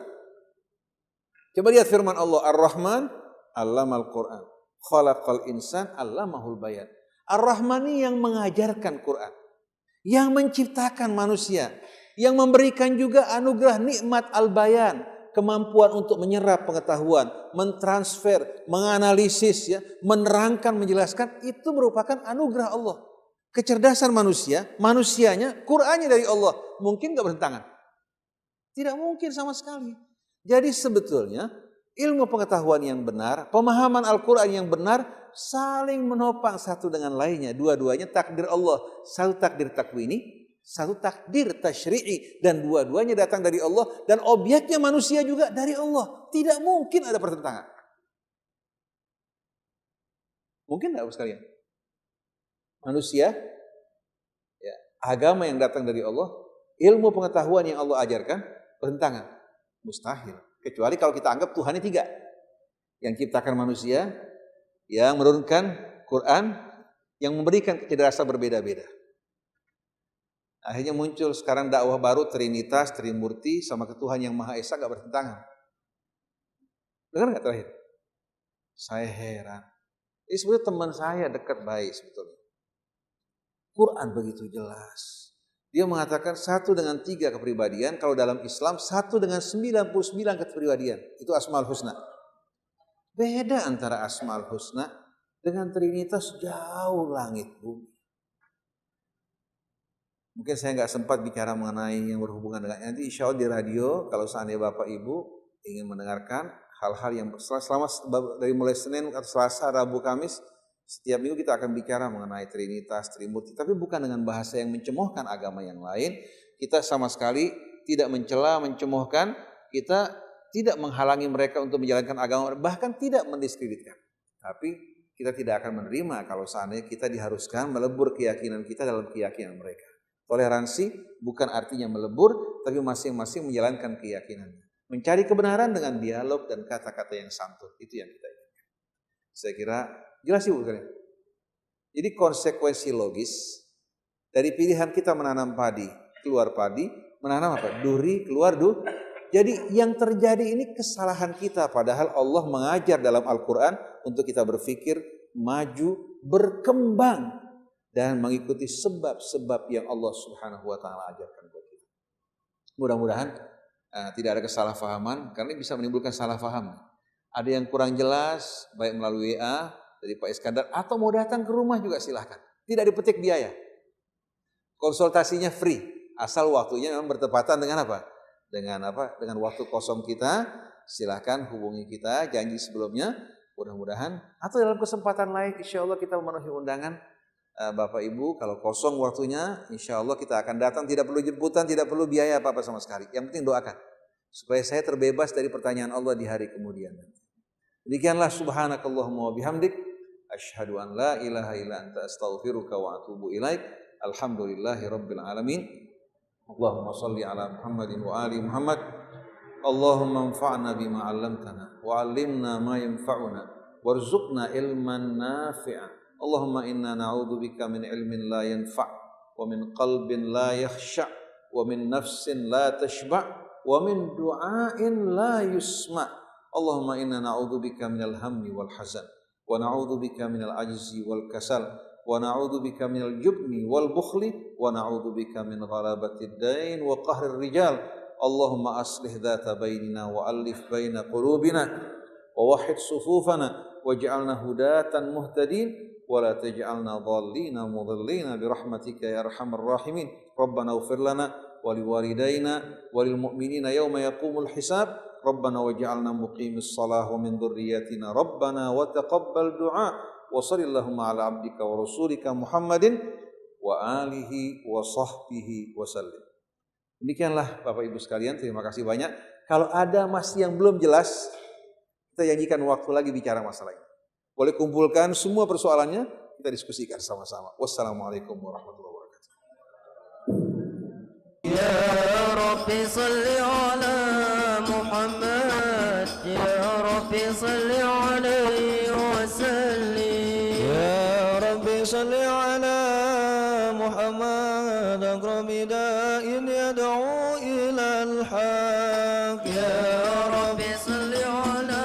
Coba lihat firman Allah, Ar-Rahman, Allamal Quran, Khalaqal Insan, Allamahul Bayan. Ar-Rahman ini yang mengajarkan Quran, yang menciptakan manusia, yang memberikan juga anugerah nikmat al-bayan, kemampuan untuk menyerap pengetahuan, mentransfer, menganalisis, ya, menerangkan, menjelaskan, itu merupakan anugerah Allah. Kecerdasan manusia, manusianya, Qur'annya dari Allah, mungkin gak bertentangan? Tidak mungkin sama sekali. Jadi sebetulnya ilmu pengetahuan yang benar, pemahaman Al-Quran yang benar, saling menopang satu dengan lainnya. Dua-duanya takdir Allah, satu takdir takwini, satu takdir tasyri'i, dan dua-duanya datang dari Allah, dan objeknya manusia juga dari Allah. Tidak mungkin ada pertentangan. Mungkin tidak sekalian? Manusia, ya, agama yang datang dari Allah, ilmu pengetahuan yang Allah ajarkan, pertentangan. Mustahil. Kecuali kalau kita anggap Tuhannya tiga. Yang ciptakan manusia, yang menurunkan Quran, yang memberikan kecerdasan berbeda-beda. Akhirnya muncul sekarang dakwah baru Trinitas, Trimurti, sama Tuhan yang Maha Esa gak bertentangan. Dengar gak terakhir? Saya heran. Ini sebetulnya teman saya dekat baik sebetulnya. Quran begitu jelas. Dia mengatakan 1 dengan 3 kepribadian. Kalau dalam Islam 1 dengan 99 kepribadian. Itu Asmaul Husna. Beda antara Asmaul Husna dengan Trinitas jauh langit bumi. Mungkin saya nggak sempat bicara mengenai yang berhubungan dengan nanti insya Allah di radio kalau seandainya Bapak Ibu ingin mendengarkan hal-hal yang selama dari mulai Senin atau Selasa, Rabu, Kamis setiap minggu kita akan bicara mengenai Trinitas, Trimurti, tapi bukan dengan bahasa yang mencemohkan agama yang lain. Kita sama sekali tidak mencela, mencemohkan, kita tidak menghalangi mereka untuk menjalankan agama, bahkan tidak mendiskreditkan. Tapi kita tidak akan menerima kalau seandainya kita diharuskan melebur keyakinan kita dalam keyakinan mereka. Toleransi bukan artinya melebur, tapi masing-masing menjalankan keyakinannya. Mencari kebenaran dengan dialog dan kata-kata yang santun. Itu yang kita inginkan. Saya kira jelas ibu kalian. Jadi konsekuensi logis dari pilihan kita menanam padi, keluar padi, menanam apa? Duri, keluar duri. Jadi yang terjadi ini kesalahan kita. Padahal Allah mengajar dalam Al-Quran untuk kita berpikir, maju, berkembang. Dan mengikuti sebab-sebab yang Allah Subhanahu wa taala ajarkan buat kita. Mudah-mudahan tidak ada kesalahpahaman, karena bisa menimbulkan salah paham. Ada yang kurang jelas, baik melalui WA dari Pak Iskandar atau mau datang ke rumah juga silahkan. Tidak dipetik biaya. Konsultasinya free, asal waktunya memang bertepatan dengan apa? Dengan waktu kosong kita. Silahkan hubungi kita, janji sebelumnya. Mudah-mudahan atau dalam kesempatan lain insya Allah kita memenuhi undangan. Bapak Ibu kalau kosong waktunya insya Allah kita akan datang, tidak perlu jemputan, tidak perlu biaya apa-apa sama sekali. Yang penting doakan supaya saya terbebas dari pertanyaan Allah di hari kemudian. Demikianlah subhanakallahumma wa bihamdik asyhadu an la ilaha illa anta astaghfiruka wa atubu ilaik. Alhamdulillahi rabbil alamin. Allahumma shalli ala Muhammadin wa ali Muhammad. Allahumma anfa'na bima 'allamtana wa 'allimna ma yanfa'una warzuqna ilman nafi'a. Allahumma inna na'udzubika min ilmin la yanfa' wa min qalbin la yakhsha' wa min nafsin la tashba' wa min du'ain la yusma'. Allahumma inna na'udzubika minal hammi wal hazan wa na'udzubika minal ajzi wal kasal wa na'udzubika minal jubni wal bukhli wa na'udzubika min ghalabatid dain wa qahrir rijal. Allahumma aslih dhata bainina wa alif baina qulubina wa wahhid sufufana waj'alna hudatan muhtadin ولا تجعلنا ضالين مضلين برحمتك يا أرحم الراحمين. ربنا اغفر لنا ولوالدينا وللمؤمنين يوم يقوم الحساب ربنا واجعلنا مقيم الصلاة ومن ذريتنا ربنا وتقبل دعاء وصل اللهم على عبدك ورسولك محمد وآله وصحبه وسلم. Demikianlah Bapak Ibu sekalian, terima kasih banyak. Kalau ada masih yang belum jelas, kita janjikan waktu lagi bicara masalah ini. Boleh kumpulkan semua persoalannya, kita diskusikan sama-sama. Wassalamualaikum warahmatullahi wabarakatuh. Ya Rabbi salli ala Muhammad, Ya Rabbi salli alaihi wa sallim. Ya Rabbi salli ala Muhammad, aqrabi da'in yad'u ila al-haq. Ya Rabbi salli ala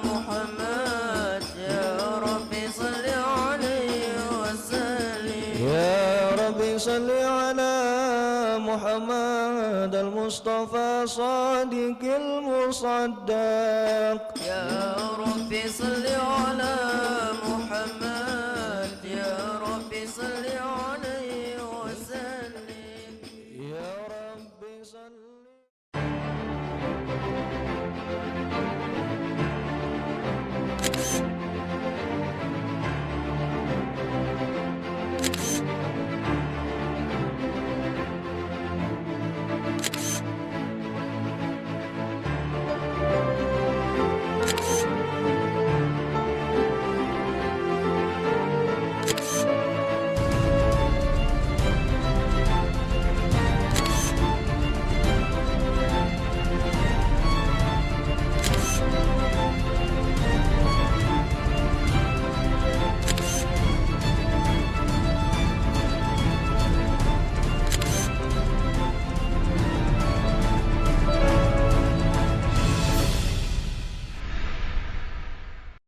Muhammad, Ya Rabbi salli alaihi wa sallim. Ya Rabbi salli ala Muhammad al-Mustafa sadiqil musaddaq. Ya Rabbi salli ala Muhammad, Ya Rabbi salli ala